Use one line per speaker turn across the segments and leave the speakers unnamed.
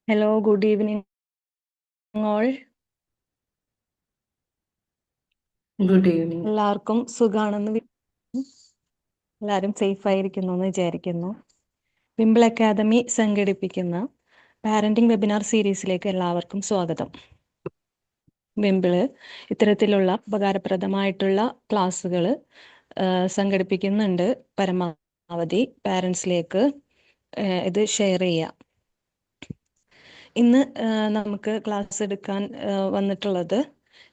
Hello, good evening all.
Good evening.
എല്ലാവർക്കും സുഖാണെന്ന് എല്ലാവരും safe ആയിരിക്കുന്നു എന്ന് വിചാരിക്കുന്നു. വിംബിൾ അക്കാദമി സംഘടിപ്പിക്കുന്ന പാരന്റിംഗ് വെബിനാർ സീരീസിലേക്ക് എല്ലാവർക്കും സ്വാഗതം. വിംബിള് ഇത്തരത്തിലുള്ള ഉപകാരപ്രദമായിട്ടുള്ള ക്ലാസ്സുകൾ സംഘടിപ്പിക്കുന്നുണ്ട്. പരമാവധി പാരൻസിലേക്ക് ഇത് ഷെയർ ചെയ്യാം. ഇന്ന് നമുക്ക് ക്ലാസ് എടുക്കാൻ വന്നിട്ടുള്ളത്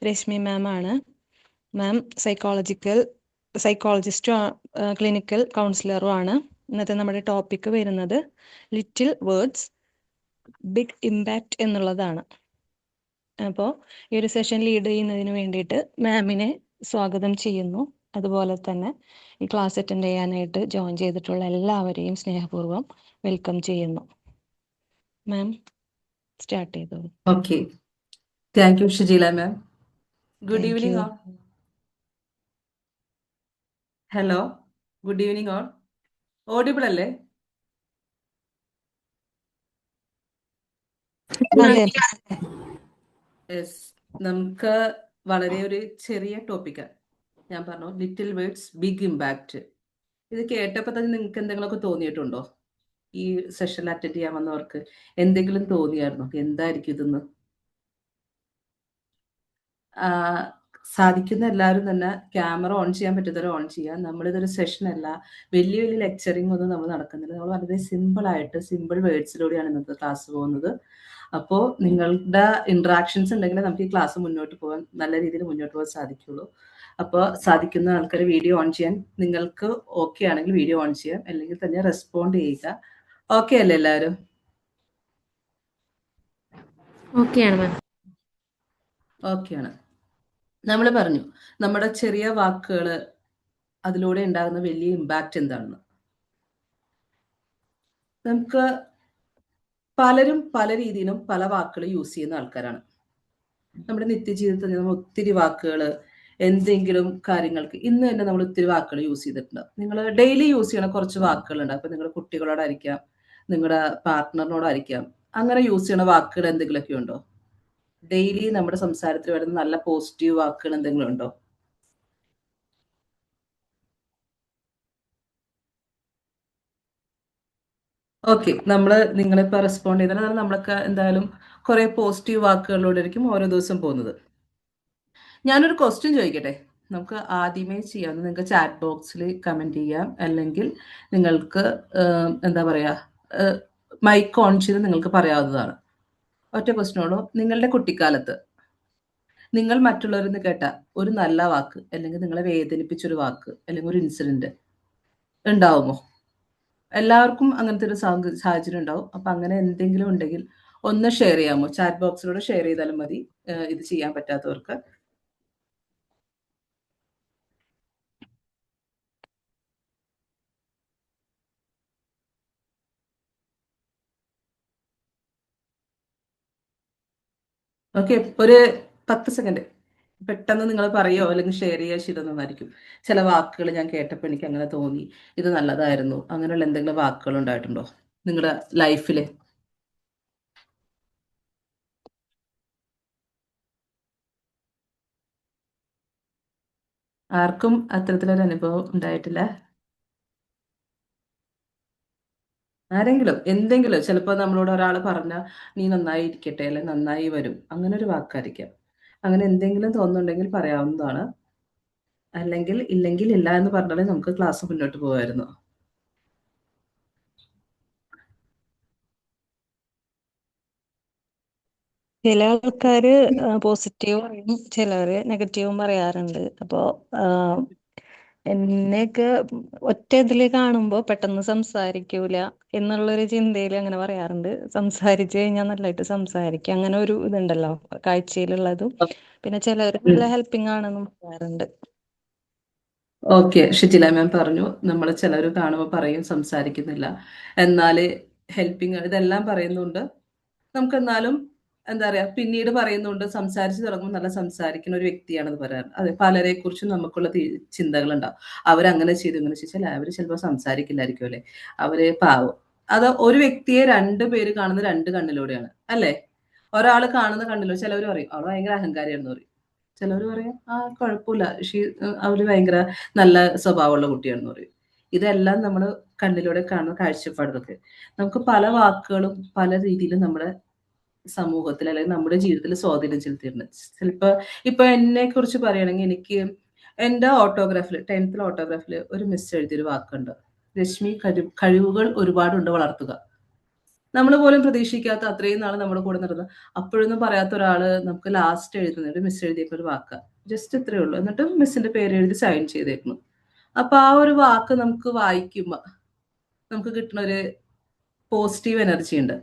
രശ്മി മാം ആണ്. മാം സൈക്കോളജിസ്റ്റും ക്ലിനിക്കൽ കൗൺസിലറും ആണ്. ഇന്നത്തെ നമ്മുടെ ടോപ്പിക്ക് വരുന്നത് ലിറ്റിൽ വേർഡ്സ് ബിഗ് ഇമ്പാക്റ്റ് എന്നുള്ളതാണ്. അപ്പോൾ ഈ ഒരു സെഷൻ ലീഡ് ചെയ്യുന്നതിന് വേണ്ടിയിട്ട് മാമിനെ സ്വാഗതം ചെയ്യുന്നു. അതുപോലെ തന്നെ ഈ ക്ലാസ് അറ്റൻഡ് ചെയ്യാനായിട്ട് ജോയിൻ ചെയ്തിട്ടുള്ള എല്ലാവരെയും സ്നേഹപൂർവ്വം വെൽക്കം ചെയ്യുന്നു. മാം സ്റ്റാർട്ട് ചെയ്തോളൂ.
Okay, thank you Shajeela ma'am. Good
Thank
evening
you.
All. Hello, good evening all. Audible അല്ലേ?
അതെ.
യെസ്, നമുക്ക് വളരെ ഒരു ചെറിയ ടോപ്പിക്കാണ്. ഞാൻ പറഞ്ഞു ലിറ്റിൽ വേർഡ്സ് ബിഗ് ഇമ്പാക്റ്റ്. ഇത് കേട്ടപ്പോൾ തന്നെ നിങ്ങൾക്ക് എന്തെങ്കിലുമൊക്കെ തോന്നിയിട്ടുണ്ടോ? ഈ സെഷൻ അറ്റൻഡ് ചെയ്യാൻ വന്നവർക്ക് എന്തെങ്കിലും തോന്നിയായിരുന്നോ എന്തായിരിക്കും ഇതെന്ന്? സാധിക്കുന്ന എല്ലാവരും തന്നെ ക്യാമറ ഓൺ ചെയ്യാൻ പറ്റുന്നവരെ ഓൺ ചെയ്യാം. നമ്മളിതൊരു സെഷൻ അല്ല, വലിയ വലിയ ലെക്ചറിങ് ഒന്നും നമ്മൾ നടക്കുന്നില്ല. നമ്മൾ വളരെ സിമ്പിളായിട്ട് സിമ്പിൾ വേർഡ്സിലൂടെയാണ് ഇന്നത്തെ ക്ലാസ് പോകുന്നത്. അപ്പോൾ നിങ്ങളുടെ ഇൻട്രാക്ഷൻസ് ഉണ്ടെങ്കിൽ നമുക്ക് ഈ ക്ലാസ് മുന്നോട്ട് പോകാൻ നല്ല രീതിയിൽ മുന്നോട്ട് പോകാൻ സാധിക്കുള്ളൂ. അപ്പോൾ സാധിക്കുന്ന ആൾക്കാർ വീഡിയോ ഓൺ ചെയ്യാൻ, നിങ്ങൾക്ക് ഓക്കെ ആണെങ്കിൽ വീഡിയോ ഓൺ ചെയ്യാം, അല്ലെങ്കിൽ തന്നെ റെസ്പോണ്ട് ചെയ്യുക. ഓക്കെ അല്ലേ എല്ലാവരും?
ഓക്കെയാണ് മാം.
ഓക്കെയാണ്. നമ്മൾ പറഞ്ഞു നമ്മുടെ ചെറിയ വാക്കുകൾ അതിലൂടെ ഉണ്ടാകുന്ന വലിയ ഇമ്പാക്റ്റ് എന്താണെന്ന്. നമുക്ക് പലരും പല രീതിയിലും പല വാക്കുകൾ യൂസ് ചെയ്യുന്ന ആൾക്കാരാണ്. നമ്മുടെ നിത്യജീവിതത്തിൽ നമ്മൾ ഒത്തിരി വാക്കുകൾ എന്തെങ്കിലും കാര്യങ്ങൾക്ക് ഇന്ന് തന്നെ നമ്മൾ ഒത്തിരി വാക്കുകൾ യൂസ് ചെയ്തിട്ടുണ്ട്. നിങ്ങൾ ഡെയിലി യൂസ് ചെയ്യണ കുറച്ച് വാക്കുകളുണ്ട്. അപ്പൊ നിങ്ങളുടെ കുട്ടികളോടായിരിക്കാം, നിങ്ങളുടെ പാർട്ട്ണറിനോടായിരിക്കാം. അങ്ങനെ യൂസ് ചെയ്യണ വാക്കുകൾ എന്തെങ്കിലുമൊക്കെ ഉണ്ടോ? ഡെയിലി നമ്മുടെ സംസാരത്തിൽ വരുന്ന നല്ല പോസിറ്റീവ് വാക്കുകൾ എന്തെങ്കിലും ഉണ്ടോ? ഓക്കെ, നിങ്ങളിപ്പോൾ റെസ്പോണ്ട് ചെയ്താൽ നമ്മളൊക്കെ എന്തായാലും കുറെ പോസിറ്റീവ് വാക്കുകളിലൂടെ ആയിരിക്കും ഓരോ ദിവസം പോകുന്നത്. ഞാനൊരു ക്വസ്റ്റ്യൻ ചോദിക്കട്ടെ? നമുക്ക് ആദ്യമേ ചെയ്യാം. നിങ്ങൾക്ക് ചാറ്റ് ബോക്സിൽ കമൻറ്റ് ചെയ്യാം, അല്ലെങ്കിൽ നിങ്ങൾക്ക് എന്താ പറയുക, മൈക്ക് ഓൺ ചെയ്ത് നിങ്ങൾക്ക് പറയാവുന്നതാണ്. ഒറ്റ ക്വസ്റ്റ്യനോളൂ. നിങ്ങളുടെ കുട്ടിക്കാലത്ത് നിങ്ങൾ മറ്റുള്ളവരിൽ നിന്ന് കേട്ട ഒരു നല്ല വാക്ക്, അല്ലെങ്കിൽ നിങ്ങളെ വേദനിപ്പിച്ചൊരു വാക്ക്, അല്ലെങ്കിൽ ഒരു ഇൻസിഡന്റ് ഉണ്ടാവുമോ? എല്ലാവർക്കും അങ്ങനത്തെ ഒരു സാഹചര്യം ഉണ്ടാവും. അപ്പൊ അങ്ങനെ എന്തെങ്കിലും ഉണ്ടെങ്കിൽ ഒന്ന് ഷെയർ ചെയ്യാമോ? ചാറ്റ് ബോക്സിലൂടെ ഷെയർ ചെയ്താലും മതി, ഇത് ചെയ്യാൻ പറ്റാത്തവർക്ക്. ഓക്കെ, ഒരു 10 സെക്കൻഡ് പെട്ടെന്ന് നിങ്ങൾ പറയോ അല്ലെങ്കിൽ ഷെയർ ചെയ്യുക ശരിയെന്നായിരിക്കും. ചില വാക്കുകൾ ഞാൻ കേട്ടപ്പോൾ എനിക്ക് അങ്ങനെ തോന്നി, ഇത് നല്ലതായിരുന്നു. അങ്ങനെയുള്ള എന്തെങ്കിലും വാക്കുകൾ ഉണ്ടായിട്ടുണ്ടോ നിങ്ങളുടെ ലൈഫിൽ? ആർക്കും അത്തരത്തിലൊരു അനുഭവം ഉണ്ടായിട്ടില്ല? ആരെങ്കിലും എന്തെങ്കിലും, ചിലപ്പോൾ നമ്മളോട് ഒരാൾ പറഞ്ഞാൽ നീ നന്നായി ഇരിക്കട്ടെ, അല്ലെങ്കിൽ നന്നായി വരും, അങ്ങനെ ഒരു വാക്കായിരിക്കാം. അങ്ങനെ എന്തെങ്കിലും തോന്നുന്നുണ്ടെങ്കിൽ പറയാവുന്നതാണ്. അല്ലെങ്കിൽ ഇല്ലെങ്കിൽ ഇല്ല എന്ന് പറഞ്ഞാലേ നമുക്ക് ക്ലാസ് മുന്നോട്ട് പോകുമായിരുന്നു.
ചില ആൾക്കാര് പോസിറ്റീവ് പറയും, ചിലര് നെഗറ്റീവും പറയാറുണ്ട്. അപ്പോ എന്നെയൊക്കെ ഒറ്റ ഇതില് കാണുമ്പോ പെട്ടെന്ന് സംസാരിക്കൂല എന്നുള്ളൊരു ചിന്തയിൽ അങ്ങനെ പറയാറുണ്ട്. സംസാരിച്ചു കഴിഞ്ഞാൽ നല്ലതായിട്ട് സംസാരിക്കും, അങ്ങനെ ഒരു ഇതുണ്ടല്ലോ കാഴ്ചയിലുള്ളതും. പിന്നെ ചിലവര് നല്ല ഹെൽപ്പിംഗ് ആണെന്നും പറയാറുണ്ട്.
ഓക്കെ, ഷിജില മാം പറഞ്ഞു നമ്മൾ ചിലർ കാണുമ്പോൾ പറയും സംസാരിക്കുന്നില്ല, എന്നാൽ ഹെൽപ്പിംഗ് ഇതെല്ലാം പറയുന്നുണ്ട്. നമുക്ക് എന്നാലും എന്താ പറയാ, പിന്നീട് പറയുന്നുണ്ട് സംസാരിച്ച് തുടങ്ങുമ്പോൾ നല്ല സംസാരിക്കുന്ന ഒരു വ്യക്തിയാണെന്ന് പറയാറ്. അതെ, പലരെ കുറിച്ചും നമുക്കുള്ള ചിന്തകളുണ്ടാവും. അവരങ്ങനെ ചെയ്തു ഇങ്ങനെ ചെയ്താൽ അവർ ചിലപ്പോൾ സംസാരിക്കില്ലായിരിക്കും അല്ലെ, അവര് പാവം. അത് ഒരു വ്യക്തിയെ രണ്ടുപേര് കാണുന്ന രണ്ട് കണ്ണിലൂടെയാണ് അല്ലേ? ഒരാൾ കാണുന്ന കണ്ണിലൂടെ ചിലവർ പറയും അവൾ ഭയങ്കര അഹങ്കാരിയാണെന്ന് പറയും, ചിലവർ പറയും ആ കുഴപ്പമില്ല അവര് ഭയങ്കര നല്ല സ്വഭാവമുള്ള കുട്ടിയാണെന്ന് പറയും. ഇതെല്ലാം നമ്മൾ കണ്ണിലൂടെ കാണുന്ന കാഴ്ചപ്പാടുകളൊക്കെ. നമുക്ക് പല വാക്കുകളും പല രീതിയിലും നമ്മുടെ സമൂഹത്തിൽ അല്ലെങ്കിൽ നമ്മുടെ ജീവിതത്തിൽ സ്വാധീനം ചെലുത്തിയിട്ടുണ്ട്. ചിലപ്പോ ഇപ്പൊ എന്നെ കുറിച്ച് പറയുകയാണെങ്കിൽ എനിക്ക് എൻ്റെ ഓട്ടോഗ്രാഫിൽ 10th ഓട്ടോഗ്രാഫിൽ ഒരു മിസ് എഴുതിയൊരു വാക്കുണ്ട്, രശ്മി കഴിവുകൾ ഒരുപാടുണ്ട് വളർത്തുക. നമ്മൾ പോലും പ്രതീക്ഷിക്കാത്ത അത്രയും നാൾ നമ്മുടെ കൂടെ നടന്ന അപ്പോഴൊന്നും പറയാത്ത ഒരാള് നമുക്ക് ലാസ്റ്റ് എഴുതുന്നത് മിസ് എഴുതിയേക്കുന്ന ഒരു വാക്ക, ജസ്റ്റ് ഇത്രയേ ഉള്ളൂ. എന്നിട്ട് മിസ്സിന്റെ പേര് എഴുതി സൈൻ ചെയ്തേക്കുന്നു. അപ്പൊ ആ ഒരു വാക്ക് നമുക്ക് വായിക്കുമ്പോ നമുക്ക് കിട്ടുന്ന ഒരു പോസിറ്റീവ് എനർജി ഉണ്ട്.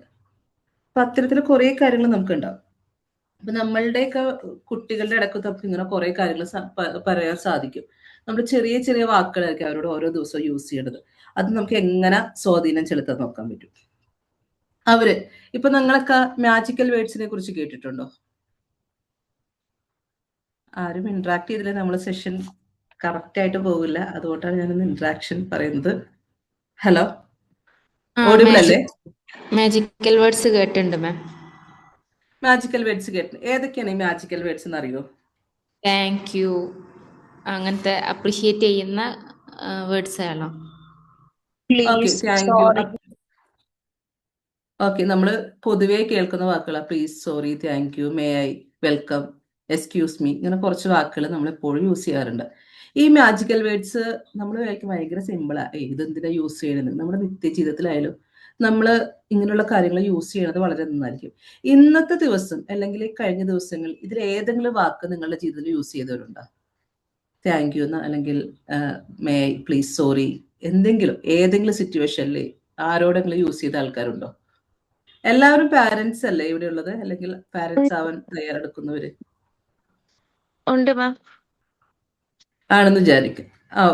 അപ്പൊ അത്തരത്തിൽ കുറെ കാര്യങ്ങൾ നമുക്ക് ഉണ്ടാവും. അപ്പൊ നമ്മളുടെയൊക്കെ കുട്ടികളുടെ ഇടയ്ക്ക് നമുക്ക് ഇങ്ങനെ കുറെ കാര്യങ്ങൾ പറയാൻ സാധിക്കും. നമ്മൾ ചെറിയ ചെറിയ വാക്കുകളായിരിക്കും അവരോട് ഓരോ ദിവസവും യൂസ് ചെയ്യേണ്ടത്. അത് നമുക്ക് എങ്ങനെ സ്വാധീനം ചെലുത്താൻ നോക്കാൻ പറ്റും. അവര് ഇപ്പൊ നിങ്ങളൊക്കെ മാജിക്കൽ വേർഡ്സിനെ കുറിച്ച് കേട്ടിട്ടുണ്ടോ? ആരും ഇന്ററാക്ട് ചെയ്തില്ല, നമ്മൾ സെഷൻ കറക്റ്റ് ആയിട്ട് പോകില്ല, അതുകൊണ്ടാണ് ഞാനൊന്ന് ഇന്ററാക്ഷൻ പറയുന്നത്. ഹലോ, ഓഡിബിൾ അല്ലേ?
മാജിക്കൽ വേർഡ്സ് കേട്ടിട്ടുണ്ട് മാം.
മാജിക്കൽ വേർഡ്സ് കേട്ടു. ഏതൊക്കെയാണ് ഈ മാജിക്കൽ വേർഡ്സ് എന്ന് അറിയോ?
താങ്ക് യു, അങ്ങനത്തെ അപ്രിഷിയേറ്റ് ചെയ്യുന്ന വേർഡ്സ് ആണോ?
Okay,
please,
thank you.
Sorry.
Okay, നമ്മൾ പൊതുവേ കേൾക്കുന്ന വാക്കുകളാണ് please, sorry, thank you, may I, welcome, excuse me, ഇങ്ങനെ കുറച്ച് വാക്കുകൾ നമ്മൾ എപ്പോഴും യൂസ് ചെയ്യാറുണ്ട്. ഈ മാജിക്കൽ വേർഡ്സ് നമ്മൾ വിചാരിക്കും ഭയങ്കര സിമ്പിളാ, ഇതെന്തിനാ യൂസ് ചെയ്യണത്. നമ്മുടെ നിത്യജീവിതത്തിലായാലും നമ്മൾ ഇങ്ങനെയുള്ള കാര്യങ്ങൾ യൂസ് ചെയ്യണത് വളരെ നന്നായിരിക്കും. ഇന്നത്തെ ദിവസം അല്ലെങ്കിൽ കഴിഞ്ഞ ദിവസങ്ങൾ ഇതിൽ ഏതെങ്കിലും വാക്ക് നിങ്ങളുടെ ജീവിതത്തിൽ യൂസ് ചെയ്തവരുണ്ടോ? താങ്ക് യു അല്ലെങ്കിൽ മേ ഐ, പ്ലീസ്, സോറി, എന്തെങ്കിലും ഏതെങ്കിലും സിറ്റുവേഷനിൽ ആരോടെങ്കിലും യൂസ് ചെയ്ത ആൾക്കാരുണ്ടോ? എല്ലാവരും പാരന്റ്സ് അല്ലേ ഇവിടെ ഉള്ളത്, അല്ലെങ്കിൽ പാരന്റ്സ് ആവാൻ തയ്യാറെടുക്കുന്നവര്
ഉണ്ട് മാം.
ആണെന്ന് വിചാരിക്കും.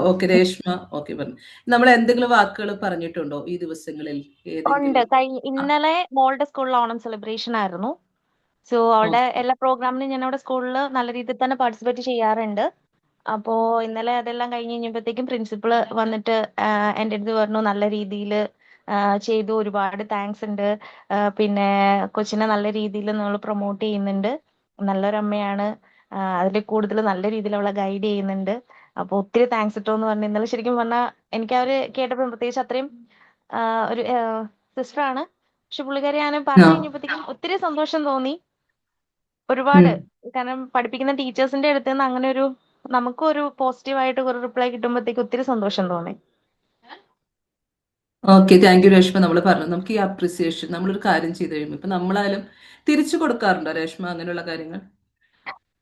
ഓക്കെ, രേഷ്മ ഓക്കെ പറഞ്ഞു. നമ്മൾ എന്തെങ്കിലും വാക്കുകൾ പറഞ്ഞിട്ടുണ്ടോ ഈ ദിവസങ്ങളിൽ?
ഉണ്ട്.
ഏതെങ്കിലും
ഇന്നലെ മോളുടെ സ്കൂളിൽ ഓണം സെലിബ്രേഷൻ ആയിരുന്നു. സോ അവളുടെ എല്ലാ പ്രോഗ്രാമിനും ഞാൻ അവിടെ സ്കൂളിൽ നല്ല രീതിയിൽ തന്നെ പാർട്ടിസിപ്പേറ്റ് ചെയ്യാറുണ്ട്. അപ്പോ ഇന്നലെ അതെല്ലാം കഴിഞ്ഞ് കഴിഞ്ഞപ്പോഴത്തേക്കും പ്രിൻസിപ്പള് വന്നിട്ട് എൻ്റെ അടുത്ത് പറഞ്ഞു നല്ല രീതിയിൽ ചെയ്തു, ഒരുപാട് താങ്ക്സ് ഉണ്ട്, പിന്നെ കൊച്ചിനെ നല്ല രീതിയിൽ നമ്മൾ പ്രൊമോട്ട് ചെയ്യുന്നുണ്ട്, നല്ലൊരമ്മയാണ്, അതിൽ കൂടുതൽ നല്ല രീതിയിൽ അവളെ ഗൈഡ് ചെയ്യുന്നുണ്ട്, അപ്പോൾ ഒത്തിരി താങ്ക്സ് ഇട്ടോ എന്ന് പറഞ്ഞു. ഇന്നലെ ശരിക്കും പറഞ്ഞാൽ എനിക്ക് അവർ കേട്ടപ്പോൾ പ്രത്യേകിച്ച് അത്രയും ഒരു സിസ്റ്ററാണ്, പക്ഷെ പുള്ളിക്കാരി ഞാൻ പറഞ്ഞു കഴിഞ്ഞപ്പോഴത്തേക്കും ഒത്തിരി സന്തോഷം തോന്നി. ഒരുപാട്, കാരണം പഠിപ്പിക്കുന്ന ടീച്ചേഴ്സിന്റെ അടുത്ത് നിന്ന് അങ്ങനെ ഒരു നമുക്കും ഒരു പോസിറ്റീവായിട്ട് ഒരു റിപ്ലൈ കിട്ടുമ്പോഴത്തേക്ക് ഒത്തിരി സന്തോഷം തോന്നി.
Okay, thank you Reshma. നമ്മൾ പറഞ്ഞു നമുക്ക് ഈ അപ്രിസിയേഷൻ നമ്മളൊരു കാര്യം ചെയ്ത് കഴിയുമ്പോൾ ഇപ്പൊ നമ്മളായാലും തിരിച്ചു കൊടുക്കാറുണ്ടോ രേഷ്മ അങ്ങനെയുള്ള കാര്യങ്ങൾ?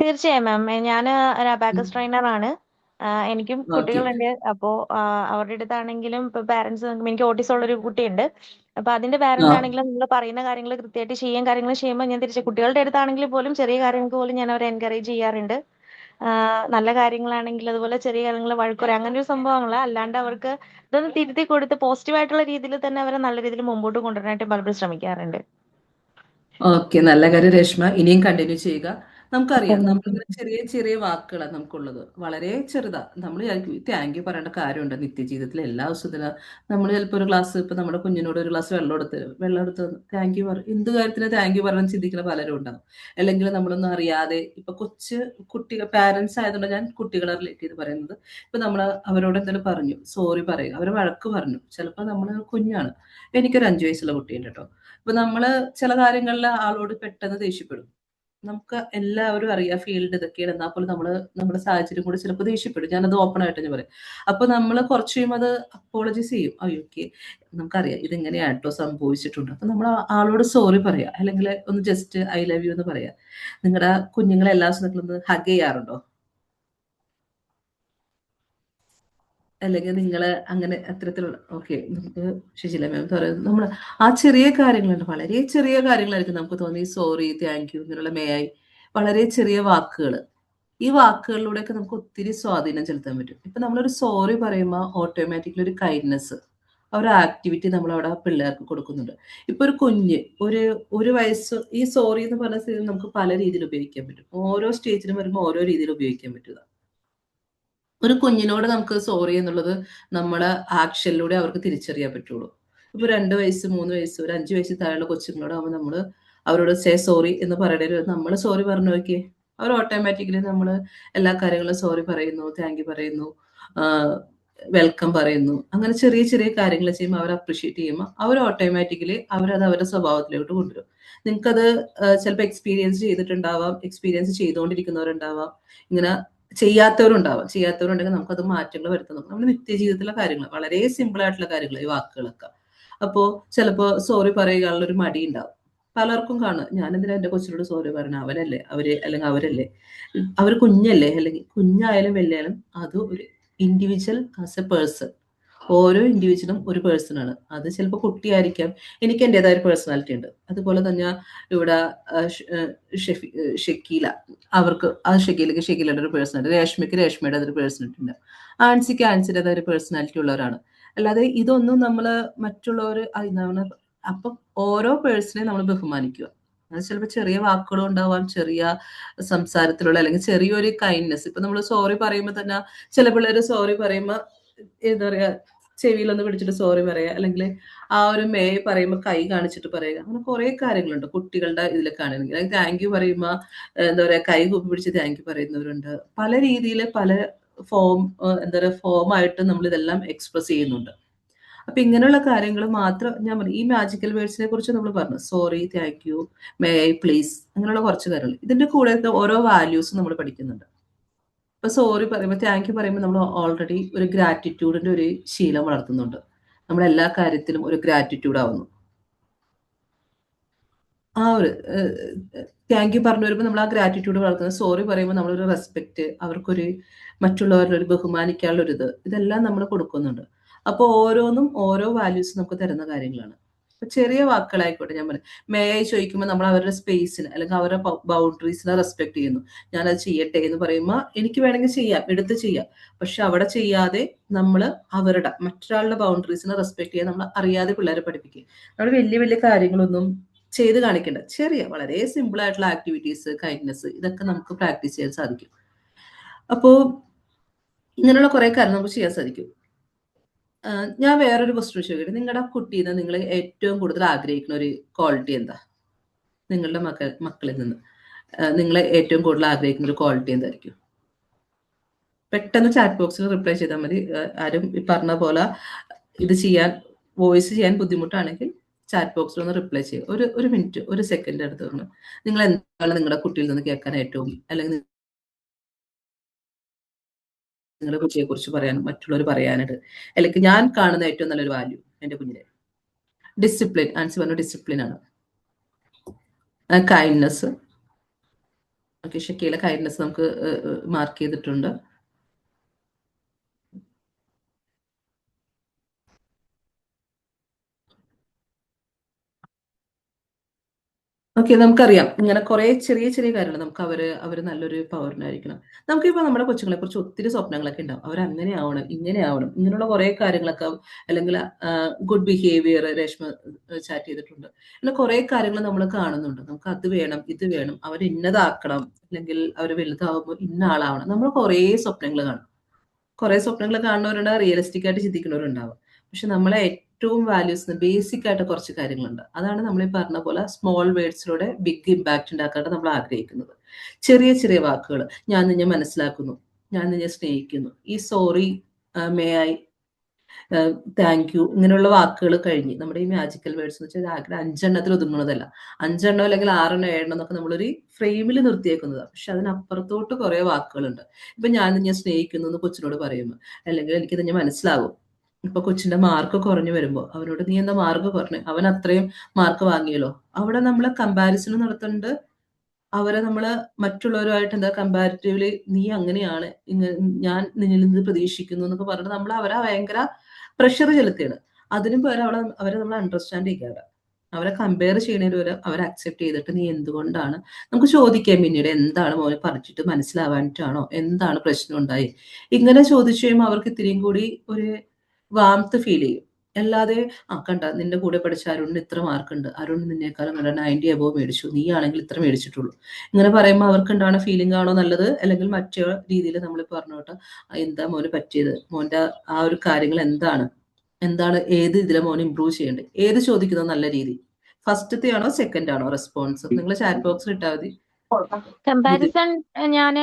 തീർച്ചയായും മാം, ഞാൻ ഒരു അബാക്കസ് ട്രെയിനർ ആണ്. എനിക്കും
ഓക്കെ,
കുട്ടികളുണ്ട്. അപ്പോ അവരുടെ അടുത്താണെങ്കിലും ഇപ്പൊ പാരന്റ്സ്, എനിക്ക് ഓട്ടിസം ഉള്ള ഒരു കുട്ടിയുണ്ട്. അപ്പൊ അതിന്റെ പാരന്റ് ആണെങ്കിലും നിങ്ങൾ പറയുന്ന കാര്യങ്ങൾ കൃത്യമായിട്ട് കാര്യങ്ങൾ ചെയ്യുമ്പോൾ ഞാൻ തിരിച്ച് കുട്ടികളുടെ അടുത്താണെങ്കിൽ പോലും ചെറിയ കാര്യങ്ങൾക്ക് പോലും ഞാൻ അവരെ എൻകറേജ് ചെയ്യാറുണ്ട്. നല്ല കാര്യങ്ങളാണെങ്കിൽ അതുപോലെ ചെറിയ കാര്യങ്ങൾ വഴക്കുറ അങ്ങനെ ഒരു സംഭവങ്ങളാ, അല്ലാണ്ട് അവർക്ക് ഇതൊന്ന് തിരുത്തി കൊടുത്ത് പോസിറ്റീവായിട്ടുള്ള രീതിയിൽ തന്നെ അവരെ നല്ല രീതിയിൽ മുമ്പോട്ട് കൊണ്ടുവരാനായിട്ട് പലപ്പോഴും ശ്രമിക്കാറുണ്ട്.
ഓക്കെ, നല്ല കാര്യം രേഷ്മ, ഇനിയും കണ്ടിന്യൂ ചെയ്യുക. നമുക്കറിയാം നമ്മളിങ്ങനെ ചെറിയ ചെറിയ വാക്കുകളാണ് നമുക്കുള്ളത്, വളരെ ചെറുതാ. നമ്മൾ താങ്ക് യു പറയേണ്ട കാര്യമുണ്ട് നിത്യജീവിതത്തിൽ എല്ലാ ദിവസത്തിലും. നമ്മൾ ചിലപ്പോൾ ഒരു ഗ്ലാസ്, ഇപ്പൊ നമ്മുടെ കുഞ്ഞിനോട് ഒരു ഗ്ലാസ് വെള്ളം എടുത്ത് താങ്ക് യു പറയും, എന്ത് കാര്യത്തിന് താങ്ക് യു പറഞ്ഞ് ചിന്തിക്കുന്ന പലരും ഉണ്ടാവും. അല്ലെങ്കിൽ നമ്മളൊന്നും അറിയാതെ ഇപ്പൊ കുട്ടികൾ പാരന്റ്സ് ആയതുകൊണ്ട് ഞാൻ കുട്ടികളെ റിലേറ്റ് ചെയ്ത് പറയുന്നത്, ഇപ്പൊ നമ്മൾ അവരോട് എന്തെങ്കിലും പറഞ്ഞു സോറി പറയുക, അവരെ വഴക്ക് പറഞ്ഞു, ചിലപ്പോൾ നമ്മൾ കുഞ്ഞാണ്. എനിക്കൊരു 5 വയസ്സുള്ള കുട്ടിയുണ്ട് കേട്ടോ. അപ്പൊ നമ്മള് ചില കാര്യങ്ങളിൽ ആളോട് പെട്ടെന്ന് ദേഷ്യപ്പെടും. നമുക്ക് എല്ലാവരും അറിയാം ഫീൽഡ് ഇതൊക്കെയാണ്, എന്നാൽ പോലും നമ്മുടെ സാഹചര്യം കൂടി ചിലപ്പോൾ ദേഷ്യപ്പെടും. ഞാനത് ഓപ്പൺ ആയിട്ട് ഞാൻ പറയും. അപ്പൊ നമ്മൾ കുറച്ച് കഴിയുമ്പോൾ അത് അപ്പോളജൈസ് ചെയ്യും. ഓക്കെ, നമുക്കറിയാം ഇതിങ്ങനെയാണ് കേട്ടോ സംഭവിച്ചിട്ടുണ്ട്. അപ്പൊ നമ്മൾ ആളോട് സോറി പറയാ, അല്ലെങ്കിൽ ഒന്ന് ജസ്റ്റ് ഐ ലവ് യു എന്ന് പറയാ. നിങ്ങളുടെ കുഞ്ഞുങ്ങളെ എല്ലാ ദിവസവും ഒന്ന് ഹഗ് ചെയ്യാറുണ്ടോ? അല്ലെങ്കിൽ നിങ്ങൾ അങ്ങനെ അത്തരത്തിലുള്ള ഓക്കെ, നമുക്ക് ശശില മാം പറയുന്നത് നമ്മൾ ആ ചെറിയ കാര്യങ്ങളുണ്ട്, വളരെ ചെറിയ കാര്യങ്ങളായിരിക്കും നമുക്ക് തോന്നി സോറി, താങ്ക് യു, ഇങ്ങനെയുള്ള മേ ഐ, വളരെ ചെറിയ വാക്കുകൾ. ഈ വാക്കുകളിലൂടെയൊക്കെ നമുക്ക് ഒത്തിരി സ്വാധീനം ചെലുത്താൻ പറ്റും. ഇപ്പൊ നമ്മളൊരു സോറി പറയുമ്പോൾ ഓട്ടോമാറ്റിക്കലി ഒരു കൈൻഡ്നെസ്, ഒരു ആക്ടിവിറ്റി നമ്മൾ അവിടെ പിള്ളേർക്ക് കൊടുക്കുന്നുണ്ട്. ഇപ്പൊ ഒരു കുഞ്ഞ് ഒരു വയസ്സ് ഈ സോറി എന്ന് പറഞ്ഞ സ്ഥിതി നമുക്ക് പല രീതിയിൽ ഉപയോഗിക്കാൻ പറ്റും. ഓരോ സ്റ്റേജിലും വരുമ്പോൾ ഓരോ രീതിയിൽ ഉപയോഗിക്കാൻ പറ്റുക. ഒരു കുഞ്ഞിനോട് നമുക്ക് സോറി എന്നുള്ളത് നമ്മളെ ആക്ഷനിലൂടെ അവർക്ക് തിരിച്ചറിയാൻ പറ്റുള്ളൂ. ഇപ്പൊ 2 വയസ്സ് 3 വയസ്സ് ഒരു 5 വയസ്സ് താഴെയുള്ള കൊച്ചുങ്ങളോടാകുമ്പോൾ നമ്മൾ അവരോട് സേ സോറി എന്ന് പറയണേ, നമ്മൾ സോറി പറഞ്ഞു നോക്കിയേ, അവർ ഓട്ടോമാറ്റിക്കലി നമ്മൾ എല്ലാ കാര്യങ്ങളും സോറി പറയുന്നു, താങ്ക് യു പറയുന്നു, വെൽക്കം പറയുന്നു. അങ്ങനെ ചെറിയ ചെറിയ കാര്യങ്ങൾ ചെയ്യുമ്പോൾ അവർ അപ്രിഷ്യേറ്റ് ചെയ്യുമ്പോൾ അവർ ഓട്ടോമാറ്റിക്കലി അവരത് അവരുടെ സ്വഭാവത്തിലോട്ട് കൊണ്ടുവരും. നിങ്ങൾക്കത് ചിലപ്പോൾ എക്സ്പീരിയൻസ് ചെയ്തിട്ടുണ്ടാവാം, എക്സ്പീരിയൻസ് ചെയ്തുകൊണ്ടിരിക്കുന്നവരുണ്ടാവാം, ഇങ്ങനെ ചെയ്യാത്തവരുണ്ടാവാം. ചെയ്യാത്തവരുണ്ടെങ്കിൽ നമുക്കത് മാറ്റങ്ങൾ വരുത്താൻ നോക്കാം. നമ്മുടെ നിത്യജീവിതത്തിലെ കാര്യങ്ങൾ, വളരെ സിമ്പിൾ ആയിട്ടുള്ള കാര്യങ്ങൾ, ഈ വാക്കുകളൊക്കെ. അപ്പോൾ ചിലപ്പോൾ സോറി പറയുകയുള്ള ഒരു മടി ഉണ്ടാവും പലർക്കും കാണും. ഞാനെന്തിനാ എൻ്റെ കൊച്ചിനോട് സോറി പറയണം, അവനല്ലേ അല്ലെങ്കിൽ അവരല്ലേ, അവർ കുഞ്ഞല്ലേ, അല്ലെങ്കിൽ കുഞ്ഞായാലും വലിയായാലും അത് ഒരു ഇൻഡിവിജ്വൽ ആസ് എ പേഴ്സൺ. ഓരോ ഇൻഡിവിജ്വലും ഒരു പേഴ്സൺ ആണ്. അത് ചിലപ്പോൾ കുട്ടിയായിരിക്കാം, എനിക്ക് എൻ്റെതായ ഒരു പേഴ്സണാലിറ്റി ഉണ്ട്. അതുപോലെ തന്നെ ഇവിടെ ഷക്കീല, അവർക്ക് അത് ഷക്കീലയുടെ ഒരു പേഴ്സണാലിറ്റി, രേഷ്മയ്ക്ക് രേഷ്മയുടെ അതൊരു പേഴ്സണാലിറ്റി ഉണ്ട്, ആൻസിക്ക് ആൻസിയുടേതായ ഒരു പേഴ്സണാലിറ്റി ഉള്ളവരാണ്. അല്ലാതെ ഇതൊന്നും നമ്മൾ മറ്റുള്ളവർ അപ്പം ഓരോ പേഴ്സണെ നമ്മൾ ബഹുമാനിക്കുക. അത് ചിലപ്പോൾ ചെറിയ വാക്കുകളും ഉണ്ടാവാം, ചെറിയ സംസാരത്തിലുള്ള, അല്ലെങ്കിൽ ചെറിയൊരു കൈൻഡ്നെസ്. ഇപ്പൊ നമ്മൾ സോറി പറയുമ്പോൾ തന്നെ ചില പിള്ളേർ സോറി പറയുമ്പോൾ എന്താ പറയാ, ചെവിയിലൊന്ന് പിടിച്ചിട്ട് സോറി പറയുക, അല്ലെങ്കിൽ ആ ഒരു മേ പറയുമ്പോൾ കൈ കാണിച്ചിട്ട് പറയുക. അങ്ങനെ കുറെ കാര്യങ്ങളുണ്ട് കുട്ടികളുടെ ഇതിലൊക്കെ ആണെങ്കിൽ. താങ്ക് യു പറയുമ്പോൾ എന്താ പറയാ, കൈ കൂപ്പി പിടിച്ച് താങ്ക് യു പറയുന്നവരുണ്ട്. പല രീതിയിൽ പല എന്താ പറയാ ഫോമായിട്ട് നമ്മൾ ഇതെല്ലാം എക്സ്പ്രസ് ചെയ്യുന്നുണ്ട്. അപ്പൊ ഇങ്ങനെയുള്ള കാര്യങ്ങൾ മാത്രം ഞാൻ പറഞ്ഞു. ഈ മാജിക്കൽ വേർഡ്സിനെ കുറിച്ച് നമ്മൾ പറഞ്ഞു, sorry, thank you, may I please, അങ്ങനെയുള്ള കുറച്ച് കാര്യങ്ങൾ. ഇതിന്റെ കൂടെ ഓരോ വാല്യൂസ് നമ്മൾ പഠിക്കുന്നുണ്ട്. ഇപ്പൊ സോറി പറയുമ്പോൾ, താങ്ക് യു പറയുമ്പോൾ നമ്മൾ ഓൾറെഡി ഒരു ഗ്രാറ്റിറ്റ്യൂഡിന്റെ ഒരു ശീലം വളർത്തുന്നുണ്ട്. നമ്മൾ എല്ലാ കാര്യത്തിലും ഒരു ഗ്രാറ്റിറ്റ്യൂഡ് ആവുന്നു. ആ ഒരു താങ്ക് യു പറഞ്ഞു വരുമ്പോൾ നമ്മൾ ആ ഗ്രാറ്റിറ്റ്യൂഡ് വളർത്തുന്നത്. സോറി പറയുമ്പോൾ നമ്മളൊരു റെസ്പെക്ട്, അവർക്കൊരു മറ്റുള്ളവരുടെ ഒരു ബഹുമാനിക്കാനുള്ള ഒരു ഇതെല്ലാം നമ്മൾ കൊടുക്കുന്നുണ്ട്. അപ്പോൾ ഓരോന്നും ഓരോ വാല്യൂസ് നമുക്ക് തരുന്ന കാര്യങ്ങളാണ്. ഇപ്പൊ ചെറിയ വാക്കുകളായിക്കോട്ടെ, ഞാൻ പറഞ്ഞു മേ ഐ ചോദിക്കുമ്പോൾ നമ്മൾ അവരുടെ സ്പേസിന് അല്ലെങ്കിൽ അവരുടെ ബൗണ്ടറീസിനെ റെസ്പെക്ട് ചെയ്യുന്നു. ഞാനത് ചെയ്യട്ടെ എന്ന് പറയുമ്പോൾ എനിക്ക് വേണമെങ്കിൽ ചെയ്യാം, എടുത്ത് ചെയ്യാം. പക്ഷെ അവിടെ ചെയ്യാതെ നമ്മൾ അവരുടെ മറ്റൊരാളുടെ ബൗണ്ടറീസിനെ റെസ്പെക്ട് ചെയ്യാൻ നമ്മൾ അറിയാതെ പിള്ളേരെ പഠിപ്പിക്കുക. നമ്മൾ വലിയ വലിയ കാര്യങ്ങളൊന്നും ചെയ്ത് കാണിക്കേണ്ട, ചെറിയ വളരെ സിമ്പിൾ ആയിട്ടുള്ള ആക്ടിവിറ്റീസ്, കൈൻഡ്നെസ്, ഇതൊക്കെ നമുക്ക് പ്രാക്ടീസ് ചെയ്യാൻ സാധിക്കും. അപ്പോൾ ഇങ്ങനെയുള്ള കുറെ കാര്യങ്ങൾ നമുക്ക് ചെയ്യാൻ സാധിക്കും. ഞാൻ വേറൊരു ക്വസ്റ്റ്യൻ ചോദിക്കട്ടെ, നിങ്ങളുടെ കുട്ടിയിൽ നിന്ന് നിങ്ങൾ ഏറ്റവും കൂടുതൽ ആഗ്രഹിക്കുന്ന ഒരു ക്വാളിറ്റി എന്താ? നിങ്ങളുടെ മക്കളിൽ നിന്ന് നിങ്ങൾ ഏറ്റവും കൂടുതൽ ആഗ്രഹിക്കുന്ന ഒരു ക്വാളിറ്റി എന്തായിരിക്കും? പെട്ടെന്ന് ചാറ്റ് ബോക്സിൽ റിപ്ലൈ ചെയ്താൽ മതി. ആരും ഈ പറഞ്ഞ പോലെ ഇത് ചെയ്യാൻ, വോയിസ് ചെയ്യാൻ ബുദ്ധിമുട്ടാണെങ്കിൽ ചാറ്റ് ബോക്സിൽ ഒന്ന് റിപ്ലൈ ചെയ്യുക. ഒരു മിനിറ്റ്, ഒരു സെക്കൻഡ് എടുത്ത് നിങ്ങൾ എന്താണ് നിങ്ങളുടെ കുട്ടിയിൽ നിന്ന് കേൾക്കാൻ ഏറ്റവും, അല്ലെങ്കിൽ നിങ്ങളുടെ കുട്ടിയെ കുറിച്ച് പറയാൻ മറ്റുള്ളവർ പറയാനായിട്ട്, അല്ലെങ്കിൽ ഞാൻ കാണുന്ന ഏറ്റവും നല്ലൊരു വാല്യൂ എൻ്റെ കുഞ്ഞിനെ? ഡിസിപ്ലിൻ. ആൻസി പറഞ്ഞ ഡിസിപ്ലിൻ ആണ്. കൈൻഡ്നെസ്. ഓക്കെ, ഷക്കീല കൈൻഡ്നെസ് നമുക്ക് മാർക്ക് ചെയ്തിട്ടുണ്ട്. ഓക്കെ, നമുക്കറിയാം ഇങ്ങനെ കുറെ ചെറിയ ചെറിയ കാര്യങ്ങൾ നമുക്ക് അവര് നല്ലൊരു പൗരനായിരിക്കണം. നമുക്കിപ്പോൾ നമ്മുടെ കൊച്ചുങ്ങളെ കുറിച്ച് ഒത്തിരി സ്വപ്നങ്ങളൊക്കെ ഉണ്ടാവും. അവരങ്ങനെ ആവണം, ഇങ്ങനെ ആവണം, ഇങ്ങനെയുള്ള കുറെ കാര്യങ്ങളൊക്കെ, അല്ലെങ്കിൽ ഗുഡ് ബിഹേവിയർ രേഷ്മ ചാറ്റ് ചെയ്തിട്ടുണ്ട്. അങ്ങനെ കുറെ കാര്യങ്ങൾ നമ്മൾ കാണുന്നുണ്ട്. നമുക്ക് അത് വേണം, ഇത് വേണം, അവർ ഇന്നതാക്കണം, അല്ലെങ്കിൽ അവർ വലുതാവുമ്പോൾ ഇന്ന ആളാവണം. നമ്മൾ കുറെ സ്വപ്നങ്ങൾ കാണും. കുറെ സ്വപ്നങ്ങൾ കാണുന്നവരുണ്ട്, റിയലിസ്റ്റിക് ആയിട്ട് ചിന്തിക്കുന്നവരുണ്ടാവും. പക്ഷെ നമ്മളെ ഏറ്റവും വാല്യൂസ്, ബേസിക് ആയിട്ട് കുറച്ച് കാര്യങ്ങളുണ്ട്. അതാണ് നമ്മൾ ഈ പറഞ്ഞ പോലെ സ്മോൾ വേർഡ്സിലൂടെ ബിഗ് ഇമ്പാക്ട് ഉണ്ടാക്കാനായിട്ട് നമ്മൾ ആഗ്രഹിക്കുന്നത്. ചെറിയ ചെറിയ വാക്കുകൾ, ഞാൻ നിന്നെ മനസ്സിലാക്കുന്നു, ഞാൻ നിന്നെ സ്നേഹിക്കുന്നു, ഈ sorry, may I, thank you, ഇങ്ങനെയുള്ള വാക്കുകൾ കഴിഞ്ഞ് നമ്മുടെ ഈ മാജിക്കൽ വേർഡ്സ് എന്ന് വെച്ചാൽ ആഗ്രഹം 5 എണ്ണത്തിൽ ഒതുങ്ങുന്നതല്ല. 5 എണ്ണോ അല്ലെങ്കിൽ 6 എണ്ണോ 7 എണ്ണോ എന്നൊക്കെ നമ്മളൊരു ഫ്രെയിമിൽ നിർത്തിയേക്കുന്നതാണ്. പക്ഷെ അതിനപ്പുറത്തോട്ട് കുറെ വാക്കുകളുണ്ട്. ഇപ്പൊ ഞാൻ നിന്നെ സ്നേഹിക്കുന്നു എന്ന് കൊച്ചിനോട് പറയുമ്പോൾ, അല്ലെങ്കിൽ എനിക്ക് നിന്നെ മനസ്സിലാകും. ഇപ്പൊ കൊച്ചിന്റെ മാർക്ക് കുറഞ്ഞു വരുമ്പോൾ അവനോട് നീ എന്താ മാർക്ക് കുറഞ്ഞു, അവൻ അത്രയും മാർക്ക് വാങ്ങിയല്ലോ, അവിടെ നമ്മളെ കമ്പാരിസൺ നടത്തുന്നുണ്ട്. അവരെ നമ്മള് മറ്റുള്ളവരുമായിട്ട് എന്താ കമ്പാരിറ്റീവ്ലി നീ അങ്ങനെയാണ്, ഞാൻ നിന്നിൽ നിന്ന് പ്രതീക്ഷിക്കുന്നു എന്നൊക്കെ പറഞ്ഞിട്ട് നമ്മൾ അവരെ ഭയങ്കര പ്രഷർ ചെലുത്തിയാണ്. അതിനും പകരം അവരെ നമ്മൾ അണ്ടർസ്റ്റാൻഡ് ചെയ്യാറ്, അവരെ കമ്പയർ ചെയ്യുന്നതിന് പകരം അവരെ അക്സെപ്റ്റ് ചെയ്തിട്ട് നീ എന്തുകൊണ്ടാണ്, നമുക്ക് ചോദിക്കാം പിന്നീട്, എന്താണ് മോനെ പഠിച്ചിട്ട് മനസ്സിലാവാനിട്ടാണോ, എന്താണ് പ്രശ്നം ഉണ്ടായി, ഇങ്ങനെ ചോദിച്ചു കഴിയുമ്പോൾ അവർക്ക് ഇത്രയും കൂടി ഒരു വാംത്ത് ഫീൽ ചെയ്യും. അല്ലാതെ കണ്ട നിന്റെ കൂടെ പഠിച്ച അരുണിന് ഇത്ര മാർക്കുണ്ട്, അരുൺ നിന്നേക്കാളും നല്ല 90 അബോവ് മേടിച്ചു, നീ ആണെങ്കിൽ ഇത്ര മേടിച്ചിട്ടുള്ളൂ, ഇങ്ങനെ പറയുമ്പോൾ അവർക്ക് ഉണ്ടാവുന്ന ഫീലിംഗ് ആണോ നല്ലത്? അല്ലെങ്കിൽ മറ്റേ രീതിയിൽ നമ്മൾ പറഞ്ഞോട്ടെ, എന്താ മോന് പറ്റിയത്, മോന്റെ ആ ഒരു കാര്യങ്ങൾ എന്താണ് എന്താണ് ഏത് ഇതിലെ മോൻ ഇമ്പ്രൂവ് ചെയ്യേണ്ടത്, ഏത് ചോദിക്കുന്നത് നല്ല രീതി, ഫസ്റ്റത്തെ ആണോ സെക്കൻഡ് ആണോ റെസ്പോൺസ്, നിങ്ങൾ ചാറ്റ് ബോക്സിൽ ഇട്ടാൽ മതി.
കമ്പാരിസൺ ഞാൻ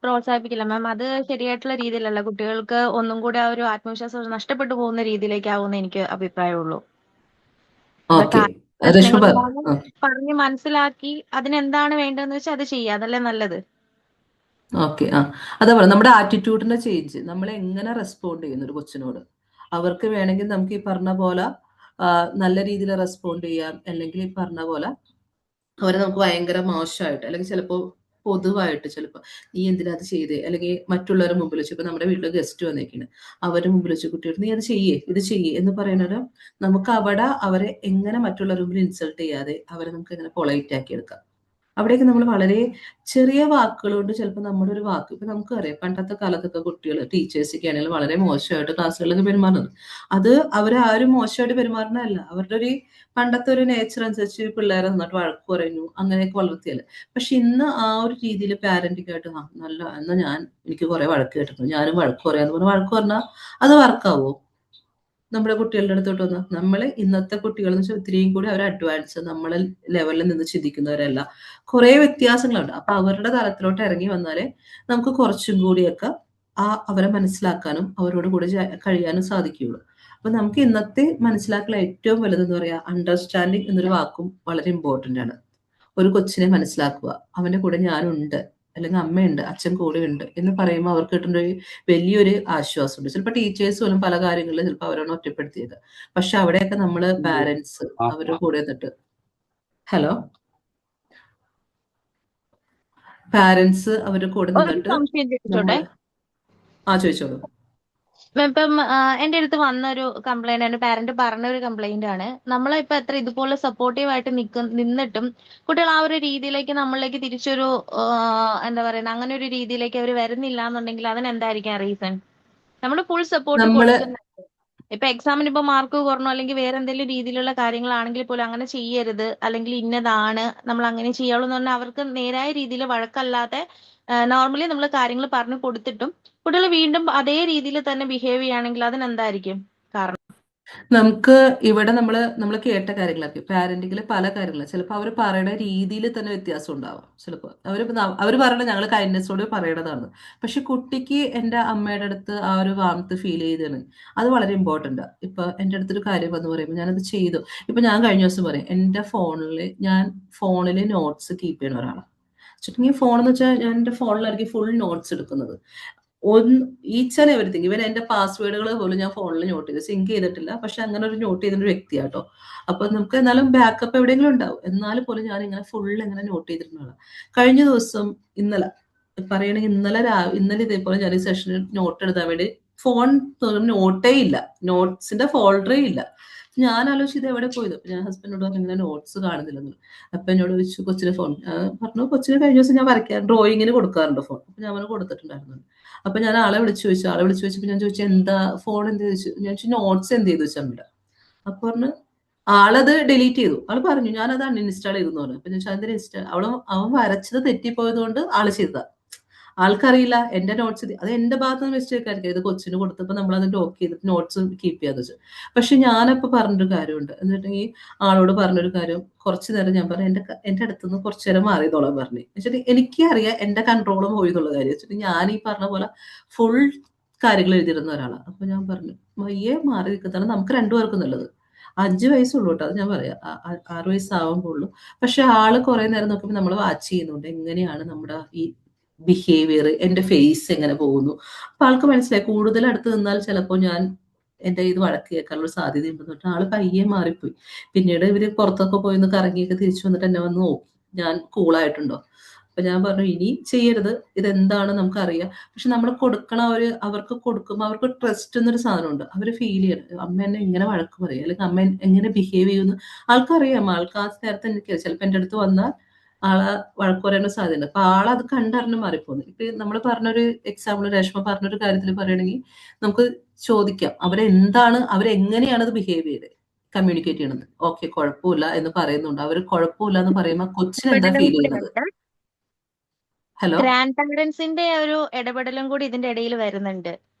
പ്രോത്സാഹിപ്പിക്കില്ല മാം. അത് ശരിയായിട്ടുള്ള രീതിയിലല്ല. കുട്ടികൾക്ക് ഒന്നും കൂടെ ആ ഒരു ആത്മവിശ്വാസം നഷ്ടപ്പെട്ടു പോകുന്ന രീതിയിലേക്കാവുമെന്ന് എനിക്ക് അഭിപ്രായമുള്ളൂ. അപ്പൊ
ഓക്കെ,
കാര്യങ്ങൾ
രശ്മി
നിങ്ങൾ
ആ
പറഞ്ഞ് മനസ്സിലാക്കി അതിനെന്താണ് വേണ്ടതെന്ന് വെച്ചാൽ അത് ചെയ്യുക. അതല്ലേ നല്ലത്.
ഓക്കെ. അതാ പറയുക, നമ്മുടെ ആറ്റിറ്റ്യൂഡിന്റെ ചേഞ്ച്, നമ്മൾ എങ്ങനെ റെസ്പോണ്ട് ചെയ്യുന്നു ഒരു കൊച്ചിനോട്. അവർക്ക് വേണമെങ്കിൽ നമുക്ക് ഈ പറഞ്ഞ പോലെ നല്ല രീതിയിൽ റെസ്പോണ്ട് ചെയ്യാം, അല്ലെങ്കിൽ ഈ പറഞ്ഞ പോലെ അവരെ നമുക്ക് ഭയങ്കര മോശമായിട്ട്, അല്ലെങ്കിൽ ചിലപ്പോൾ പൊതുവായിട്ട് ചിലപ്പോൾ നീ എന്തിനാ അത് ചെയ്തേ, അല്ലെങ്കിൽ മറ്റുള്ളവരുടെ മുമ്പിൽ വെച്ച്, ഇപ്പൊ നമ്മുടെ വീട്ടിൽ ഗസ്റ്റ് വന്നേക്കാണ്, അവരുടെ മുമ്പിൽ വെച്ച് കുട്ടിയോട് നീ അത് ചെയ്യേ ഇത് ചെയ്യേ എന്ന് പറയുന്നത്, നമുക്ക് അവിടെ അവരെ എങ്ങനെ മറ്റുള്ളവരുടെ മുമ്പിൽ ഇൻസൾട്ട് ചെയ്യാതെ അവരെ നമുക്ക് എങ്ങനെ പൊളൈറ്റ് ആക്കി എടുക്കാം. അവിടേക്ക് നമ്മൾ വളരെ ചെറിയ വാക്കുകൾ കൊണ്ട് ചിലപ്പോൾ നമ്മുടെ ഒരു വാക്ക്, ഇപ്പൊ നമുക്കറിയാം പണ്ടത്തെ കാലത്തൊക്കെ കുട്ടികൾ ടീച്ചേഴ്സൊക്കെ ആണെങ്കിലും വളരെ മോശമായിട്ട് ക്ലാസ്സുകളിലൊക്കെ പെരുമാറുന്നത്. അത് അവർ ആരും മോശമായിട്ട് പെരുമാറുന്നതല്ല, അവരുടെ ഒരു പണ്ടത്തെ ഒരു നേച്ചർ അനുസരിച്ച് പിള്ളേരെ നന്നായിട്ട് വഴക്ക് പറയുന്നു, അങ്ങനെയൊക്കെ വളർത്തിയല്ലേ. പക്ഷെ ഇന്ന് ആ ഒരു രീതിയിൽ പാരന്റിംഗ് ആയിട്ട് നല്ല എന്നാൽ എനിക്ക് കുറെ വഴക്ക് കേട്ടിട്ടുണ്ട്, ഞാനും വഴക്ക് പറയാന്ന് പറഞ്ഞാൽ വഴക്ക് പറഞ്ഞാൽ അത് വർക്കാവോ നമ്മുടെ കുട്ടികളുടെ അടുത്തോട്ട് വന്ന്? നമ്മള് ഇന്നത്തെ കുട്ടികൾ എന്ന് വെച്ചാൽ ഒത്തിരിയും കൂടി അവർ അഡ്വാൻസ് നമ്മളെ ലെവലിൽ നിന്ന് ചിന്തിക്കുന്നവരല്ല, കുറെ വ്യത്യാസങ്ങളുണ്ട്. അപ്പൊ അവരുടെ തലത്തിലോട്ട് ഇറങ്ങി വന്നാലേ നമുക്ക് കുറച്ചും കൂടിയൊക്കെ അവരെ മനസ്സിലാക്കാനും അവരോട് കൂടെ കഴിയാനും സാധിക്കുകയുള്ളൂ. അപ്പൊ നമുക്ക് ഇന്നത്തെ മനസ്സിലാക്കൽ ഏറ്റവും വലുതെന്ന് പറയാ അണ്ടർസ്റ്റാൻഡിങ് എന്നൊരു വാക്കും വളരെ ഇമ്പോർട്ടന്റ് ആണ്. ഒരു കൊച്ചിനെ മനസ്സിലാക്കുക, അവന്റെ കൂടെ ഞാനുണ്ട്, അല്ലെങ്കിൽ അമ്മയുണ്ട്, അച്ഛൻ കൂടെ ഉണ്ട് എന്ന് പറയുമ്പോൾ അവർക്ക് കിട്ടുന്ന ഒരു വലിയൊരു ആശ്വാസമുണ്ട്. ചിലപ്പോൾ ടീച്ചേഴ്സ് പോലും പല കാര്യങ്ങളിലും ചിലപ്പോൾ അവരാണ് ഒറ്റപ്പെടുത്തിയത്. പക്ഷെ അവിടെയൊക്കെ നമ്മള് പാരന്റ്സ് അവരുടെ കൂടെ നിന്നിട്ട് പാരന്റ്സ് അവരുടെ കൂടെ
ഒരു
നിന്നിട്ട്
സംശയം ചോദിച്ചോട്ടെ.
ചോദിച്ചോളൂ.
ഇപ്പം എന്റെ അടുത്ത് വന്ന ഒരു കംപ്ലൈന്റ് ആണ്, പാരന്റ് പറഞ്ഞ ഒരു കംപ്ലൈന്റ് ആണ്. നമ്മളിപ്പോ എത്ര ഇതുപോലെ സപ്പോർട്ടീവ് ആയിട്ട് നിന്നിട്ടും കുട്ടികൾ ആ ഒരു രീതിയിലേക്ക് നമ്മളിലേക്ക് തിരിച്ചൊരു എന്താ പറയുക, അങ്ങനെ ഒരു രീതിയിലേക്ക് അവർ വരുന്നില്ല എന്നുണ്ടെങ്കിൽ അതിനെന്തായിരിക്കാം റീസൺ? നമ്മൾ ഫുൾ സപ്പോർട്ട്
നമ്മള്
കൊടുക്കുന്നുണ്ട്. ഇപ്പൊ എക്സാമിന് ഇപ്പൊ മാർക്ക് കുറഞ്ഞു അല്ലെങ്കിൽ വേറെ എന്തെങ്കിലും രീതിയിലുള്ള കാര്യങ്ങളാണെങ്കിൽ പോലും അങ്ങനെ ചെയ്യരുത്, അല്ലെങ്കിൽ ഇന്നതാണ് നമ്മൾ അങ്ങനെ ചെയ്യാവുള്ളൂ എന്ന് പറഞ്ഞാൽ അവർക്ക് നേരായ രീതിയിൽ വഴക്കല്ലാതെ നോർമലി നമ്മൾ കാര്യങ്ങൾ പറഞ്ഞു കൊടുത്തിട്ടും കുട്ടികൾ വീണ്ടും അതേ രീതിയിൽ തന്നെ ബിഹേവ് ചെയ്യുകയാണെങ്കിൽ അതിനെന്തായിരിക്കും കാരണം?
നമുക്ക് ഇവിടെ നമ്മൾ കേട്ട കാര്യങ്ങളൊക്കെ പാരന്റിങ്ങിൽ പല കാര്യങ്ങളും ചിലപ്പോൾ അവർ പറയുന്ന രീതിയിൽ തന്നെ വ്യത്യാസം ഉണ്ടാവാം. ചിലപ്പോൾ അവർ പറയണത് ഞങ്ങൾ കൈൻഡ്നെസ്സോട് പറയണതാണ്, പക്ഷെ കുട്ടിക്ക് എൻ്റെ അമ്മയുടെ അടുത്ത് ആ ഒരു വാർമത്ത് ഫീൽ ചെയ്താണ്, അത് വളരെ ഇമ്പോർട്ടൻ്റ്. ഇപ്പൊ എൻ്റെ അടുത്തൊരു കാര്യം വന്ന് പറയുമ്പോൾ ഞാനത് ചെയ്തു. ഇപ്പൊ ഞാൻ കഴിഞ്ഞ ദിവസം പറയും, എൻ്റെ ഫോണിൽ നോട്ട്സ് കീപ്പ് ചെയ്യുന്ന ഒരാളാണ്. ചുരുങ്ങി ഫോൺ എന്ന് വെച്ചാൽ ഞാൻ എൻ്റെ ഫോണിലായിരിക്കും ഫുൾ നോട്ട്സ് എടുക്കുന്നത്. ഈച്ച് ആൻഡ് എവരിത്തിങ്, ഇവൻ എന്റെ പാസ്വേഡുകൾ പോലും ഞാൻ ഫോണിൽ നോട്ട് ചെയ്ത് സിങ്ക് ചെയ്തിട്ടില്ല, പക്ഷെ അങ്ങനെ ഒരു നോട്ട് ചെയ്തൊരു വ്യക്തിയാട്ടോ. അപ്പൊ നമുക്ക് എന്നാലും ബാക്കപ്പ് എവിടെയെങ്കിലും ഉണ്ടാവും, എന്നാലും പോലും ഞാൻ ഇങ്ങനെ ഫുൾ ഇങ്ങനെ നോട്ട് ചെയ്തിട്ടുള്ള. കഴിഞ്ഞ ദിവസം ഇന്നലെ പറയണെങ്കിൽ ഇന്നലെ ഇതേപോലെ ഞാൻ ഈ സെഷനിൽ നോട്ട് എഴുതാൻ വേണ്ടി ഫോൺ നോട്ടേ ഇല്ല, നോട്ട്സിന്റെ ഫോൾഡറേ ഇല്ല. ഞാൻ ആലോചിച്ച് ഇത് എവിടെ പോയത്. അപ്പൊ ഞാൻ ഹസ്ബൻഡിനോട് പറഞ്ഞു ഇങ്ങനെ നോട്ട്സ് കാണുന്നില്ലെന്ന്. അപ്പൊ എന്നോട് ചോദിച്ചു കൊച്ചിന് ഫോൺ പറഞ്ഞു. കൊച്ചിന് കഴിഞ്ഞ ദിവസം ഞാൻ ഡ്രോയിങ്ങിന് കൊടുക്കാറുണ്ട് ഫോൺ, അപ്പൊ ഞാൻ അവന് കൊടുത്തിട്ടുണ്ടായിരുന്നു. അപ്പൊ ഞാൻ ആളെ വിളിച്ചു ചോദിച്ചപ്പോ ഞാൻ ചോദിച്ചു എന്താ ഫോൺ എന്ത് ചോദിച്ചു. ഞാൻ ചോദിച്ചു നോട്ട്സ് എന്ത് ചെയ്തു അമ്മയുടെ. അപ്പൊ പറഞ്ഞു ആളത് ഡിലീറ്റ് ചെയ്തു. ആള് പറഞ്ഞു ഞാനത് അൺഇൻസ്റ്റാൾ ചെയ്തു പറഞ്ഞു. അപ്പൊ ഞാൻ ചോദിച്ചു അവൻ വരച്ചത് തെറ്റിപ്പോയത് കൊണ്ട് ആള് ചെയ്തതാ, ആൾക്കറിയില്ല എന്റെ നോട്ട്സ് അത് എന്റെ ഭാഗത്ത് നിന്ന് മിസ്റ്റേക്ക് ആയിരിക്കും. ഇത് കൊച്ചിന് കൊടുത്തപ്പോൾ നമ്മൾ അത് ലോക്ക് ചെയ്തിട്ട് നോട്ട്സ് കീപ്പ് ചെയ്യാന്ന് വെച്ചു. പക്ഷെ ഞാനപ്പോ പറഞ്ഞൊരു കാര്യമുണ്ട്, എന്നിട്ടുണ്ടെങ്കിൽ ആളോട് പറഞ്ഞൊരു കാര്യം കുറച്ചു നേരം ഞാൻ പറഞ്ഞു എന്റെ അടുത്തുനിന്ന് കുറച്ചു നേരം മാറിയതോളാൻ പറഞ്ഞു. വെച്ചിട്ട് എനിക്കറിയാം എന്റെ കൺട്രോളും പോയി എന്നുള്ള കാര്യം. വെച്ചിട്ട് ഞാൻ ഈ പറഞ്ഞ പോലെ ഫുൾ കാര്യങ്ങൾ എഴുതിയിരുന്ന ഒരാളാണ്. അപ്പൊ ഞാൻ പറഞ്ഞു മയ്യെ മാറി നിൽക്കുന്നതാണ് നമുക്ക് രണ്ടുപേർക്കും നല്ലത്. 5 വയസ്സുള്ളൂ കേട്ടോ, അത് ഞാൻ പറയാം, 6 വയസ്സാവുമ്പോഴുള്ളൂ. പക്ഷെ ആള് കുറെ നേരം നോക്കുമ്പോൾ നമ്മൾ വാച്ച് ചെയ്യുന്നുണ്ട് എങ്ങനെയാണ് നമ്മുടെ ഈ ബിഹേവിയർ, എന്റെ ഫേസ് എങ്ങനെ പോകുന്നു. അപ്പൊ ആൾക്ക് മനസ്സിലായി കൂടുതൽ അടുത്ത് നിന്നാൽ ചിലപ്പോൾ ഞാൻ എന്റെ ഇത് വഴക്ക് കേൾക്കാനുള്ള സാധ്യത ഉണ്ടെന്ന് പറഞ്ഞിട്ട് ആള് പയ്യെ മാറിപ്പോയി. പിന്നീട് ഇവര് പുറത്തൊക്കെ പോയി ഒന്ന് കറങ്ങിയൊക്കെ തിരിച്ചു വന്നിട്ട് എന്നെ വന്ന് നോക്കി ഞാൻ കൂളായിട്ടുണ്ടോ. അപ്പൊ ഞാൻ പറഞ്ഞു ഇനി ചെയ്യരുത്, ഇതെന്താണ് നമുക്കറിയാം. പക്ഷെ നമ്മൾ അവർക്ക് കൊടുക്കുമ്പോൾ അവർക്ക് ട്രസ്റ്റ് എന്നൊരു സാധനമുണ്ട്. അവര് ഫീൽ ചെയ്യണം അമ്മ എന്നെ ഇങ്ങനെ വഴക്ക് പറയും, അല്ലെങ്കിൽ അമ്മ എങ്ങനെ ബിഹേവ് ചെയ്യുന്നു ആൾക്കറിയാം. ആൾക്ക് ആ നേരത്തെ എനിക്ക് ചിലപ്പോൾ എന്റെ അടുത്ത് വന്നാൽ ആളെ വഴക്ക് പറയാനുള്ള സാധ്യതയുണ്ട്. അപ്പൊ ആളത് കണ്ടറിഞ്ഞ് മാറിപ്പോകുന്നു. ഇപ്പൊ നമ്മൾ പറഞ്ഞൊരു എക്സാമ്പിൾ, രേഷ്മ പറഞ്ഞൊരു കാര്യത്തിൽ പറയുകയാണെങ്കിൽ നമുക്ക് ചോദിക്കാം അവരെങ്ങനെയാണ് അത് ബിഹേവ് ചെയ്തത്, കമ്മ്യൂണിക്കേറ്റ് ചെയ്യണത്. ഓക്കെ കുഴപ്പമില്ല എന്ന് പറയുന്നുണ്ട്, അവർ കുഴപ്പമില്ല എന്ന് പറയുമ്പോൾ കൊച്ചിന് എന്താ ഫീൽ ചെയ്യുന്നത്? ഹലോ,
ഗ്രാൻഡ് പാരന്റ്സിന്റെ ഒരു ഇടപെടലും കൂടി ഇതിന്റെ ഇടയിൽ വരുന്നുണ്ട്.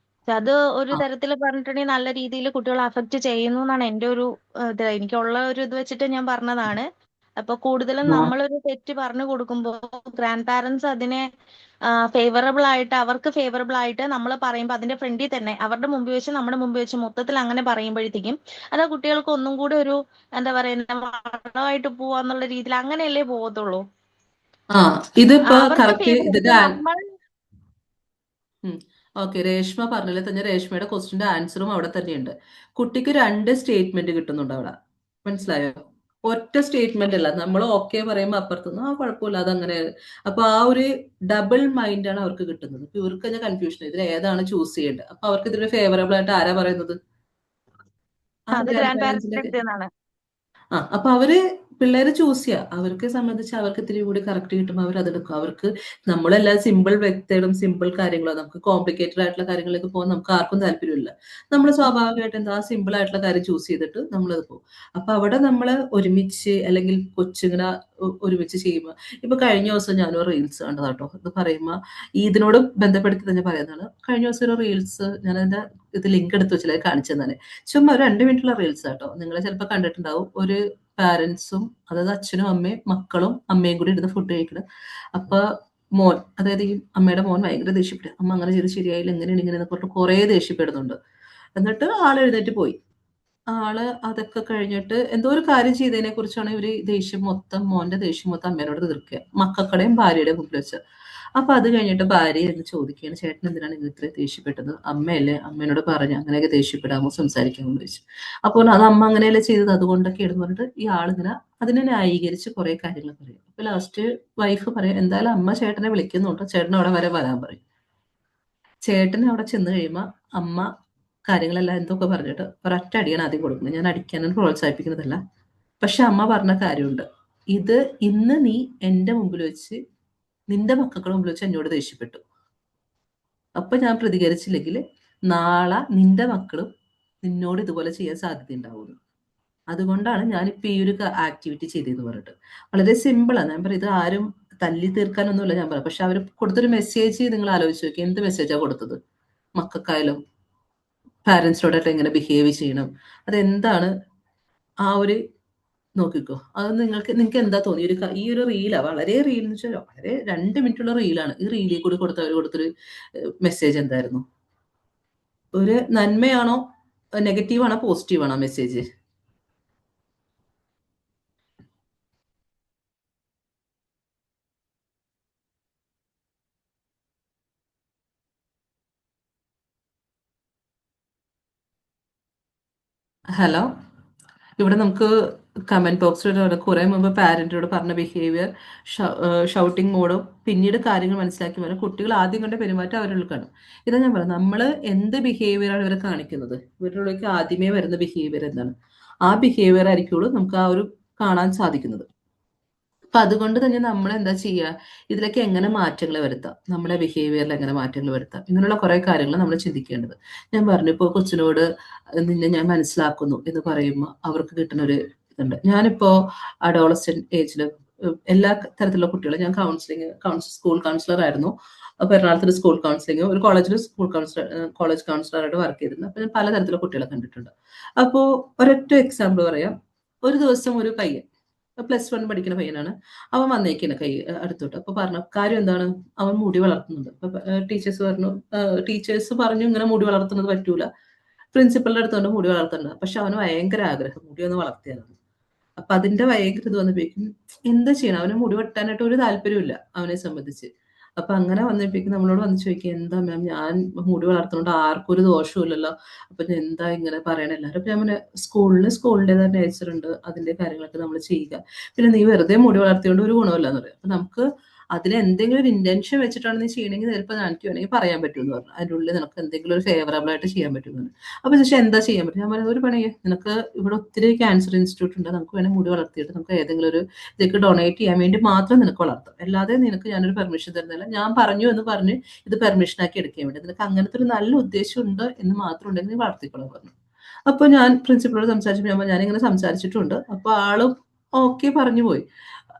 അത് ഒരു
ആ
തരത്തിൽ പറഞ്ഞിട്ടുണ്ടെങ്കിൽ നല്ല രീതിയിൽ കുട്ടികളെ അഫക്റ്റ് ചെയ്യുന്നു എന്നാണ് എൻ്റെ ഒരു ഇത്. എനിക്കുള്ള ഒരു ഇത് വെച്ചിട്ട് ഞാൻ പറഞ്ഞതാണ്. അപ്പൊ കൂടുതലും
ആ
നമ്മളൊരു തെറ്റ് പറഞ്ഞു കൊടുക്കുമ്പോൾ ഗ്രാൻഡ് പാരന്റ്സ് അതിനെ ഫേവറബിൾ ആയിട്ട്, അവർക്ക് ഫേവറബിൾ ആയിട്ട് നമ്മൾ പറയുമ്പോൾ അതിന്റെ ഫ്രണ്ടിൽ തന്നെ അവരുടെ മുമ്പിൽ വെച്ച് നമ്മുടെ മുമ്പിൽ വെച്ച് മൊത്തത്തിൽ അങ്ങനെ പറയുമ്പോഴത്തേക്കും അത് ആ കുട്ടികൾക്ക് ഒന്നും കൂടെ ഒരു എന്താ പറയുക വളമായിട്ട് പോവാന്നുള്ള രീതിയിൽ അങ്ങനെയല്ലേ പോകത്തുള്ളൂ.
ആ ഇതിപ്പോ
അവർക്ക്
കറക്റ്റ്
ഫേവർ
ഇതിന്റെ
ഇപ്പൊ നമ്മൾ
ഓക്കെ, രേഷ്മ പറഞ്ഞതിൽ തന്നെ രേഷ്മയുടെ ക്വസ്റ്റിന്റെ ആൻസറും അവിടെ തന്നെയുണ്ട്. കുട്ടിക്ക് 2 സ്റ്റേറ്റ്മെന്റ് കിട്ടുന്നുണ്ട് അവിടെ. മനസ്സിലായോ? ഒറ്റ സ്റ്റേറ്റ്മെന്റ് അല്ല. നമ്മൾ ഓക്കെ പറയുമ്പോൾ അപ്പുറത്തുനിന്ന് കുഴപ്പമില്ല അതങ്ങനെ. അപ്പൊ ആ ഒരു ഡബിൾ മൈൻഡാണ് അവർക്ക് കിട്ടുന്നത്. ഇപ്പൊ ഇവർക്ക് തന്നെ കൺഫ്യൂഷൻ, ഇതിൽ ഏതാണ് ചൂസ് ചെയ്യേണ്ടത്. അപ്പൊ അവർക്ക് ഇതിന് ഫേവറബിൾ ആയിട്ട് ആരാ പറയുന്നത്? ആ
അത്
ഗ്രാൻഡ്
ഗ്രാൻഡ് പാരന്റ്സിന്റെ
പാരന്റ്സിന്റെ.
അടുത്ത് നിന്നാണ്.
അപ്പൊ അവര് പിള്ളേരെ ചൂസ് ചെയ്യുക. അവർക്ക് സംബന്ധിച്ച് അവർക്ക് ഇത്തിരി കൂടി കറക്റ്റ് കിട്ടുമ്പോൾ അവർ അതെടുക്കും. അവർക്ക് നമ്മളെല്ലാം സിമ്പിൾ വ്യക്തികളും സിമ്പിൾ കാര്യങ്ങളും, നമുക്ക് കോംപ്ലിക്കേറ്റഡ് ആയിട്ടുള്ള കാര്യങ്ങളിലേക്ക് പോകാൻ നമുക്ക് ആർക്കും താല്പര്യമില്ല. നമ്മൾ സ്വാഭാവികമായിട്ട് എന്താ സിമ്പിൾ ആയിട്ടുള്ള കാര്യം ചൂസ് ചെയ്തിട്ട് നമ്മളത് പോകും. അപ്പൊ അവിടെ നമ്മൾ ഒരുമിച്ച് അല്ലെങ്കിൽ കൊച്ചിങ്ങനെ ഒരുമിച്ച് ചെയ്യുമ്പോൾ, ഇപ്പൊ കഴിഞ്ഞ ദിവസം ഞാനൊരു റീൽസ് കണ്ടതാട്ടോ. ഇത് പറയുമ്പോൾ ഇതിനോട് ബന്ധപ്പെടുത്തി തന്നെ പറയുന്നതാണ്. കഴിഞ്ഞ ദിവസം ഒരു റീൽസ് ഞാൻ അതിന്റെ ഇത് ലിങ്ക് എടുത്ത് വെച്ചില്ല, കാണിച്ചെന്നാണ്. ചുമ്മാ ഒരു 2 മിനിറ്റുള്ള റീൽസ് ആട്ടോ. നിങ്ങൾ ചിലപ്പോൾ കണ്ടിട്ടുണ്ടാവും. ഒരു പാരന്റ്സും, അതായത് അച്ഛനും അമ്മയും മക്കളും അമ്മയും കൂടി ഇരുന്ന് ഫുഡ് കഴിക്കണം. അപ്പൊ മോൻ, അതായത് ഈ അമ്മയുടെ മോൻ ഭയങ്കര ദേഷ്യപ്പെടുക. അമ്മ അങ്ങനെ ചെയ്ത് ശരിയായില്ല, എങ്ങനെയാണ് ഇങ്ങനെ പറഞ്ഞിട്ട് കുറെ ദേഷ്യപ്പെടുന്നുണ്ട്. എന്നിട്ട് ആൾ എഴുന്നേറ്റ് പോയി. ആള് അതൊക്കെ കഴിഞ്ഞിട്ട് എന്തോ ഒരു കാര്യം ചെയ്തതിനെ കുറിച്ചാണ് ഇവര് മോന്റെ ദേഷ്യം മൊത്തം അമ്മേനോട് തീർക്കുക, മക്കളുടെയും ഭാര്യയുടെയും മുമ്പിൽ വെച്ച്. അപ്പൊ അത് കഴിഞ്ഞിട്ട് ഭാര്യ എന്ന് ചോദിക്കുകയാണ്, ചേട്ടൻ എന്തിനാണ് നിങ്ങൾ ഇത്രയും ദേഷ്യപ്പെട്ടത്? അമ്മയല്ലേ, അമ്മേനോട് പറഞ്ഞു അങ്ങനെയൊക്കെ ദേഷ്യപ്പെടാമോ, സംസാരിക്കാമോ എന്ന് ചോദിച്ചു. അപ്പോൾ അത് അമ്മ അങ്ങനെയല്ലേ ചെയ്തത്, അതുകൊണ്ടൊക്കെയാണ് പറഞ്ഞിട്ട് ഈ ആളിങ്ങനെ അതിനെ ന്യായീകരിച്ച് കുറെ കാര്യങ്ങൾ പറയും. അപ്പൊ ലാസ്റ്റ് വൈഫ് പറയും, എന്തായാലും അമ്മ ചേട്ടനെ വിളിക്കുന്നുണ്ട്, ചേട്ടൻ അവിടെ വരെ വരാൻ പറയും. ചേട്ടൻ അവിടെ ചെന്ന് കഴിയുമ്പോൾ അമ്മ കാര്യങ്ങളെല്ലാം എന്തൊക്കെ പറഞ്ഞിട്ട് ഒരൊറ്റ അടിയാണ് ആദ്യം കൊടുക്കുന്നത്. ഞാൻ അടിക്കാനും പ്രോത്സാഹിപ്പിക്കുന്നതല്ല, പക്ഷെ അമ്മ പറഞ്ഞ കാര്യമുണ്ട്. ഇത് ഇന്ന് നീ എന്റെ മുമ്പിൽ വെച്ച് നിന്റെ മക്കളുടെ മുമ്പിൽ വെച്ച് എന്നോട് ദേഷ്യപ്പെട്ടു, അപ്പൊ ഞാൻ പ്രതികരിച്ചില്ലെങ്കിൽ നാളെ നിന്റെ മക്കളും നിന്നോട് ഇതുപോലെ ചെയ്യാൻ സാധ്യത ഉണ്ടാവുന്നു. അതുകൊണ്ടാണ് ഞാനിപ്പോ ഈ ഒരു ആക്ടിവിറ്റി ചെയ്തതെന്ന് പറഞ്ഞിട്ട്. വളരെ സിമ്പിളാണ്. ഞാൻ പറയും ഇത് ആരും തല്ലി തീർക്കാനൊന്നുമില്ല ഞാൻ പറയാം. പക്ഷെ അവർ കൊടുത്തൊരു മെസ്സേജ് നിങ്ങൾ ആലോചിച്ച് നോക്കി, എന്ത് മെസ്സേജാ കൊടുത്തത്? മക്കൾക്കായാലും പാരന്റ്സിനോടായിട്ട് എങ്ങനെ ബിഹേവ് ചെയ്യണം, അതെന്താണ് ആ ഒരു നോക്കിക്കോ. അത് നിങ്ങൾക്ക് എന്താ തോന്നി? ഈ ഒരു റീലാ, വളരെ റീൽ എന്ന് വെച്ചാൽ വളരെ 2 മിനിറ്റുള്ള റീലാണ്. ഈ റീലിൽ കൂടി അവർ കൊടുത്തൊരു മെസ്സേജ് എന്തായിരുന്നു? ഒരു നന്മയാണോ, നെഗറ്റീവ് ആണോ, പോസിറ്റീവ് ആണോ മെസ്സേജ്? ഹലോ, ഇവിടെ നമുക്ക് കമന്റ് ബോക്സിൽ കുറെ മുമ്പ് പാരന്റിനോട് പറഞ്ഞ ബിഹേവിയർ ഷൗട്ടിംഗ് മോഡും പിന്നീട് കാര്യങ്ങൾ മനസ്സിലാക്കി വരാം. കുട്ടികൾ ആദ്യം കണ്ട പെരുമാറ്റം അവരുടെ കാണും. ഇതാ ഞാൻ പറയാം, നമ്മൾ എന്ത് ബിഹേവിയറാണ് ഇവരെ കാണിക്കുന്നത്, ഇവരിലേക്ക് ആദ്യമേ വരുന്ന ബിഹേവിയർ എന്താണ്, ആ ബിഹേവിയർ ആയിരിക്കുള്ളൂ നമുക്ക് ആ ഒരു കാണാൻ സാധിക്കുന്നത്. അപ്പൊ അതുകൊണ്ട് തന്നെ നമ്മൾ എന്താ ചെയ്യുക, ഇതിലേക്ക് എങ്ങനെ മാറ്റങ്ങൾ വരുത്താം, നമ്മുടെ ബിഹേവിയറിൽ എങ്ങനെ മാറ്റങ്ങൾ വരുത്താം, ഇങ്ങനെയുള്ള കുറെ കാര്യങ്ങൾ നമ്മൾ ചിന്തിക്കേണ്ടത്. ഞാൻ പറഞ്ഞു, ഇപ്പോൾ കൊച്ചിനോട് നിന്നെ ഞാൻ മനസ്സിലാക്കുന്നു എന്ന് പറയുമ്പോൾ അവർക്ക് കിട്ടുന്ന ഒരു ഇതുണ്ട്. ഞാനിപ്പോ അഡോളസെന്റ് ഏജില് എല്ലാ തരത്തിലുള്ള കുട്ടികളും ഞാൻ സ്കൂൾ കൗൺസിലർ ആയിരുന്നു. അപ്പൊ എറണാകുളത്ത് സ്കൂൾ കൗൺസിലിംഗ്, ഒരു കോളേജിൽ കോളേജ് കൗൺസിലറായിട്ട് വർക്ക് ചെയ്തിരുന്നു. അപ്പൊ ഞാൻ പലതരത്തിലുള്ള കുട്ടികളെ കണ്ടിട്ടുണ്ട്. അപ്പോ ഒരൊറ്റ എക്സാമ്പിൾ പറയാം. ഒരു ദിവസം ഒരു പയ്യൻ, +1 പഠിക്കുന്ന പയ്യനാണ്, അവൻ വന്നേക്കാണ് അടുത്തോട്ട്. അപ്പൊ പറഞ്ഞു, കാര്യം എന്താണ്, അവൻ മുടി വളർത്തുന്നുണ്ട്. അപ്പൊ ടീച്ചേഴ്സ് പറഞ്ഞു ഇങ്ങനെ മുടി വളർത്തുന്നത് പറ്റൂല, പ്രിൻസിപ്പലിന്റെ അടുത്തുകൊണ്ട് മുടി വളർത്തുന്നത്. പക്ഷെ അവന് ഭയങ്കര ആഗ്രഹം മുടി ഒന്ന് വളർത്തിയായിരുന്നു. അപ്പൊ അതിന്റെ ഭയങ്കര ഇത് വന്നപ്പോഴേക്കും എന്താ ചെയ്യണം, അവന് മുടി വെട്ടാനായിട്ട് ഒരു താല്പര്യമില്ല അവനെ സംബന്ധിച്ച്. അപ്പൊ അങ്ങനെ വന്നപ്പോഴേക്കും നമ്മളോട് വന്ന് ചോദിക്കുക, എന്താ മാം ഞാൻ മുടി വളർത്തുന്നോണ്ട് ആർക്കും ഒരു ദോഷമില്ലല്ലോ, അപ്പൊ ഞാൻ എന്താ ഇങ്ങനെ പറയണ എല്ലാവരും. അപ്പൊ ഞാൻ സ്കൂളിൻ്റെതായ നേച്ചർ ഉണ്ട്, അതിന്റെ കാര്യങ്ങളൊക്കെ നമ്മൾ ചെയ്യുക. പിന്നെ നീ വെറുതെ മുടി വളർത്തിയോണ്ട് ഒരു ഗുണമില്ല എന്ന് പറയും. അപ്പൊ നമുക്ക് അതിന് എന്തെങ്കിലും ഒരു ഇന്റൻഷൻ വെച്ചിട്ടാണ് നീ ചെയ്യണമെങ്കിൽ ചിലപ്പോൾ എനിക്ക് വേണമെങ്കിൽ പറയാൻ പറ്റുമെന്ന് പറഞ്ഞു. അതിൻ്റെ ഉള്ളിൽ നിനക്ക് എന്തെങ്കിലും ഒരു ഫേവറബിൾ ആയിട്ട് ചെയ്യാൻ പറ്റുമെന്ന്. അപ്പൊ പക്ഷെ എന്താ ചെയ്യാൻ പറ്റും? ഞാൻ പറഞ്ഞത്, ഒരു പണിയെ, നിനക്ക് ഇവിടെ ഒത്തിരി ക്യാൻസർ ഇൻസ്റ്റിറ്റ്യൂട്ട് ഉണ്ട്, നമുക്ക് വേണമെങ്കിൽ മുടി വളർത്തിയിട്ട് നമുക്ക് ഏതെങ്കിലും ഒരു ഇതിലേക്ക് ഡൊണേറ്റ് ചെയ്യാൻ വേണ്ടി മാത്രം നിനക്ക് വളർത്താം, അല്ലാതെ നിനക്ക് ഞാനൊരു പെർമിഷൻ തരുന്നില്ല. ഞാൻ പറഞ്ഞു എന്ന് പറഞ്ഞ് ഇത് പെർമിഷൻ ആക്കി എടുക്കാൻ വേണ്ടി, നിനക്ക് അങ്ങനത്തെ ഒരു നല്ല ഉദ്ദേശം ഉണ്ട് എന്ന് മാത്രം ഉണ്ടെങ്കിൽ നീ വളർത്തിക്കോളാൻ പറഞ്ഞു. അപ്പൊ ഞാൻ പ്രിൻസിപ്പളോട് സംസാരിച്ചപ്പോൾ ഞാനിങ്ങനെ സംസാരിച്ചിട്ടുണ്ട്. അപ്പൊ ആളും ഓക്കെ പറഞ്ഞു പോയി.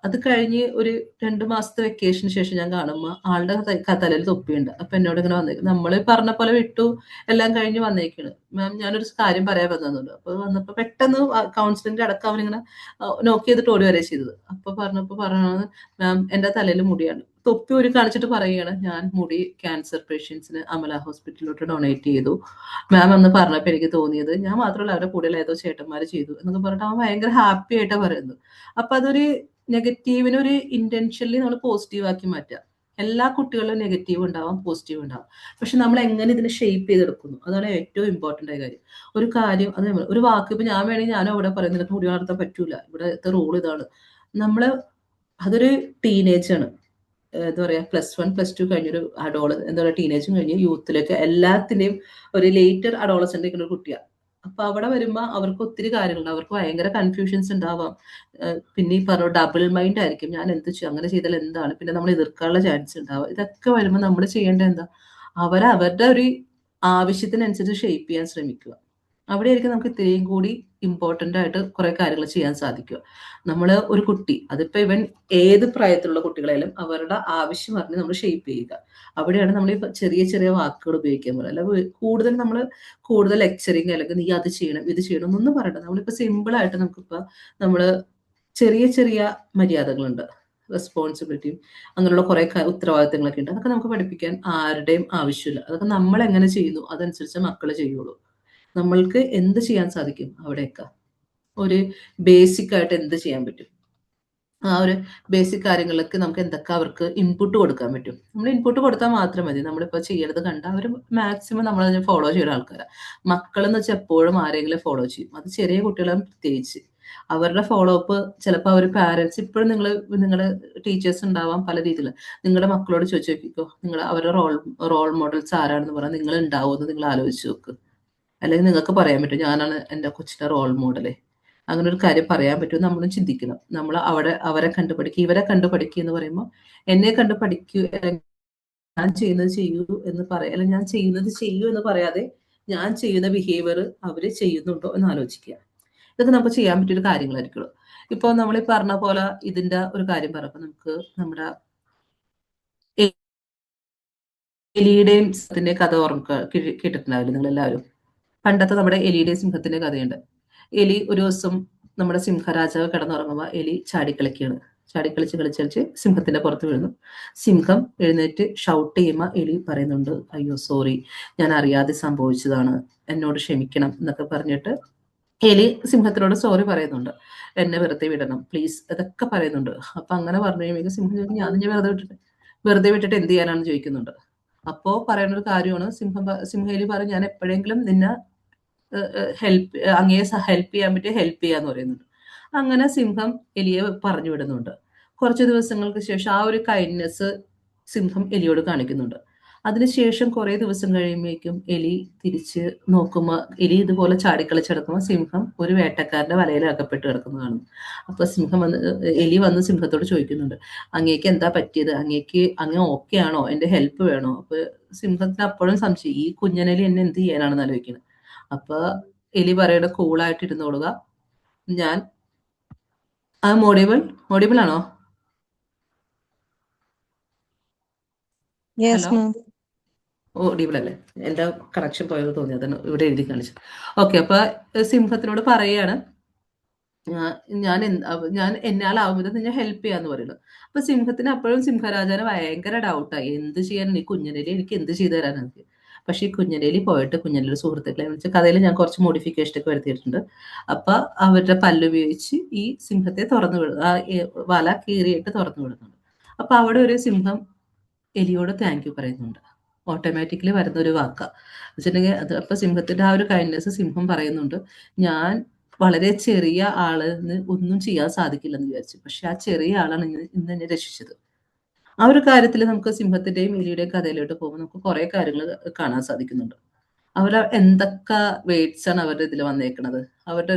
അത് കഴിഞ്ഞ് ഒരു 2 മാസത്തെ വെക്കേഷന് ശേഷം ഞാൻ കാണുമ്പോൾ ആളുടെ തലയിൽ തൊപ്പിയുണ്ട്. അപ്പൊ എന്നോട് ഇങ്ങനെ വന്നേക്കും, നമ്മള് പറഞ്ഞ പോലെ വിട്ടു, എല്ലാം കഴിഞ്ഞ് വന്നേക്കാണ്. മാം ഞാനൊരു കാര്യം പറയാൻ വന്നതുണ്ട്. അപ്പൊ വന്നപ്പോ പെട്ടെന്ന് കൗൺസിലിംഗ് അടക്കം അവനിങ്ങനെ നോക്ക് ചെയ്തിട്ട് ഓടി വരെ ചെയ്തത്. അപ്പൊ പറഞ്ഞത്, മാം എന്റെ തലയിൽ മുടിയാണ്. തൊപ്പി ഒരു കാണിച്ചിട്ട് പറയുകയാണ്, ഞാൻ മുടി ക്യാൻസർ പേഷ്യൻസിന് അമല ഹോസ്പിറ്റലിലോട്ട് ഡൊണേറ്റ് ചെയ്തു. മാം എന്ന് പറഞ്ഞപ്പോൾ എനിക്ക് തോന്നിയത് ഞാൻ മാത്രമല്ല അവരുടെ കൂടെയുള്ള ഏതോ ചേട്ടന്മാര് ചെയ്തു എന്നൊക്കെ പറഞ്ഞിട്ട് അവൻ ഭയങ്കര ഹാപ്പി ആയിട്ടാണ് പറയുന്നത്. അപ്പൊ അതൊരു നെഗറ്റീവിന് ഒരു ഇന്റൻഷനലി നമ്മൾ പോസിറ്റീവ് ആക്കി മാറ്റുക. എല്ലാ കുട്ടികളിലും നെഗറ്റീവ് ഉണ്ടാവാം, പോസിറ്റീവ് ഉണ്ടാവാം. പക്ഷെ നമ്മൾ എങ്ങനെ ഇതിനെ ഷേപ്പ് ചെയ്തെടുക്കുന്നു, അതാണ് ഏറ്റവും ഇമ്പോർട്ടൻ്റ് ആയ കാര്യം. ഒരു കാര്യം അത് ഒരു വാക്ക് ഇപ്പൊ ഞാൻ വേണമെങ്കിൽ ഞാനും അവിടെ പറയുന്നത് നിനക്ക് മുടി വളർത്താൻ പറ്റൂല, ഇവിടുത്തെ റൂൾ ഇതാണ്. നമ്മള് അതൊരു ടീനേജ് ആണ്. എന്താ പറയാ, +1 +2 കഴിഞ്ഞൊരു എന്താ പറയാ ടീനേജും കഴിഞ്ഞ് യൂത്തിലേക്ക് എല്ലാത്തിന്റെയും ഒരു ലേറ്റർ അഡോളസെന്റ് ഒരു കുട്ടിയാണ്. അപ്പൊ അവിടെ വരുമ്പോ അവർക്ക് ഒത്തിരി കാര്യങ്ങളുണ്ട്, അവർക്ക് ഭയങ്കര കൺഫ്യൂഷൻസ് ഉണ്ടാവാം. പിന്നെ ഈ പറഞ്ഞ ഡബിൾ മൈൻഡ് ആയിരിക്കും, ഞാൻ എന്ത് ചെയ്യും, അങ്ങനെ ചെയ്താൽ എന്താണ്, പിന്നെ നമ്മൾ എതിർക്കാനുള്ള ചാൻസ് ഉണ്ടാവും. ഇതൊക്കെ വരുമ്പോൾ നമ്മൾ ചെയ്യേണ്ടത് എന്താ, അവരുടെ ഒരു ആവശ്യത്തിനനുസരിച്ച് ഷേപ്പ് ചെയ്യാൻ ശ്രമിക്കുക. അവിടെയായിരിക്കും നമുക്ക് ഇത്രയും കൂടി ഇമ്പോർട്ടൻ്റ് ആയിട്ട് കുറെ കാര്യങ്ങൾ ചെയ്യാൻ സാധിക്കുക. നമ്മൾ ഒരു കുട്ടി, അതിപ്പോ ഇവൻ ഏത് പ്രായത്തിലുള്ള കുട്ടികളായാലും അവരുടെ ആവശ്യം അറിഞ്ഞ് നമ്മൾ ഷേപ്പ് ചെയ്യുക. അവിടെയാണ് നമ്മൾ ഈ ചെറിയ ചെറിയ വാക്കുകൾ ഉപയോഗിക്കാൻ പോലെ. അല്ല കൂടുതൽ ലെക്ചറിങ് അല്ലെങ്കിൽ നീ അത് ചെയ്യണം ഇത് ചെയ്യണം എന്നൊന്നും പറയണ്ട. നമ്മളിപ്പോ സിമ്പിൾ ആയിട്ട് നമുക്കിപ്പോ നമ്മള് ചെറിയ ചെറിയ മര്യാദകളുണ്ട്, റെസ്പോൺസിബിലിറ്റിയും അങ്ങനെയുള്ള കുറെ ഉത്തരവാദിത്തങ്ങളൊക്കെ ഉണ്ട്. അതൊക്കെ നമുക്ക് പഠിപ്പിക്കാൻ ആരുടെയും ആവശ്യമില്ല. അതൊക്കെ നമ്മൾ എങ്ങനെ ചെയ്യുന്നു അതനുസരിച്ച് മക്കള് ചെയ്യുള്ളൂ. നമ്മൾക്ക് എന്ത് ചെയ്യാൻ സാധിക്കും അവിടെയൊക്കെ ഒരു ബേസിക് ആയിട്ട് എന്ത് ചെയ്യാൻ പറ്റും, ആ ഒരു ബേസിക് കാര്യങ്ങളിലേക്ക് നമുക്ക് എന്തൊക്കെ അവർക്ക് ഇൻപുട്ട് കൊടുക്കാൻ പറ്റും. നമ്മൾ ഇൻപുട്ട് കൊടുത്താൽ മാത്രം മതി. നമ്മളിപ്പോൾ ചെയ്യരുത് കണ്ട അവർ മാക്സിമം നമ്മളതിനെ ഫോളോ ചെയ്യുന്ന ആൾക്കാരാണ്. മക്കളെന്ന് വെച്ചാൽ എപ്പോഴും ആരെങ്കിലും ഫോളോ ചെയ്യും. അത് ചെറിയ കുട്ടികളും പ്രത്യേകിച്ച് അവരുടെ ഫോളോ അപ്പ് ചിലപ്പോൾ അവർ പാരൻസ് ഇപ്പോഴും നിങ്ങളുടെ ടീച്ചേഴ്സ് ഉണ്ടാവാം പല രീതിയിൽ. നിങ്ങളുടെ മക്കളോട് ചോദിച്ചു നോക്കിക്കോ, നിങ്ങൾ അവരുടെ റോൾ മോഡൽസ് ആരാണെന്ന് പറഞ്ഞാൽ നിങ്ങൾ ഉണ്ടാവുമെന്ന് നിങ്ങൾ ആലോചിച്ച് നോക്ക്. അല്ലെങ്കിൽ നിങ്ങൾക്ക് പറയാൻ പറ്റും ഞാനാണ് എൻ്റെ കൊച്ചിൻ്റെ റോൾ മോഡല്, അങ്ങനെ ഒരു കാര്യം പറയാൻ പറ്റും. നമ്മളും ചിന്തിക്കണം. നമ്മൾ അവരെ കണ്ടുപഠിക്കുക, ഇവരെ കണ്ടുപഠിക്കുക എന്ന് പറയുമ്പോൾ എന്നെ കണ്ടു പഠിക്കൂ, ഞാൻ ചെയ്യുന്നത് ചെയ്യൂ എന്ന് പറയാം, അല്ലെങ്കിൽ ഞാൻ ചെയ്യുന്നത് ചെയ്യൂ എന്ന് പറയാതെ ഞാൻ ചെയ്യുന്ന ബിഹേവിയർ അവര് ചെയ്യുന്നുണ്ടോ എന്ന് ആലോചിക്കുക. ഇതൊക്കെ നമുക്ക് ചെയ്യാൻ പറ്റിയൊരു കാര്യങ്ങളായിരിക്കുള്ളൂ. ഇപ്പോൾ നമ്മൾ ഈ പറഞ്ഞ പോലെ ഇതിന്റെ ഒരു കാര്യം പറയുമ്പോൾ നമുക്ക് നമ്മുടെ എലിയുടെയും സിംഹത്തിന്റെ കഥ കേട്ടിട്ടുണ്ടാവില്ല നിങ്ങൾ എല്ലാവരും? പണ്ടത്തെ നമ്മുടെ എലിയുടെയും സിംഹത്തിന്റെ കഥയുണ്ട്. എലി ഒരു ദിവസം നമ്മുടെ സിംഹരാജാവ് കിടന്നുറങ്ങുമ്പോൾ എലി ചാടിക്കളിക്കുകയാണ്. കളിച്ച് സിംഹത്തിന്റെ പുറത്ത് വീഴുന്നു. സിംഹം എഴുന്നേറ്റ് ഷൗട്ട് ചെയ്യുമ്പോൾ എലി പറയുന്നുണ്ട്, അയ്യോ സോറി, ഞാൻ അറിയാതെ സംഭവിച്ചതാണ്, എന്നോട് ക്ഷമിക്കണം എന്നൊക്കെ പറഞ്ഞിട്ട് എലി സിംഹത്തിനോട് സോറി പറയുന്നുണ്ട്. എന്നെ വെറുതെ വിടണം പ്ലീസ്, ഇതൊക്കെ പറയുന്നുണ്ട്. അപ്പൊ അങ്ങനെ പറഞ്ഞു കഴിയുമ്പോൾ സിംഹം ചോദിക്കും, ഞാൻ വെറുതെ വിട്ടിട്ട് എന്ത് ചെയ്യാനാണെന്ന് ചോദിക്കുന്നുണ്ട്. അപ്പോ പറയുന്ന ഒരു കാര്യമാണ്, സിംഹേലി പറയും, ഞാൻ എപ്പോഴെങ്കിലും നിന്നെ അങ്ങയെ ഹെൽപ്പ് ചെയ്യാൻ പറ്റിയ ഹെൽപ്പ് ചെയ്യാന്ന് പറയുന്നുണ്ട്. അങ്ങനെ സിംഹം എലിയെ പറഞ്ഞു വിടുന്നുണ്ട്. കുറച്ച് ദിവസങ്ങൾക്ക് ശേഷം ആ ഒരു കൈൻഡ്നെസ് സിംഹം എലിയോട് കാണിക്കുന്നുണ്ട്. അതിനുശേഷം കുറെ ദിവസം കഴിയുമ്പോഴേക്കും എലി തിരിച്ച് നോക്കുമ്പോൾ എലി ഇതുപോലെ ചാടിക്കളിച്ചെടുക്കുമ്പോൾ സിംഹം ഒരു വേട്ടക്കാരന്റെ വലയിൽ അകപ്പെട്ട് കിടക്കുന്നതാണ്. അപ്പൊ എലി വന്ന് സിംഹത്തോട് ചോദിക്കുന്നുണ്ട്, അങ്ങേക്ക് എന്താ പറ്റിയത്, അങ്ങ് ഓക്കെ ആണോ, എന്റെ ഹെൽപ്പ് വേണോ? അപ്പൊ സിംഹത്തിന് അപ്പോഴും സംശയം, ഈ കുഞ്ഞനെലി എന്നെ എന്ത് ചെയ്യാനാണെന്ന് ആലോചിക്കുന്നത്. അപ്പൊ എലി പറയുടെ കൂളായിട്ട് ഇരുന്നോളുക, ഞാൻ മോഡിബിൾ ആണോ?
യെസ്
ഹലോ,
മാം.
ഓഡിബിൾ അല്ലേ? എന്റെ കണക്ഷൻ പോയത് തോന്നി, അതാണ് ഇവിടെ എഴുതി കാണിച്ചു. ഓക്കെ, അപ്പൊ സിംഹത്തിനോട് പറയാണ്, ഞാൻ എന്നാലാവും ഇത് നിന്നെ ഹെൽപ്പ് ചെയ്യാന്ന് പറയുന്നത്. അപ്പൊ സിംഹത്തിന് അപ്പോഴും സിംഹരാജാന് ഭയങ്കര ഡൗട്ടായി, എന്ത് ചെയ്യാൻ ഈ കുഞ്ഞനെലി എനിക്ക് എന്ത് ചെയ്തു തരാനൊക്കെ. പക്ഷെ ഈ കുഞ്ഞനെലി പോയിട്ട് കുഞ്ഞനെലി സുഹൃത്തുക്കളെ വിളിച്ച കഥയിൽ ഞാൻ കുറച്ച് മോഡിഫിക്കേഷൻ ഒക്കെ വരുത്തിയിട്ടുണ്ട്. അപ്പൊ അവരുടെ പല്ലുപയോഗിച്ച് ഈ സിംഹത്തെ തുറന്നു വിടുന്നു, വല കീറിയിട്ട് തുറന്നു വിടുന്നുണ്ട്. അപ്പൊ അവിടെ ഒരു സിംഹം എലിയോട് താങ്ക് യു പറയുന്നുണ്ട്. ഓട്ടോമാറ്റിക്കലി വരുന്ന ഒരു വാക്കാ വെച്ചിട്ടുണ്ടെങ്കിൽ അത്. അപ്പൊ സിംഹത്തിന്റെ ആ ഒരു കൈൻഡ്നെസ് സിംഹം പറയുന്നുണ്ട്, ഞാൻ വളരെ ചെറിയ ആളിന് ഒന്നും ചെയ്യാൻ സാധിക്കില്ലെന്ന് വിചാരിച്ചു, പക്ഷെ ആ ചെറിയ ആളാണ് ഇന്ന് എന്നെ രക്ഷിച്ചത്. ആ ഒരു കാര്യത്തിൽ നമുക്ക് സിംഹത്തിന്റെയും എലിയുടെയും കഥയിലോട്ട് പോകുമ്പോൾ നമുക്ക് കുറെ കാര്യങ്ങൾ കാണാൻ സാധിക്കുന്നുണ്ട്. എന്തൊക്കെ വെയ്റ്റ്സ് ആണ് അവരുടെ ഇതിൽ വന്നേക്കുന്നത്. അവിടെ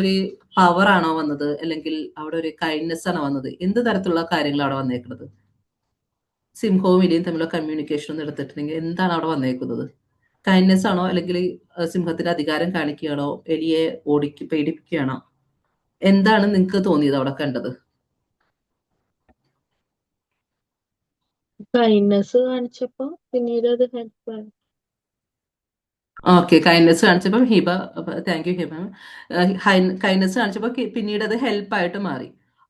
ഒരു പവർ ആണോ വന്നത്, അല്ലെങ്കിൽ അവിടെ ഒരു കൈൻഡ്നെസ് ആണോ വന്നത്, എന്ത് തരത്തിലുള്ള കാര്യങ്ങൾ അവിടെ വന്നേക്കുന്നത്. സിംഹവും എലിയും തമ്മിലുള്ള കമ്മ്യൂണിക്കേഷൻ ഒന്ന് എടുത്തിട്ടുണ്ടെങ്കിൽ എന്താണ് അവിടെ വന്നേക്കുന്നത്? കൈൻഡ്നെസ് ആണോ, അല്ലെങ്കിൽ സിംഹത്തിന്റെ അധികാരം കാണിക്കുകയാണോ, എലിയെ പേടിപ്പിക്കുകയാണോ? എന്താണ് നിങ്ങൾക്ക് തോന്നിയത് അവിടെ കണ്ടത്?
കൈൻഡ്നെസ് കാണിച്ചപ്പോ പിന്നീട് അത് ഹെൽപ്പ്
ഓക്കെ, കൈൻഡ്നെസ് കാണിച്ചപ്പോൾ Hiba, thank you Hiba. Kindness കാണിച്ചപ്പോൾ പിന്നീട് അത് ഹെൽപ്പായിട്ട് മാറി.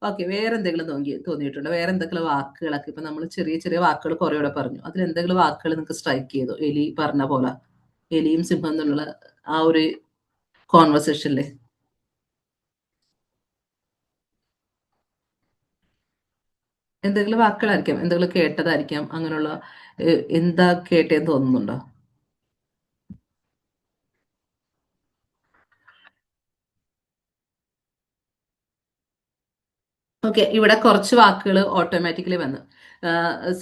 ഓക്കെ, വേറെ എന്തെങ്കിലും തോന്നിയിട്ടുണ്ടോ? വേറെ എന്തെങ്കിലും വാക്കുകളൊക്കെ ഇപ്പൊ നമ്മൾ ചെറിയ ചെറിയ വാക്കുകൾ കുറെ കൂടെ പറഞ്ഞു, അതിൽ എന്തെങ്കിലും വാക്കുകൾ നിങ്ങൾക്ക് സ്ട്രൈക്ക് ചെയ്തോ? എലി പറഞ്ഞ പോലെ, എലിയും സിംഹം എന്നുള്ള ആ ഒരു കോൺവെർസേഷനിലെ എന്തെങ്കിലും വാക്കുകളായിരിക്കാം, എന്തെങ്കിലും കേട്ടതായിരിക്കാം, അങ്ങനെയുള്ള എന്താ കേട്ടേന്ന് തോന്നുന്നുണ്ടോ? ഓക്കെ, ഇവിടെ കുറച്ച് വാക്കുകൾ ഓട്ടോമാറ്റിക്കലി വന്നു.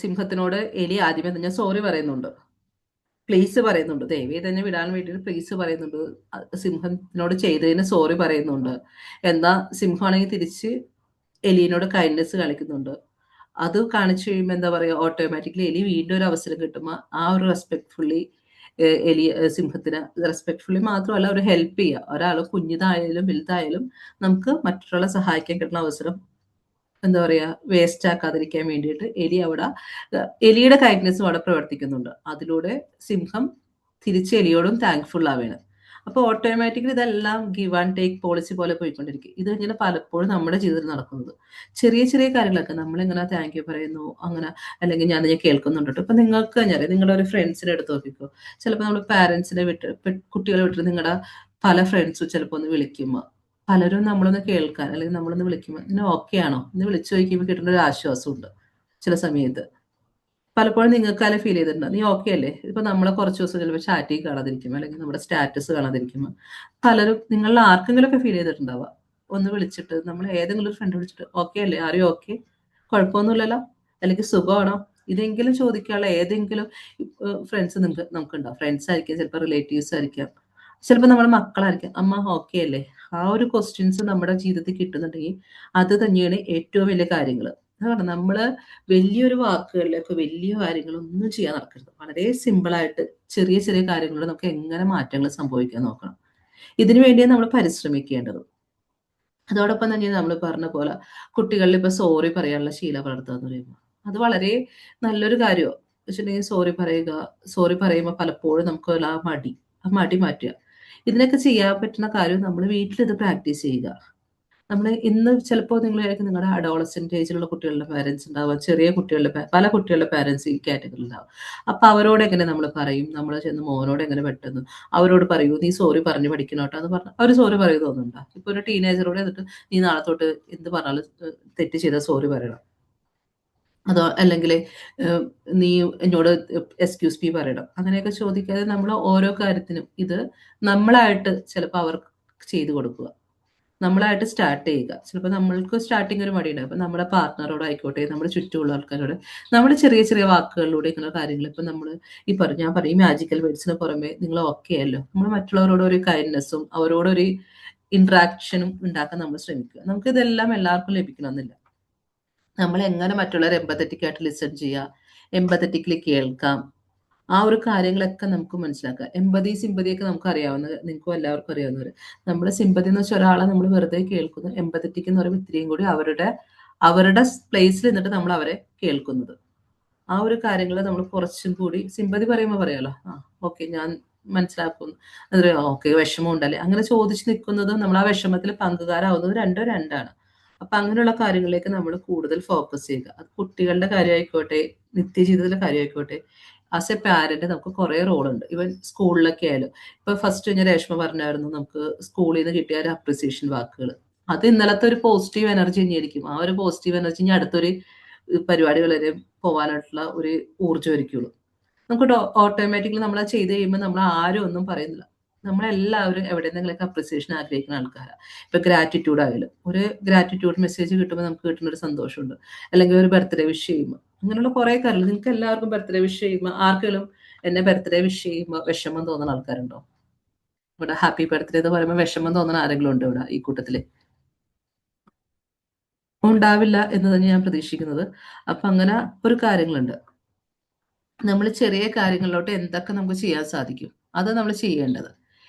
സിംഹത്തിനോട് എലി ആദ്യമേ തന്നെ സോറി പറയുന്നുണ്ട്, പ്ലീസ് പറയുന്നുണ്ട്, ദേവിയെ തന്നെ വിടാൻ വേണ്ടിയിട്ട് പ്ലീസ് പറയുന്നുണ്ട്, സിംഹത്തിനോട് ചെയ്തതിന് സോറി പറയുന്നുണ്ട്. എന്നാ സിംഹമാണെങ്കിൽ തിരിച്ച് എലിനോട് കൈൻഡ്നെസ് കാണിക്കുന്നുണ്ട്. അത് കാണിച്ചു കഴിയുമ്പോൾ എന്താ പറയുക, ഓട്ടോമാറ്റിക്കലി എലി വീണ്ടും ഒരു അവസരം കിട്ടുമ്പോൾ ആ ഒരു റെസ്പെക്ട്ഫുള്ളി എലി സിംഹത്തിന് റെസ്പെക്ട്ഫുള്ളി മാത്രമല്ല ഒരു ഹെൽപ്പ് ചെയ്യുക. ഒരാൾ കുഞ്ഞിതായാലും വലുതായാലും നമുക്ക് മറ്റൊരാളെ സഹായിക്കാൻ കിട്ടുന്ന അവസരം എന്താ പറയുക വേസ്റ്റ് ആക്കാതിരിക്കാൻ വേണ്ടിയിട്ട് എലിയുടെ കൈൻഡ്നെസ്സും അവിടെ പ്രവർത്തിക്കുന്നുണ്ട്. അതിലൂടെ സിംഹം തിരിച്ച് എലിയോടും താങ്ക്ഫുൾ ആവുകയാണ്. അപ്പോൾ ഓട്ടോമാറ്റിക്കലി ഇതെല്ലാം ഗിവ് ആൻഡ് ടേക്ക് പോളിസി പോലെ പോയിക്കൊണ്ടിരിക്കും. ഇത് തന്നെയാണ് പലപ്പോഴും നമ്മുടെ ജീവിതത്തിൽ നടക്കുന്നത്. ചെറിയ ചെറിയ കാര്യങ്ങളൊക്കെ നമ്മളിങ്ങനെ താങ്ക് യു പറയുന്നു, അങ്ങനെ അല്ലെങ്കിൽ ഞാൻ കേൾക്കുന്നുണ്ട് കേട്ടോ. ഇപ്പം നിങ്ങൾക്ക് ഞാൻ നിങ്ങളുടെ ഒരു ഫ്രണ്ട്സിനെ എടുത്ത് നോക്കിക്കോ. ചിലപ്പോൾ നമ്മൾ പാരൻസിനെ കുട്ടികളെ വിട്ടിട്ട് നിങ്ങളുടെ പല ഫ്രണ്ട്സും ചിലപ്പോൾ ഒന്ന് വിളിക്കുമ്പോൾ പലരും നമ്മളൊന്ന് കേൾക്കാൻ അല്ലെങ്കിൽ നമ്മളൊന്ന് വിളിക്കുമ്പോൾ ഇങ്ങനെ ഓക്കെ ആണോ എന്ന് വിളിച്ചു ചോദിക്കുമ്പോൾ കിട്ടുന്ന ഒരു ആശ്വാസമുണ്ട്. ചില സമയത്ത് പലപ്പോഴും നിങ്ങൾക്കാലും ഫീൽ ചെയ്തിട്ടുണ്ട്, നീ ഓക്കെ അല്ലേ? ഇപ്പൊ നമ്മളെ കുറച്ച് ദിവസം ചിലപ്പോൾ ചാറ്റിൽ കാണാതിരിക്കുമ്പോൾ അല്ലെങ്കിൽ നമ്മുടെ സ്റ്റാറ്റസ് കാണാതിരിക്കുമ്പോൾ പലരും നിങ്ങളിൽ ആർക്കെങ്കിലും ഒക്കെ ഫീൽ ചെയ്തിട്ടുണ്ടാവുക. ഒന്ന് വിളിച്ചിട്ട് നമ്മൾ ഏതെങ്കിലും ഒരു ഫ്രണ്ട് വിളിച്ചിട്ട് ഓക്കെ അല്ലേ, ആരും ഓക്കെ, കുഴപ്പമൊന്നുമില്ലല്ലോ, അല്ലെങ്കിൽ സുഖമാണോ, ഇതെങ്കിലും ചോദിക്കാനുള്ള ഏതെങ്കിലും ഫ്രണ്ട്സ് നമുക്കുണ്ടാവും. ഫ്രണ്ട്സ് ആയിരിക്കാം, ചിലപ്പോൾ റിലേറ്റീവ്സ് ആയിരിക്കാം, ചിലപ്പോൾ നമ്മുടെ മക്കളായിരിക്കാം. അമ്മ ഓക്കെ അല്ലേ? ആ ഒരു ക്വസ്റ്റ്യൻസ് നമ്മുടെ ജീവിതത്തിൽ കിട്ടുന്നുണ്ടെങ്കിൽ അത് തന്നെയാണ് ഏറ്റവും വലിയ കാര്യങ്ങൾ. അതാണ് നമ്മള് വലിയൊരു വാക്കുകളിലേക്ക് വലിയ കാര്യങ്ങളൊന്നും ചെയ്യാൻ നടക്കരുത്. വളരെ സിമ്പിളായിട്ട് ചെറിയ ചെറിയ കാര്യങ്ങളിലൂടെ നമുക്ക് എങ്ങനെ മാറ്റങ്ങൾ സംഭവിക്കാൻ നോക്കണം. ഇതിനു വേണ്ടിയാണ് നമ്മൾ പരിശ്രമിക്കേണ്ടത്. അതോടൊപ്പം തന്നെ നമ്മൾ പറഞ്ഞ പോലെ കുട്ടികളിൽ ഇപ്പൊ സോറി പറയാനുള്ള ശീലം വളർത്തുക എന്ന് പറയുമ്പോൾ അത് വളരെ നല്ലൊരു കാര്യമാണ്. വെച്ചിട്ടുണ്ടെങ്കിൽ സോറി പറയുമ്പോൾ പലപ്പോഴും നമുക്ക് ആ മടി മാറ്റുക. ഇതിനൊക്കെ ചെയ്യാൻ പറ്റുന്ന കാര്യം നമ്മൾ വീട്ടിൽ ഇത് പ്രാക്ടീസ് ചെയ്യുക. നമ്മൾ ഇന്ന് ചിലപ്പോൾ നിങ്ങളായിരിക്കും നിങ്ങളുടെ അഡോളസെന്റ് ഏജിലുള്ള കുട്ടികളുടെ പാരൻസ് ഉണ്ടാവുക, ചെറിയ കുട്ടികളുടെ പല കുട്ടികളുടെ പാരൻസ് ഈ കാറ്റഗറി ഉണ്ടാവും. അപ്പൊ അവരോട് എങ്ങനെ നമ്മൾ പറയും, നമ്മൾ ചെന്ന് മോനോട് എങ്ങനെ പെട്ടെന്ന് അവരോട് പറയൂ നീ സോറി പറഞ്ഞു പഠിക്കണോട്ടോ എന്ന് പറഞ്ഞാൽ അവർ സോറി പറയൂ തോന്നുന്നുണ്ടോ? ഇപ്പൊ ഒരു ടീനേജറോട് എന്നിട്ട് നീ നാളെ തൊട്ട് എന്ത് പറഞ്ഞാലും തെറ്റ് ചെയ്താൽ സോറി പറയണം, അതോ അല്ലെങ്കിൽ നീ എന്നോട് എക്സ്ക്യൂസ് മീ പറയണം, അങ്ങനെയൊക്കെ ചോദിക്കാതെ നമ്മൾ ഓരോ കാര്യത്തിനും ഇത് നമ്മളായിട്ട് ചിലപ്പോൾ അവർക്ക് ചെയ്തു കൊടുക്കുക, നമ്മളായിട്ട് സ്റ്റാർട്ട് ചെയ്യുക. ചിലപ്പോൾ നമ്മൾക്ക് സ്റ്റാർട്ടിങ് ഒരു മടിയുണ്ട്. അപ്പം നമ്മുടെ പാർട്ട്ണറോടായിക്കോട്ടെ, നമ്മുടെ ചുറ്റുമുള്ള ആൾക്കാരോട് നമ്മൾ ചെറിയ ചെറിയ വാക്കുകളിലൂടെ ഇങ്ങനെ കാര്യങ്ങൾ ഇപ്പം നമ്മൾ ഞാൻ പറയും മാജിക്കൽ വേർഡ്സിന് പുറമെ നിങ്ങൾ ഓക്കെ അല്ലോ, നമ്മൾ മറ്റുള്ളവരോട് ഒരു കൈൻഡ്നെസ്സും അവരോടൊരു ഇന്ററാക്ഷനും ഉണ്ടാക്കാൻ നമ്മൾ ശ്രമിക്കുക. നമുക്കിതെല്ലാം എല്ലാവർക്കും ലഭിക്കണമെന്നില്ല. നമ്മൾ എങ്ങനെ മറ്റുള്ളവരെ എമ്പത്തറ്റിക് ആയിട്ട് ലിസൺ ചെയ്യുക, എമ്പത്തറ്റിക്കലി കേൾക്കാം, ആ ഒരു കാര്യങ്ങളൊക്കെ നമുക്ക് മനസ്സിലാക്കാം. എമ്പതി സിമ്പതി ഒക്കെ നമുക്ക് അറിയാവുന്ന, നിങ്ങൾക്കും എല്ലാവർക്കും അറിയാവുന്നവർ. നമ്മുടെ സിമ്പതി എന്ന് വെച്ചാൽ ഒരാളെ നമ്മൾ വെറുതെ കേൾക്കുന്നു, എമ്പത്തറ്റിക് എന്ന് പറയുമ്പോൾ ഇത്രയും കൂടി അവരുടെ പ്ലേസിൽ നിന്നിട്ട് നമ്മൾ അവരെ കേൾക്കുന്നത്. ആ ഒരു കാര്യങ്ങൾ നമ്മൾ കുറച്ചും കൂടി സിമ്പതി പറയുമ്പോൾ പറയാലോ, ഓക്കെ ഞാൻ മനസ്സിലാക്കുന്നു, അത് ഓക്കെ വിഷമം ഉണ്ടല്ലേ, അങ്ങനെ ചോദിച്ച് നിൽക്കുന്നത് നമ്മൾ ആ വിഷമത്തിൽ പങ്കുകാരാവുന്നത് രണ്ടാണ്. അപ്പൊ അങ്ങനെയുള്ള കാര്യങ്ങളിലേക്ക് നമ്മൾ കൂടുതൽ ഫോക്കസ് ചെയ്യുക. അത് കുട്ടികളുടെ കാര്യമായിക്കോട്ടെ, നിത്യജീവിതത്തിലെ കാര്യമായിക്കോട്ടെ, ആസ് എ പാരന്റ് നമുക്ക് കുറെ റോളുണ്ട്. ഇവൻ സ്കൂളിലൊക്കെ ആയാലും ഇപ്പൊ ഫസ്റ്റ് ഞാൻ രേഷ്മ പറഞ്ഞായിരുന്നു നമുക്ക് സ്കൂളിൽ നിന്ന് കിട്ടിയ ഒരു അപ്രിസിയേഷൻ വാക്കുകൾ, അത് ഇന്നലത്തെ ഒരു പോസിറ്റീവ് എനർജി തന്നെയായിരിക്കും. ആ ഒരു പോസിറ്റീവ് എനർജി ഇനി അടുത്തൊരു പരിപാടികൾ വരെ പോകാനായിട്ടുള്ള ഒരു ഊർജ്ജം ഒരുക്കുള്ളൂ. നമുക്ക് ഓട്ടോമാറ്റിക്കലി നമ്മൾ അത് ചെയ്ത് കഴിയുമ്പോൾ നമ്മൾ ആരും ഒന്നും പറയുന്നില്ല. നമ്മളെല്ലാവരും എവിടെ നിന്നെങ്കിലൊക്കെ അപ്രിസിയേഷൻ ആഗ്രഹിക്കുന്ന ആൾക്കാരാണ്. ഇപ്പൊ ഗ്രാറ്റിറ്റ്യൂഡ് ആയാലും ഒരു ഗ്രാറ്റിറ്റ്യൂഡ് മെസ്സേജ് കിട്ടുമ്പോൾ നമുക്ക് കിട്ടുന്ന ഒരു സന്തോഷമുണ്ട്, അല്ലെങ്കിൽ ഒരു ബർത്ത്ഡേ വിഷ് ചെയ്യുമ്പോൾ, അങ്ങനെയുള്ള കുറെ കാര്യങ്ങൾ. നിങ്ങൾക്ക് എല്ലാവർക്കും ബർത്ത്ഡേ വിഷ് ചെയ്യുമ്പോൾ ആർക്കെങ്കിലും എന്നെ ബർത്ത്ഡേ വിഷ് ചെയ്യുമ്പോൾ വിഷമം തോന്നുന്ന ആൾക്കാരുണ്ടോ? ഇവിടെ ഹാപ്പി ബർത്ത്ഡേ എന്ന് പറയുമ്പോൾ വിഷമം തോന്നുന്ന ആരെങ്കിലും ഉണ്ടോ ഇവിടെ ഈ കൂട്ടത്തില്? ഉണ്ടാവില്ല എന്ന് തന്നെ ഞാൻ പ്രതീക്ഷിക്കുന്നത്. അപ്പൊ അങ്ങനെ ഒരു കാര്യങ്ങളുണ്ട്. നമ്മൾ ചെറിയ കാര്യങ്ങളിലോട്ട് എന്തൊക്കെ നമുക്ക് ചെയ്യാൻ സാധിക്കും അത് നമ്മൾ ചെയ്യേണ്ടത്.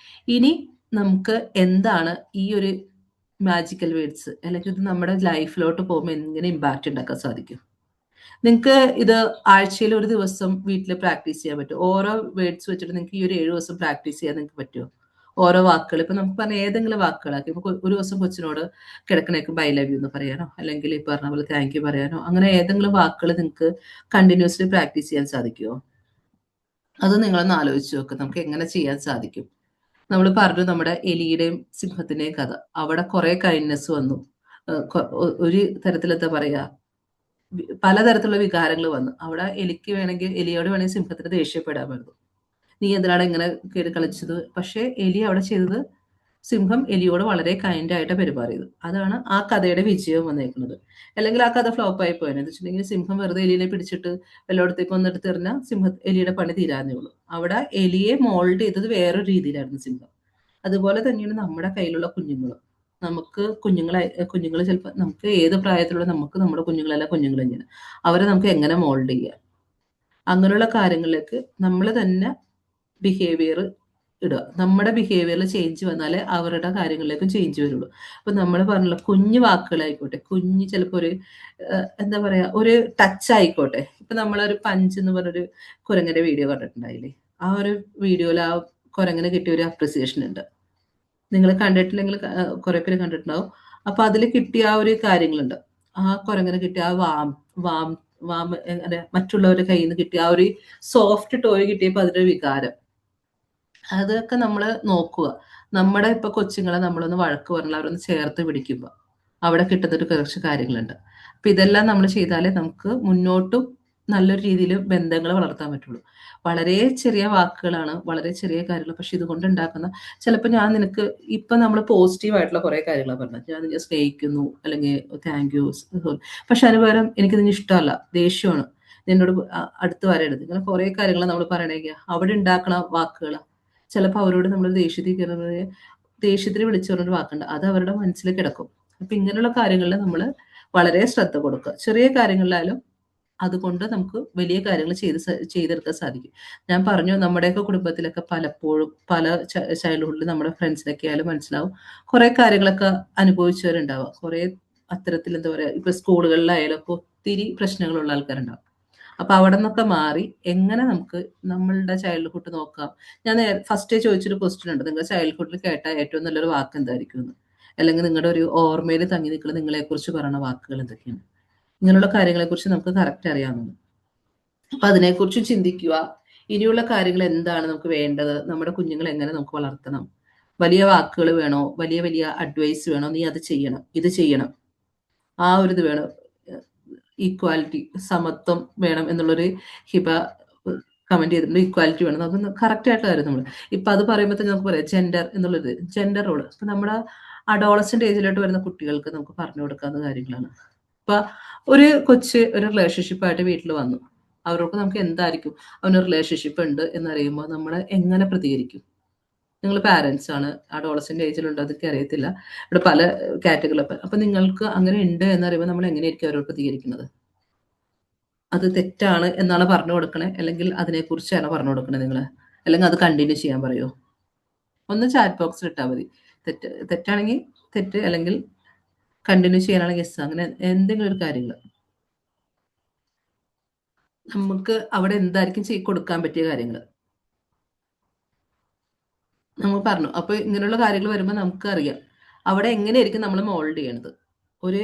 ഇനി നമുക്ക് എന്താണ് ഈ ഒരു മാജിക്കൽ വേർഡ്സ് അല്ലെങ്കിൽ ഇത് നമ്മുടെ ലൈഫിലോട്ട് പോകുമ്പോൾ എങ്ങനെ ഇമ്പാക്റ്റ് ഉണ്ടാക്കാൻ സാധിക്കും? നിങ്ങൾക്ക് ഇത് ആഴ്ചയിൽ ഒരു ദിവസം വീട്ടിൽ പ്രാക്ടീസ് ചെയ്യാൻ പറ്റും. ഓരോ വേർഡ്സ് വെച്ചിട്ട് നിങ്ങൾക്ക് ഈ ഒരു 7 ദിവസം പ്രാക്ടീസ് ചെയ്യാൻ നിങ്ങൾക്ക് പറ്റുമോ? ഓരോ വാക്കുകൾ ഇപ്പൊ നമുക്ക് പറഞ്ഞ ഏതെങ്കിലും വാക്കുകളാക്കി ഇപ്പൊ ഒരു ദിവസം കൊച്ചിനോട് കിടക്കണേക്ക് ബൈ ലവ് യു എന്ന് പറയാനോ, അല്ലെങ്കിൽ ഈ പറഞ്ഞ പോലെ താങ്ക് യു പറയാനോ, അങ്ങനെ ഏതെങ്കിലും വാക്കുകൾ നിങ്ങൾക്ക് കണ്ടിന്യൂസ്ലി പ്രാക്ടീസ് ചെയ്യാൻ സാധിക്കുമോ? അത് നിങ്ങളൊന്ന് ആലോചിച്ച് നോക്ക്, നമുക്ക് എങ്ങനെ ചെയ്യാൻ സാധിക്കും. നമ്മൾ പറഞ്ഞു നമ്മുടെ എലിയുടെയും സിംഹത്തിന്റെയും കഥ. അവിടെ കുറെ കൈൻഡ്നെസ് വന്നു. ഒരു തരത്തിൽ എന്താ പറയാ, പലതരത്തിലുള്ള വികാരങ്ങൾ വന്നു. അവിടെ എലിക്ക് വേണമെങ്കിൽ എലിയോട് വേണമെങ്കിൽ സിംഹത്തിന് ദേഷ്യപ്പെടാമായിരുന്നു. നീ എന്തിനാണ് ഇങ്ങനെ കേറി കളിച്ചത്? പക്ഷെ എലി അവിടെ ചെയ്തത്, സിംഹം എലിയോട് വളരെ കൈൻഡ് ആയിട്ട് പെരുമാറിയത്. അതാണ് ആ കഥയുടെ വിജയം വന്നേക്കുന്നത്. അല്ലെങ്കിൽ ആ കഥ ഫ്ലോപ്പ് ആയി പോയെന്ന് വെച്ചിട്ടുണ്ടെങ്കിൽ സിംഹം വെറുതെ എലിയെ പിടിച്ചിട്ട് എല്ലായിടത്തേക്ക് വന്നെടുത്ത് എറിഞ്ഞാൽ എലിയുടെ പണി തീരാന്നേ ഉള്ളൂ. അവിടെ എലിയെ മോൾഡ് ചെയ്തത് വേറൊരു രീതിയിലായിരുന്നു സിംഹം. അതുപോലെ തന്നെയാണ് നമ്മുടെ കയ്യിലുള്ള കുഞ്ഞുങ്ങൾ. നമുക്ക് കുഞ്ഞുങ്ങൾ ചിലപ്പോൾ നമുക്ക് ഏത് പ്രായത്തിലുള്ള നമുക്ക് നമ്മുടെ കുഞ്ഞുങ്ങളല്ല കുഞ്ഞുങ്ങൾ തന്നെയാണ്. അവരെ നമുക്ക് എങ്ങനെ മോൾഡ് ചെയ്യാം, അങ്ങനെയുള്ള കാര്യങ്ങളിലേക്ക് നമ്മൾ തന്നെ ബിഹേവിയർ ഇടുക. നമ്മുടെ ബിഹേവിയറിൽ ചേഞ്ച് വന്നാലേ അവരുടെ കാര്യങ്ങളിലേക്കും ചേഞ്ച് വരുള്ളൂ. അപ്പൊ നമ്മൾ പറഞ്ഞുള്ള കുഞ്ഞു വാക്കുകളായിക്കോട്ടെ, കുഞ്ഞ് ചിലപ്പോൾ ഒരു എന്താ പറയാ, ഒരു ടച്ച് ആയിക്കോട്ടെ. ഇപ്പൊ നമ്മളൊരു പഞ്ച് എന്ന് പറഞ്ഞൊരു കുരങ്ങന്റെ വീഡിയോ കണ്ടിട്ടുണ്ടായില്ലേ? ആ ഒരു വീഡിയോയിൽ ആ കുരങ്ങനെ കിട്ടിയ ഒരു അപ്രിസിയേഷൻ ഉണ്ട്. നിങ്ങൾ കണ്ടിട്ടില്ലെങ്കിൽ കുറെ പേര് കണ്ടിട്ടുണ്ടാവും. അപ്പൊ അതിൽ കിട്ടിയ ആ ഒരു കാര്യങ്ങളുണ്ട്. ആ കുരങ്ങനെ കിട്ടിയ ആ വാം വാം വാം അങ്ങനെ മറ്റുള്ളവരുടെ കയ്യിൽ നിന്ന് കിട്ടിയ ആ ഒരു സോഫ്റ്റ് ടോയ് കിട്ടിയപ്പോൾ അതിന്റെ വികാരം, അതൊക്കെ നമ്മൾ നോക്കുക. നമ്മുടെ ഇപ്പൊ കൊച്ചുങ്ങളെ നമ്മളൊന്ന് വഴക്ക് പറഞ്ഞാൽ അവരൊന്ന് ചേർത്ത് പിടിക്കുമ്പോൾ അവിടെ കിട്ടുന്നൊരു കുറച്ച് കാര്യങ്ങളുണ്ട്. അപ്പൊ ഇതെല്ലാം നമ്മൾ ചെയ്താലേ നമുക്ക് മുന്നോട്ടും നല്ലൊരു രീതിയിൽ ബന്ധങ്ങൾ വളർത്താൻ പറ്റുള്ളൂ. വളരെ ചെറിയ വാക്കുകളാണ്, വളരെ ചെറിയ കാര്യങ്ങൾ, പക്ഷെ ഇതുകൊണ്ട് ഉണ്ടാക്കുന്ന ചിലപ്പോൾ ഞാൻ നിനക്ക് ഇപ്പൊ നമ്മൾ പോസിറ്റീവ് ആയിട്ടുള്ള കുറെ കാര്യങ്ങളാണ് പറഞ്ഞത്. ഞാൻ നിന്നെ സ്നേഹിക്കുന്നു അല്ലെങ്കിൽ താങ്ക് യു, പക്ഷെ അതിന് പകരം എനിക്ക് നിന്നെ ഇഷ്ടമല്ല, ദേഷ്യമാണ്, നിന്നോട് അടുത്ത് വരരുത്, ഇങ്ങനെ കുറെ കാര്യങ്ങൾ നമ്മൾ പറയണമെങ്കിൽ അവിടെ ഉണ്ടാക്കണ വാക്കുകൾ ചിലപ്പോൾ അവരോട് നമ്മൾ ദേഷ്യത്തിന് വിളിച്ചു പറഞ്ഞൊരു വാക്കുണ്ട്, അത് അവരുടെ മനസ്സിൽ കിടക്കും. അപ്പൊ ഇങ്ങനെയുള്ള കാര്യങ്ങളിൽ നമ്മൾ വളരെ ശ്രദ്ധ കൊടുക്കുക. ചെറിയ കാര്യങ്ങളിലായാലും അതുകൊണ്ട് നമുക്ക് വലിയ കാര്യങ്ങൾ ചെയ്തെടുക്കാൻ സാധിക്കും. ഞാൻ പറഞ്ഞു, നമ്മുടെയൊക്കെ കുടുംബത്തിലൊക്കെ പലപ്പോഴും പല ചൈൽഡ്ഹുഡിൽ നമ്മുടെ ഫ്രണ്ട്സിനൊക്കെ ആയാലും മനസ്സിലാവും കുറെ കാര്യങ്ങളൊക്കെ അനുഭവിച്ചവരുണ്ടാവാം. കുറെ അത്തരത്തിൽ എന്താ പറയാ, ഇപ്പൊ സ്കൂളുകളിലായാലും ഒക്കെ ഒത്തിരി പ്രശ്നങ്ങളുള്ള ആൾക്കാരുണ്ടാവും. അപ്പൊ അവിടെ നിന്നൊക്കെ മാറി എങ്ങനെ നമുക്ക് നമ്മളുടെ ചൈൽഡ്ഹുഡ് നോക്കാം. ഞാൻ ഫസ്റ്റ് ചോദിച്ചൊരു ക്വസ്റ്റ്യൻ ഉണ്ട്, നിങ്ങളുടെ ചൈൽഡ്ഹുഡിൽ കേട്ട ഏറ്റവും നല്ലൊരു വാക്ക് എന്തായിരിക്കും എന്ന്, അല്ലെങ്കിൽ നിങ്ങളുടെ ഒരു ഓർമ്മയിൽ തങ്ങി നിൽക്കുന്ന നിങ്ങളെ കുറിച്ച് പറയുന്ന വാക്കുകൾ എന്തൊക്കെയാണ്. ഇങ്ങനെയുള്ള കാര്യങ്ങളെ കുറിച്ച് നമുക്ക് കറക്റ്റ് അറിയാവുന്നത്. അപ്പൊ അതിനെക്കുറിച്ചും ചിന്തിക്കുക. ഇനിയുള്ള കാര്യങ്ങൾ എന്താണ് നമുക്ക് വേണ്ടത്, നമ്മുടെ കുഞ്ഞുങ്ങളെ എങ്ങനെ നമുക്ക് വളർത്തണം, വലിയ വാക്കുകൾ വേണോ, വലിയ വലിയ അഡ്വൈസ് വേണോ, നീ അത് ചെയ്യണം, ഇത് ചെയ്യണം, ആ ഒരു ഇത് വേണം, ഈക്വാലിറ്റി സമത്വം വേണം എന്നുള്ളൊരു ഹിബ കമന്റ് ചെയ്തിട്ടുണ്ട്. ഈക്വാലിറ്റി വേണം, നമുക്ക് കറക്റ്റ് ആയിട്ട് കാര്യം നമ്മൾ ഇപ്പൊ അത് പറയുമ്പോഴത്തേക്ക് നമുക്ക് പറയാം ജെൻഡർ എന്നുള്ളത്, ജെൻഡർ റോള്. ഇപ്പൊ നമ്മുടെ അഡോളസെന്റ് ഏജിലോട്ട് വരുന്ന കുട്ടികൾക്ക് നമുക്ക് പറഞ്ഞു കൊടുക്കാവുന്ന കാര്യങ്ങളാണ്. ഇപ്പൊ ഒരു കൊച്ച് ഒരു റിലേഷൻഷിപ്പായിട്ട് വീട്ടിൽ വന്നു, അവർക്ക് നമുക്ക് എന്തായിരിക്കും, അവനൊരു റിലേഷൻഷിപ്പ് ഉണ്ട് എന്നറിയുമ്പോൾ നമ്മൾ എങ്ങനെ പ്രതികരിക്കും? നിങ്ങൾ പാരന്റ്സ് ആണ്, അഡോളസെന്റ് ഏജിലുണ്ട്, അതൊക്കെ അറിയത്തില്ല, ഇവിടെ പല കാറ്റഗറികൾ. അപ്പൊ നിങ്ങൾക്ക് അങ്ങനെ ഉണ്ട് എന്നറിയുമ്പോൾ നമ്മൾ എങ്ങനെയായിരിക്കും അവരോട് പ്രതികരിക്കുന്നത്? അത് തെറ്റാണ് എന്നാണ് പറഞ്ഞു കൊടുക്കണേ, അല്ലെങ്കിൽ അതിനെക്കുറിച്ചാണ് പറഞ്ഞു കൊടുക്കണേ നിങ്ങൾ, അല്ലെങ്കിൽ അത് കണ്ടിന്യൂ ചെയ്യാൻ പറയുമോ? ഒന്ന് ചാറ്റ് ബോക്സിൽ ഇട്ടാൽ മതി. തെറ്റാണെങ്കിൽ തെറ്റ്, അല്ലെങ്കിൽ കണ്ടിന്യൂ ചെയ്യാനാണെങ്കിൽ യെസ്, അങ്ങനെ എന്തെങ്കിലും ഒരു കാര്യങ്ങൾ നമുക്ക് അവിടെ എന്തായിരിക്കും കൊടുക്കാൻ പറ്റിയ കാര്യങ്ങൾ നമ്മൾ പറഞ്ഞു. അപ്പൊ ഇങ്ങനെയുള്ള കാര്യങ്ങൾ വരുമ്പോൾ നമുക്ക് അറിയാം അവിടെ എങ്ങനെയായിരിക്കും നമ്മൾ മോൾഡ് ചെയ്യണത്. ഒരു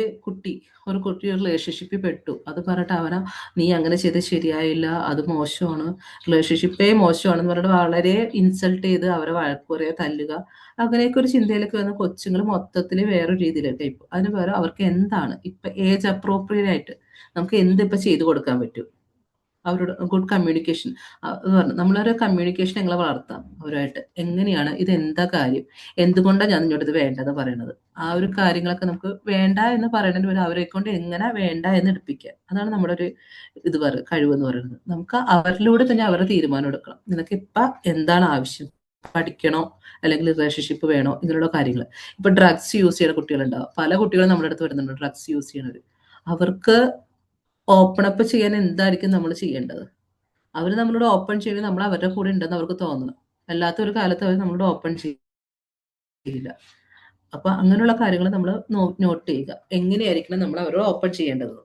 കുട്ടി റിലേഷൻഷിപ്പിൽ പെട്ടു, അത് പറഞ്ഞിട്ട് അവനെ നീ അങ്ങനെ ചെയ്ത് ശരിയായില്ല, അത് മോശമാണ്, റിലേഷൻഷിപ്പേ മോശമാണെന്ന് പറഞ്ഞിട്ട് വളരെ ഇൻസൾട്ട് ചെയ്ത് അവരെ വഴക്ക് പറയുക, തല്ലുക, അങ്ങനെയൊക്കെ ഒരു ചിന്തയിലേക്ക് വന്ന കൊച്ചുങ്ങൾ മൊത്തത്തിൽ വേറൊരു രീതിയിലേക്ക് ഇപ്പൊ അതിന് പകരം അവർക്ക് എന്താണ് ഇപ്പൊ ഏജ് അപ്രോപ്രിയേറ്റ് ആയിട്ട് നമുക്ക് എന്തിപ്പോ ചെയ്തു കൊടുക്കാൻ പറ്റും. അവരോട് ഗുഡ് കമ്മ്യൂണിക്കേഷൻ നമ്മളൊരു കമ്മ്യൂണിക്കേഷൻ എങ്ങനെ വളർത്താം അവരുമായിട്ട്, എങ്ങനെയാണ് ഇത്, എന്താ കാര്യം, എന്തുകൊണ്ടാണ് ഞാൻ നിന്നോട് ഇത് വേണ്ടെന്ന് പറയണത്, ആ ഒരു കാര്യങ്ങളൊക്കെ നമുക്ക് വേണ്ട എന്ന് പറയുന്നതിന് വരെ അവരെ കൊണ്ട് എങ്ങനെ വേണ്ട എന്ന് എടുപ്പിക്കുക. അതാണ് നമ്മുടെ ഒരു കഴിവ് എന്ന് പറയുന്നത്. നമുക്ക് അവരിലൂടെ തന്നെ അവരുടെ തീരുമാനം എടുക്കണം. നിനക്ക് ഇപ്പൊ എന്താണ് ആവശ്യം, പഠിക്കണോ അല്ലെങ്കിൽ റിലേഷൻഷിപ്പ് വേണോ, ഇങ്ങനെയുള്ള കാര്യങ്ങൾ. ഇപ്പൊ ഡ്രഗ്സ് യൂസ് ചെയ്യുന്ന കുട്ടികളുണ്ടാവും, പല കുട്ടികളും നമ്മുടെ അടുത്ത് വരുന്നുണ്ട് ഡ്രഗ്സ് യൂസ് ചെയ്യുന്നത്. അവർക്ക് ഓപ്പൺ അപ്പ് ചെയ്യാൻ എന്തായിരിക്കും നമ്മൾ ചെയ്യേണ്ടത്? അവർ നമ്മളോട് ഓപ്പൺ ചെയ്യണമെങ്കിൽ നമ്മൾ അവരുടെ കൂടെ ഉണ്ടെന്ന് അവർക്ക് തോന്നണം. അല്ലാത്ത ഒരു കാലത്ത് അവർ നമ്മളോട് ഓപ്പൺ ചെയ്യില്ല. അപ്പൊ അങ്ങനെയുള്ള കാര്യങ്ങൾ നമ്മൾ നോട്ട് ചെയ്യുക, എങ്ങനെയായിരിക്കണം നമ്മൾ അവരോട് ഓപ്പൺ ചെയ്യേണ്ടത്.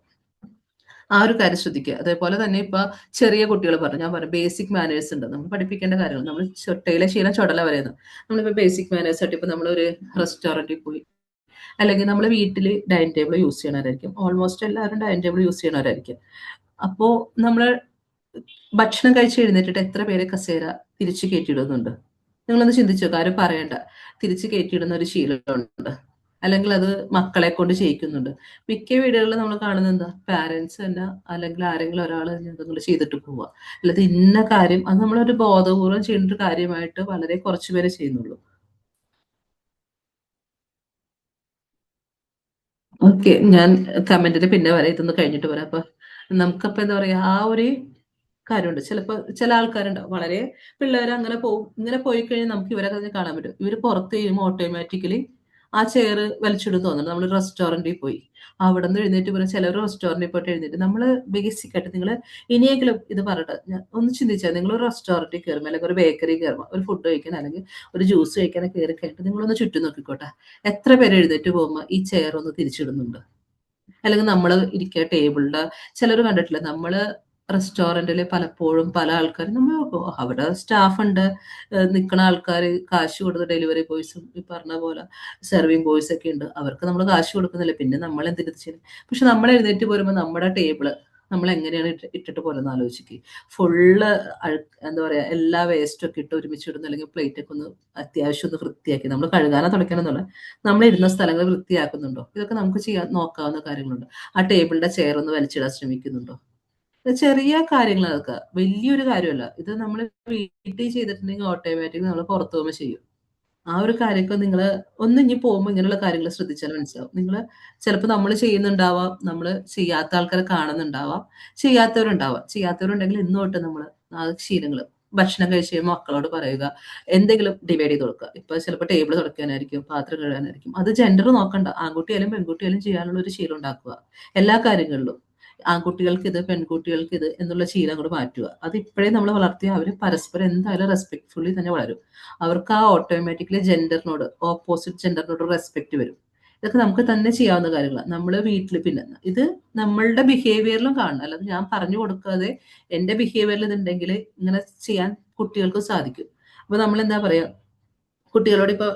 ആ ഒരു കാര്യം ശ്രദ്ധിക്കുക. അതേപോലെ തന്നെ ഇപ്പൊ ചെറിയ കുട്ടികൾ പറഞ്ഞു, ഞാൻ പറഞ്ഞു ബേസിക് മാനേഴ്സ് ഉണ്ട്, നമ്മൾ പഠിപ്പിക്കേണ്ട കാര്യങ്ങൾ. നമ്മൾ ചൊട്ടയിലെ ശീലം ചുടല വരെയാണ്. നമ്മളിപ്പോ ബേസിക് മാനേഴ്സ് ആയിട്ട് ഇപ്പൊ നമ്മളൊരു റെസ്റ്റോറൻറ്റിൽ പോയി, അല്ലെങ്കിൽ നമ്മൾ വീട്ടിൽ ഡൈനിങ് ടേബിൾ യൂസ് ചെയ്യണവരായിരിക്കും. ഓൾമോസ്റ്റ് എല്ലാവരും ഡൈനിങ് ടേബിൾ യൂസ് ചെയ്യണവരായിരിക്കും. അപ്പോൾ നമ്മൾ ഭക്ഷണം കഴിച്ച് എഴുന്നേറ്റിട്ട് എത്ര പേര് കസേര തിരിച്ച് കയറ്റിയിടുന്നുണ്ട്? നിങ്ങളൊന്ന് ചിന്തിച്ചു നോക്കുക. ആരും പറയണ്ട, തിരിച്ച് കയറ്റിയിടുന്ന ഒരു ശീലമുണ്ട്, അല്ലെങ്കിൽ അത് മക്കളെ കൊണ്ട് ചെയ്യിക്കുന്നുണ്ട്. മിക്ക വീടുകളിൽ നമ്മൾ കാണുന്നത് എന്താ, പാരന്റ്സ് തന്നെ അല്ലെങ്കിൽ ആരെങ്കിലും ഒരാൾ തന്നെ അതുങ്ങൾ ചെയ്തിട്ട് പോവുക. അല്ലാതെ ഇന്ന കാര്യം അത് നമ്മളൊരു ബോധപൂർവം ചെയ്യുന്ന ഒരു കാര്യമായിട്ട് വളരെ കുറച്ച് പേരെ ചെയ്യുന്നുള്ളൂ. ഓക്കെ, ഞാൻ കമന്റിന് പിന്നെ വരാം, ഇതൊന്ന് കഴിഞ്ഞിട്ട് വരാം. അപ്പൊ നമുക്കപ്പോ എന്താ പറയാ, ആ ഒരു കാര്യമുണ്ട്. ചിലപ്പോൾ ചില ആൾക്കാരുണ്ടാവും, വളരെ പിള്ളേർ അങ്ങനെ പോകും. ഇങ്ങനെ പോയി കഴിഞ്ഞാൽ നമുക്ക് ഇവരെ തന്നെ കാണാൻ പറ്റും. ഇവർ പുറത്ത് കഴിയുമ്പോൾ ഓട്ടോമാറ്റിക്കലി ആ ചെയർ വലിച്ചിടും തോന്നുന്നു. നമ്മൾ റെസ്റ്റോറൻറ്റിൽ പോയി അവിടെ നിന്ന് എഴുന്നേറ്റ് പോലും ചിലർ റെസ്റ്റോറൻറ്റിൽ പോയിട്ട് എഴുന്നേറ്റ്. നമ്മൾ ബേസിക് ആയിട്ട് നിങ്ങൾ ഇനിയെങ്കിലും ഇത് പറയട്ടെ, ഒന്ന് ചിന്തിച്ചാൽ നിങ്ങൾ ഒരു റെസ്റ്റോറൻറ്റിൽ കയറുമ്പോൾ അല്ലെങ്കിൽ ഒരു ബേക്കറി കയറുമ്പോൾ ഒരു ഫുഡ് കഴിക്കാൻ അല്ലെങ്കിൽ ഒരു ജ്യൂസ് കഴിക്കാനൊക്കെ കയറി കഴിഞ്ഞിട്ട് നിങ്ങളൊന്ന് ചുറ്റും നോക്കിക്കോട്ടെ, എത്ര പേര് എഴുന്നേറ്റ് പോകുമ്പോൾ ഈ ചെയർ ഒന്ന് തിരിച്ചിടുന്നുണ്ട്? അല്ലെങ്കിൽ നമ്മൾ ഇരിക്കുക ടേബിളിന്റെ, ചിലർ കണ്ടിട്ടില്ല, നമ്മള് റെസ്റ്റോറൻറ്റിൽ പലപ്പോഴും പല ആൾക്കാരും നമ്മൾ അവിടെ സ്റ്റാഫ് ഉണ്ട്, നിൽക്കുന്ന ആൾക്കാർ കാശ് കൊടുത്ത് ഡെലിവറി ബോയ്സും ഈ പറഞ്ഞ പോലെ സെർവിങ് ബോയ്സ് ഒക്കെ ഉണ്ട്. അവർക്ക് നമ്മൾ കാശ് കൊടുക്കുന്നില്ല, പിന്നെ നമ്മൾ എന്തിനു ചെയ്യും? പക്ഷെ നമ്മൾ എഴുന്നേറ്റ് പോരുമ്പോൾ നമ്മുടെ ടേബിള് നമ്മൾ എങ്ങനെയാണ് ഇട്ടിട്ട് പോലെന്ന് ആലോചിക്കുക. ഫുള്ള് എന്താ പറയാ, എല്ലാ വേസ്റ്റ് ഒക്കെ ഇട്ട് ഒരുമിച്ച് ഇടുന്നു, അല്ലെങ്കിൽ പ്ലേറ്റ് ഒക്കെ ഒന്ന് അത്യാവശ്യം ഒന്ന് വൃത്തിയാക്കി, നമ്മൾ കഴുകാനോ തുടയ്ക്കണമെന്നുള്ള നമ്മൾ ഇരുന്ന സ്ഥലങ്ങൾ വൃത്തിയാക്കുന്നുണ്ടോ? ഇതൊക്കെ നമുക്ക് ചെയ്യാൻ നോക്കാവുന്ന കാര്യങ്ങളുണ്ട്. ആ ടേബിളിന്റെ ചെയർ ഒന്ന് വലിച്ചിടാൻ ശ്രമിക്കുന്നുണ്ടോ? ഇത് ചെറിയ കാര്യങ്ങൾ, അതൊക്കെ വലിയൊരു കാര്യമല്ല. ഇത് നമ്മൾ വീട്ടിൽ ചെയ്തിട്ടുണ്ടെങ്കിൽ ഓട്ടോമാറ്റിക് നമ്മൾ പുറത്തു പോകുമ്പോൾ ചെയ്യും. ആ ഒരു കാര്യമൊക്കെ നിങ്ങൾ ഒന്ന് ഇനി പോകുമ്പോൾ ഇങ്ങനെയുള്ള കാര്യങ്ങൾ ശ്രദ്ധിച്ചാൽ മനസ്സിലാവും. നിങ്ങൾ ചിലപ്പോൾ നമ്മൾ ചെയ്യുന്നുണ്ടാവാം, നമ്മൾ ചെയ്യാത്ത ആൾക്കാരെ കാണുന്നുണ്ടാവാം, ചെയ്യാത്തവരുണ്ടെങ്കിൽ ഇന്ന് തൊട്ട് നമ്മൾ ആ ശീലങ്ങൾ ഭക്ഷണം കഴിച്ച് കഴിയുമ്പോൾ മക്കളോട് പറയുക, എന്തെങ്കിലും ഡിവൈഡ് ചെയ്ത് കൊടുക്കുക. ഇപ്പൊ ചിലപ്പോൾ ടേബിൾ തുടയ്ക്കാനായിരിക്കും, പാത്രം കഴുകാനായിരിക്കും. അത് ജെൻഡർ നോക്കണ്ട, ആൺകുട്ടിയായാലും പെൺകുട്ടിയായാലും ചെയ്യാനുള്ള ഒരു ശീലം ഉണ്ടാക്കുക. എല്ലാ കാര്യങ്ങളിലും ആൺകുട്ടികൾക്ക് ഇത്, പെൺകുട്ടികൾക്ക് ഇത് എന്നുള്ള ശീലം കൂടെ മാറ്റുക. അത് ഇപ്പോഴേ നമ്മൾ വളർത്തിയാൽ അവർ പരസ്പരം എന്തായാലും റെസ്പെക്ട്ഫുള്ളി തന്നെ വളരും. അവർക്ക് ആ ഓട്ടോമാറ്റിക്കലി ജെൻഡറിനോട്, ഓപ്പോസിറ്റ് ജെൻഡറിനോട് റെസ്പെക്ട് വരും. ഇതൊക്കെ നമുക്ക് തന്നെ ചെയ്യാവുന്ന കാര്യങ്ങളാണ്. നമ്മൾ വീട്ടിൽ പിന്നെ ഇത് നമ്മളുടെ ബിഹേവിയറിലും കാണണം. അല്ലാതെ ഞാൻ പറഞ്ഞു കൊടുക്കാതെ എന്റെ ബിഹേവിയറിൽ ഇതുണ്ടെങ്കിൽ ഇങ്ങനെ ചെയ്യാൻ കുട്ടികൾക്ക് സാധിക്കും. അപ്പൊ നമ്മൾ എന്താ പറയാ, കുട്ടികളോട് ഇപ്പൊ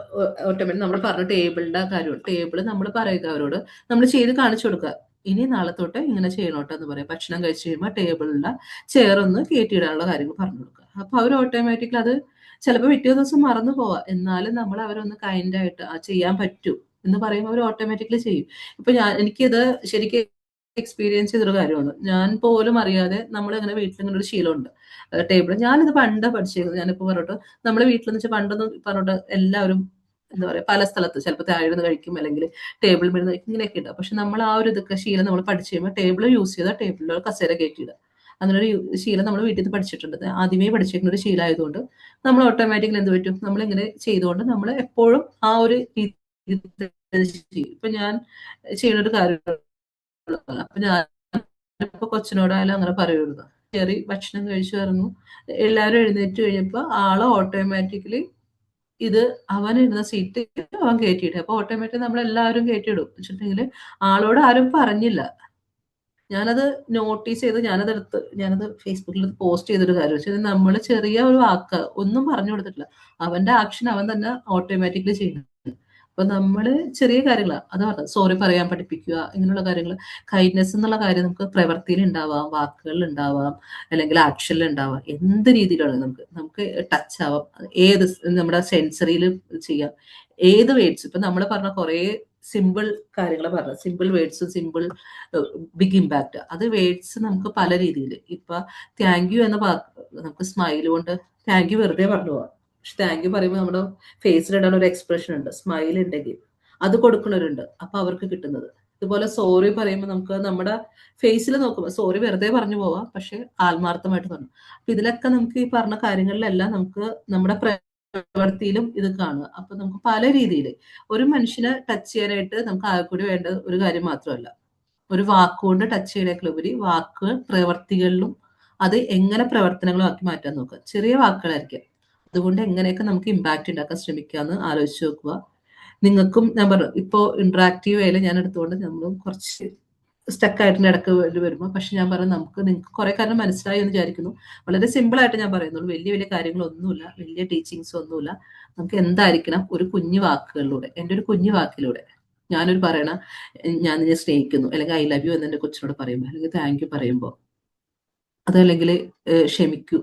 ഓട്ടോമാറ്റിക് നമ്മൾ പറഞ്ഞ ടേബിളിന്റെ കാര്യമാണ്. ടേബിൾ നമ്മൾ പറയുക, അവരോട് നമ്മൾ ചെയ്ത് കാണിച്ചു കൊടുക്കുക. ഇനി നാളെ തൊട്ട് ഇങ്ങനെ ചെയ്യണോട്ടോ എന്ന് പറയാം. ഭക്ഷണം കഴിച്ച് കഴിയുമ്പോൾ ടേബിളിന്റെ ചെയർ ഒന്ന് കയറ്റിയിടാനുള്ള കാര്യങ്ങൾ പറഞ്ഞു കൊടുക്കുക. അപ്പൊ അവർ ഓട്ടോമാറ്റിക്കലി അത് ചിലപ്പോൾ പിറ്റേ ദിവസം മറന്നു പോവാം, എന്നാലും നമ്മൾ അവരൊന്ന് കൈൻഡ് ആയിട്ട് ചെയ്യാൻ പറ്റൂ എന്ന് പറയുമ്പോൾ അവർ ഓട്ടോമാറ്റിക്കലി ചെയ്യും. ഇപ്പൊ എനിക്കിത് ശരിക്കും എക്സ്പീരിയൻസ് ചെയ്തൊരു കാര്യമാണ്. ഞാൻ പോലും അറിയാതെ നമ്മൾ ഇങ്ങനെ വീട്ടിൽ ഇങ്ങനെ ഒരു ശീലമുണ്ട്, ടേബിൾ. ഞാനിത് പണ്ട് പഠിച്ചിരുന്നു. ഞാനിപ്പോ പറഞ്ഞിട്ട് നമ്മുടെ വീട്ടിലെന്ന് വെച്ചാൽ പണ്ടൊന്നും പറഞ്ഞിട്ട് എല്ലാവരും എന്താ പറയാ, പല സ്ഥലത്ത് ചിലപ്പോൾ താഴെന്ന് കഴിക്കും, അല്ലെങ്കിൽ ടേബിൾ മേൽ കഴിക്കും, ഇങ്ങനെയൊക്കെ ഉണ്ട്. പക്ഷെ നമ്മൾ ആ ഒരു ഇതൊക്കെ ശീലം നമ്മൾ പഠിച്ചു കഴിയുമ്പോൾ ടേബിൾ യൂസ് ചെയ്താൽ ടേബിളിൽ കസേര കയറ്റിയിടുക, അങ്ങനെ ഒരു ശീലം നമ്മൾ വീട്ടിൽ നിന്ന് പഠിച്ചിട്ടുണ്ട്. ആദ്യമേ പഠിച്ചിരിക്കുന്ന ഒരു ശീലമായതുകൊണ്ട് നമ്മൾ ഓട്ടോമാറ്റിക്കലി എന്ത് പറ്റും, നമ്മൾ ഇങ്ങനെ ചെയ്തുകൊണ്ട് നമ്മൾ എപ്പോഴും ആ ഒരു രീതി ചെയ്യും. ഇപ്പൊ ഞാൻ ചെയ്യുന്ന ഒരു കാര്യം, അപ്പൊ ഞാൻ ഇപ്പൊ കൊച്ചിനോടായാലും അങ്ങനെ പറയുന്നത്, കയറി ഭക്ഷണം കഴിച്ചു ഇറങ്ങും, എല്ലാവരും എഴുന്നേറ്റ് കഴിഞ്ഞപ്പോ ആള് ഓട്ടോമാറ്റിക്കലി ഇത് അവൻ ഇരുന്ന സീറ്റ് അവൻ കയറ്റിയിടും. അപ്പൊ ഓട്ടോമാറ്റിക് നമ്മൾ എല്ലാവരും കയറ്റിയിടും. വെച്ചിട്ടുണ്ടെങ്കിൽ ആളോട് ആരും പറഞ്ഞില്ല, ഞാനത് നോട്ടീസ് ചെയ്ത് ഞാനത് ഫേസ്ബുക്കിൽ പോസ്റ്റ് ചെയ്തൊരു കാര്യം വെച്ചാൽ, നമ്മൾ ചെറിയ ഒരു വാക്ക് ഒന്നും പറഞ്ഞു കൊടുത്തിട്ടില്ല, അവന്റെ ആക്ഷൻ അവൻ തന്നെ ഓട്ടോമാറ്റിക്കലി ചെയ്യുന്നു. അപ്പൊ നമ്മള് ചെറിയ കാര്യങ്ങളാണ് അത് പറഞ്ഞത്, സോറി പറയാൻ പഠിപ്പിക്കുക, ഇങ്ങനെയുള്ള കാര്യങ്ങൾ. കൈൻഡ്നെസ് എന്നുള്ള കാര്യം നമുക്ക് പ്രവൃത്തിയിൽ ഉണ്ടാവാം, വാക്കുകളിൽ ഉണ്ടാവാം, അല്ലെങ്കിൽ ആക്ഷനിൽ ഉണ്ടാവാം. എന്ത് രീതിയിലാണ് നമുക്ക് ടച്ച് ആവാം, ഏത് നമ്മുടെ സെൻസറിയിൽ ചെയ്യാം, ഏത് വേർഡ്സ്. ഇപ്പൊ നമ്മൾ പറഞ്ഞ കുറെ സിമ്പിൾ കാര്യങ്ങൾ പറഞ്ഞു, simple words, simple big impact. അത് വേർഡ്സ് നമുക്ക് പല രീതിയിൽ. ഇപ്പൊ താങ്ക് യു എന്ന നമുക്ക് സ്മൈൽ കൊണ്ട് താങ്ക് യു വെറുതെ പറഞ്ഞു പോവാം. പക്ഷെ താങ്ക് യു പറയുമ്പോൾ നമ്മുടെ ഫേസിലിടാൻ ഒരു എക്സ്പ്രഷൻ ഉണ്ട്, സ്മൈൽ ഉണ്ടെങ്കിൽ അത് കൊടുക്കുന്നവരുണ്ട്, അപ്പൊ അവർക്ക് കിട്ടുന്നത്. ഇതുപോലെ സോറി പറയുമ്പോൾ നമുക്ക് നമ്മുടെ ഫേസിൽ നോക്കുമ്പോൾ സോറി വെറുതെ പറഞ്ഞു പോവാം, പക്ഷെ ആത്മാർത്ഥമായിട്ട് പറഞ്ഞു. അപ്പൊ ഇതിലൊക്കെ നമുക്ക് ഈ പറഞ്ഞ കാര്യങ്ങളിലെല്ലാം നമുക്ക് നമ്മുടെ പ്രവൃത്തിയിലും ഇത് കാണുക. അപ്പൊ നമുക്ക് പല രീതിയിൽ ഒരു മനുഷ്യനെ ടച്ച് ചെയ്യാനായിട്ട് നമുക്ക് ആകെ കൂടി വേണ്ട ഒരു കാര്യം മാത്രമല്ല, ഒരു വാക്കുകൊണ്ട് ടച്ച് ചെയ്യണേക്കുള്ളപരി വാക്ക് പ്രവർത്തികളിലും അത് എങ്ങനെ പ്രവർത്തനങ്ങളും മാറ്റാൻ നോക്കുക. ചെറിയ വാക്കുകളായിരിക്കും, അതുകൊണ്ട് എങ്ങനെയൊക്കെ നമുക്ക് ഇമ്പാക്ട് ഉണ്ടാക്കാൻ ശ്രമിക്കാന്ന് ആലോചിച്ച് നോക്കുക. നിങ്ങൾക്കും ഞാൻ പറഞ്ഞു, ഇപ്പോ ഇന്ററാക്റ്റീവ് ആയാലും ഞാൻ എടുത്തുകൊണ്ട് നമ്മളും കുറച്ച് സ്റ്റക്കായിട്ട് ഇടക്ക് വരുമ്പോൾ. പക്ഷെ ഞാൻ പറഞ്ഞു നിങ്ങൾക്ക് കുറെ കാര്യം മനസ്സിലായി എന്ന് വിചാരിക്കുന്നു. വളരെ സിമ്പിൾ ആയിട്ട് ഞാൻ പറയുന്നുള്ളൂ. വലിയ വലിയ കാര്യങ്ങളൊന്നുമില്ല, വലിയ ടീച്ചിങ്സ് ഒന്നുമില്ല. നമുക്ക് എന്തായിരിക്കണം, ഒരു കുഞ്ഞു വാക്കുകളിലൂടെ, എൻ്റെ ഒരു കുഞ്ഞു വാക്കിലൂടെ ഞാനൊരു പറയണ ഞാൻ നിന്നെ സ്നേഹിക്കുന്നു അല്ലെങ്കിൽ ഐ ലവ് യു എന്ന് എൻ്റെ കൊച്ചിനോട് പറയുമ്പോൾ, അല്ലെങ്കിൽ താങ്ക് യു പറയുമ്പോൾ, അതല്ലെങ്കിൽ ക്ഷമിക്കൂ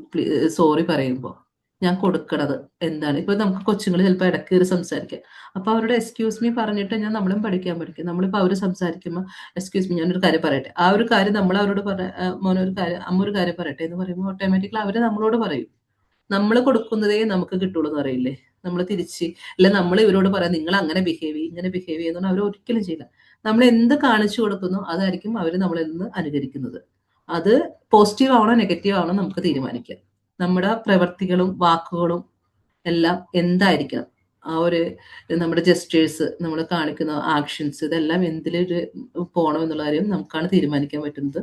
സോറി പറയുമ്പോൾ ഞാൻ കൊടുക്കണത് എന്താണ്. ഇപ്പൊ നമുക്ക് കൊച്ചുങ്ങൾ ചിലപ്പോൾ ഇടയ്ക്ക് കയറി സംസാരിക്കാം. അപ്പൊ അവരുടെ എക്സ്ക്യൂസ് മീ പറഞ്ഞിട്ട് നമ്മളും പഠിക്കും. നമ്മളിപ്പോ അവര് സംസാരിക്കുമ്പോൾ എക്സ്ക്യൂസ് മീ ഞാനൊരു കാര്യം പറയട്ടെ, ആ ഒരു കാര്യം നമ്മൾ അവരോട് മോനൊരു കാര്യം, അമ്മ ഒരു കാര്യം പറയട്ടെ എന്ന് പറയുമ്പോൾ ഓട്ടോമാറ്റിക്കലി അവര് നമ്മളോട് പറയും. നമ്മൾ കൊടുക്കുന്നതേ നമുക്ക് കിട്ടുള്ളൂ എന്ന് പറയില്ലേ. നമ്മൾ തിരിച്ച്, അല്ല നമ്മൾ ഇവരോട് പറയാം നിങ്ങൾ അങ്ങനെ ബിഹേവ് ചെയ്യും, ഇങ്ങനെ ബിഹേവ് ചെയ്യുന്ന അവർ ഒരിക്കലും ചെയ്യില്ല. നമ്മൾ എന്ത് കാണിച്ചു കൊടുക്കുന്നു അതായിരിക്കും അവർ നമ്മളിൽ നിന്ന് അനുകരിക്കുന്നത്. അത് പോസിറ്റീവ് ആവണോ നെഗറ്റീവ് ആവണോ നമുക്ക് തീരുമാനിക്കാം. നമ്മുടെ പ്രവർത്തികളും വാക്കുകളും എല്ലാം എന്തായിരിക്കണം, ആ ഒരു നമ്മുടെ ജെസ്റ്റേഴ്സ്, നമ്മൾ കാണിക്കുന്ന ആക്ഷൻസ്, ഇതെല്ലാം എന്തിലൊരു പോകണം എന്നുള്ള കാര്യം നമുക്കാണ് തീരുമാനിക്കാൻ പറ്റുന്നത്.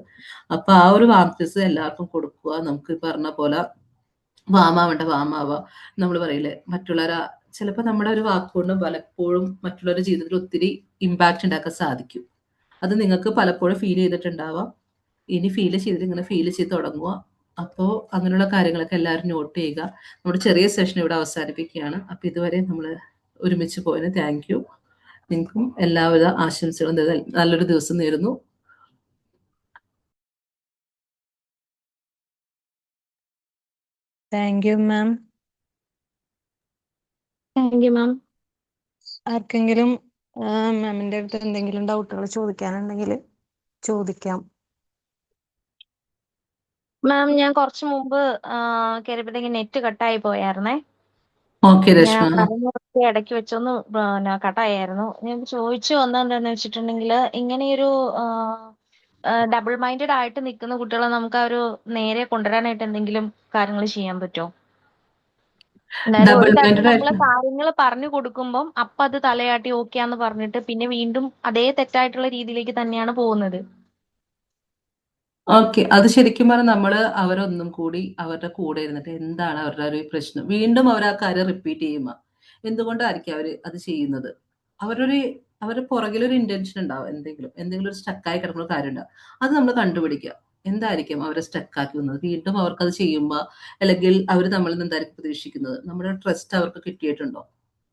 അപ്പൊ ആ ഒരു വാർത്തസ് എല്ലാവർക്കും കൊടുക്കുക. നമുക്ക് പറഞ്ഞ പോലെ വാമാവേണ്ട വാമാവുക. നമ്മൾ പറയില്ലേ, മറ്റുള്ളവരെ ചിലപ്പോൾ നമ്മുടെ ഒരു വാക്കുകൊണ്ട് പലപ്പോഴും മറ്റുള്ളവരുടെ ജീവിതത്തിൽ ഒത്തിരി ഇമ്പാക്റ്റ് ഉണ്ടാക്കാൻ സാധിക്കും. അത് നിങ്ങൾക്ക് പലപ്പോഴും ഫീൽ ചെയ്തിട്ടുണ്ടാവാം. ഇനി ഫീൽ ചെയ്തിട്ട് ഇങ്ങനെ ഫീൽ ചെയ്ത് തുടങ്ങുക. അപ്പോൾ അങ്ങനെയുള്ള കാര്യങ്ങളൊക്കെ എല്ലാവരും നോട്ട് ചെയ്യുക. നമ്മുടെ ചെറിയ സെഷൻ ഇവിടെ അവസാനിപ്പിക്കുകയാണ്. അപ്പൊ ഇതുവരെ നമ്മൾ ഒരുമിച്ച് പോയതിന് താങ്ക് യു. നിങ്ങൾക്കും എല്ലാവിധ ആശംസകളും നല്ലൊരു ദിവസം നേരുന്നു.
Thank you ma'am.
Thank you ma'am.
ആർക്കെങ്കിലും മാമിന്റെ അടുത്ത് എന്തെങ്കിലും ഡൗട്ടുകൾ ചോദിക്കാനുണ്ടെങ്കിൽ ചോദിക്കാം.
മാം, ഞാൻ കുറച്ച് മുമ്പ് കയറിയപ്പോഴത്തേക്ക് നെറ്റ് കട്ടായി പോയായിരുന്നേ.
ഓക്കെ
ഞാൻ
രശ്മ.
പറഞ്ഞ ഇടയ്ക്ക് വെച്ചൊന്ന് കട്ടായായിരുന്നു. ഞാൻ ചോദിച്ചു വന്നെന്താന്ന് വെച്ചിട്ടുണ്ടെങ്കിൽ, ഇങ്ങനെയൊരു ഡബിൾ മൈൻഡഡ് ആയിട്ട് നിൽക്കുന്ന കുട്ടികളെ നമുക്ക് ആ ഒരു നേരെ കൊണ്ടുവരാനായിട്ട് എന്തെങ്കിലും കാര്യങ്ങൾ ചെയ്യാൻ പറ്റുമോ? അതായത് ഒരു
ഡബിൾ
തരത്തിൽ
മൈൻഡഡ്
നമ്മൾ
ആയിട്ട്
കാര്യങ്ങൾ പറഞ്ഞു കൊടുക്കുമ്പം അപ്പൊ അത് തലയാട്ടി ഓക്കെയാന്ന് പറഞ്ഞിട്ട് പിന്നെ വീണ്ടും അതേ തെറ്റായിട്ടുള്ള രീതിയിലേക്ക് തന്നെയാണ് പോകുന്നത്.
ഓക്കെ, അത് ശരിക്കും പറഞ്ഞാൽ നമ്മള് അവരൊന്നും കൂടി അവരുടെ കൂടെ ഇരുന്നിട്ട് എന്താണ് അവരുടെ ഒരു പ്രശ്നം, വീണ്ടും അവർ ആ കാര്യം റിപ്പീറ്റ് ചെയ്യുമ്പോ എന്തുകൊണ്ടായിരിക്കും അവര് അത് ചെയ്യുന്നത്. അവരുടെ പുറകിലൊരു ഇന്റൻഷൻ ഉണ്ടാവും. എന്തെങ്കിലും ഒരു സ്റ്റക്കായി കിടക്കുന്ന കാര്യം ഉണ്ടാവും. അത് നമ്മൾ കണ്ടുപിടിക്കുക. എന്തായിരിക്കും അവരെ സ്റ്റക്കാക്കി വന്നത്, വീണ്ടും അവർക്കത് ചെയ്യുമ്പോൾ, അല്ലെങ്കിൽ അവർ നമ്മളിൽ നിന്ന് എന്തായിരിക്കും പ്രതീക്ഷിക്കുന്നത്, നമ്മുടെ ട്രസ്റ്റ് അവർക്ക് കിട്ടിയിട്ടുണ്ടോ,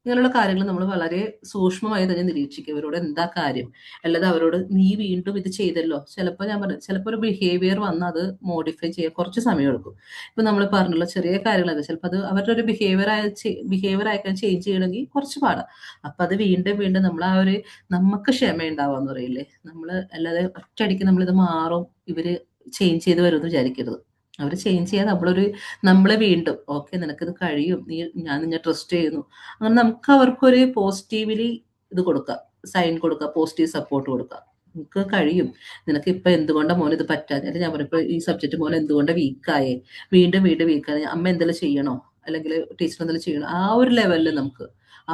ഇങ്ങനെയുള്ള കാര്യങ്ങൾ നമ്മൾ വളരെ സൂക്ഷ്മമായി തന്നെ നിരീക്ഷിക്കുക. ഇവരോട് എന്താ കാര്യം, അല്ലാതെ അവരോട് നീ വീണ്ടും ഇത് ചെയ്തല്ലോ. ചിലപ്പോൾ ഞാൻ പറഞ്ഞു, ചിലപ്പോൾ ഒരു ബിഹേവിയർ വന്ന് അത് മോഡിഫൈ ചെയ്യാൻ കുറച്ച് സമയം എടുക്കും. ഇപ്പൊ നമ്മൾ പറഞ്ഞല്ലോ ചെറിയ കാര്യങ്ങളൊക്കെ, ചിലപ്പോൾ അത് അവരുടെ ഒരു ബിഹേവിയർ ആയിക്കാൻ ചേഞ്ച് ചെയ്യണമെങ്കിൽ കുറച്ച് പാടാം. അപ്പൊ അത് വീണ്ടും വീണ്ടും നമ്മൾ ആ ഒരു നമുക്ക് ക്ഷമ ഉണ്ടാവാന്ന് പറയില്ലേ, അല്ലാതെ ഒറ്റയടിക്ക് നമ്മളിത് മാറും ഇവര് ചേഞ്ച് ചെയ്ത് വരുമെന്ന് വിചാരിക്കരുത്. അവർ ചേഞ്ച് ചെയ്യാൻ നമ്മളെ വീണ്ടും ഓക്കെ നിനക്കിത് കഴിയും, ഞാൻ നിന്നെ ട്രസ്റ്റ് ചെയ്യുന്നു, അങ്ങനെ നമുക്ക് അവർക്കൊരു പോസിറ്റീവ്ലി ഇത് കൊടുക്കാം, സൈൻ കൊടുക്കുക, പോസിറ്റീവ് സപ്പോർട്ട് കൊടുക്കുക. നിനക്ക് കഴിയും, നിനക്ക് ഇപ്പൊ എന്തുകൊണ്ടാണ് മോൻ ഇത് പറ്റാതെ, അല്ലെങ്കിൽ ഞാൻ പറയുമ്പോൾ ഈ സബ്ജക്റ്റ് മോൻ എന്തുകൊണ്ടാണ് വീക്കായേ, വീണ്ടും വീക്കാതെ അമ്മ എന്തെങ്കിലും ചെയ്യണോ, അല്ലെങ്കിൽ ടീച്ചർ എന്തെങ്കിലും ചെയ്യണോ, ആ ഒരു ലെവലിൽ നമുക്ക്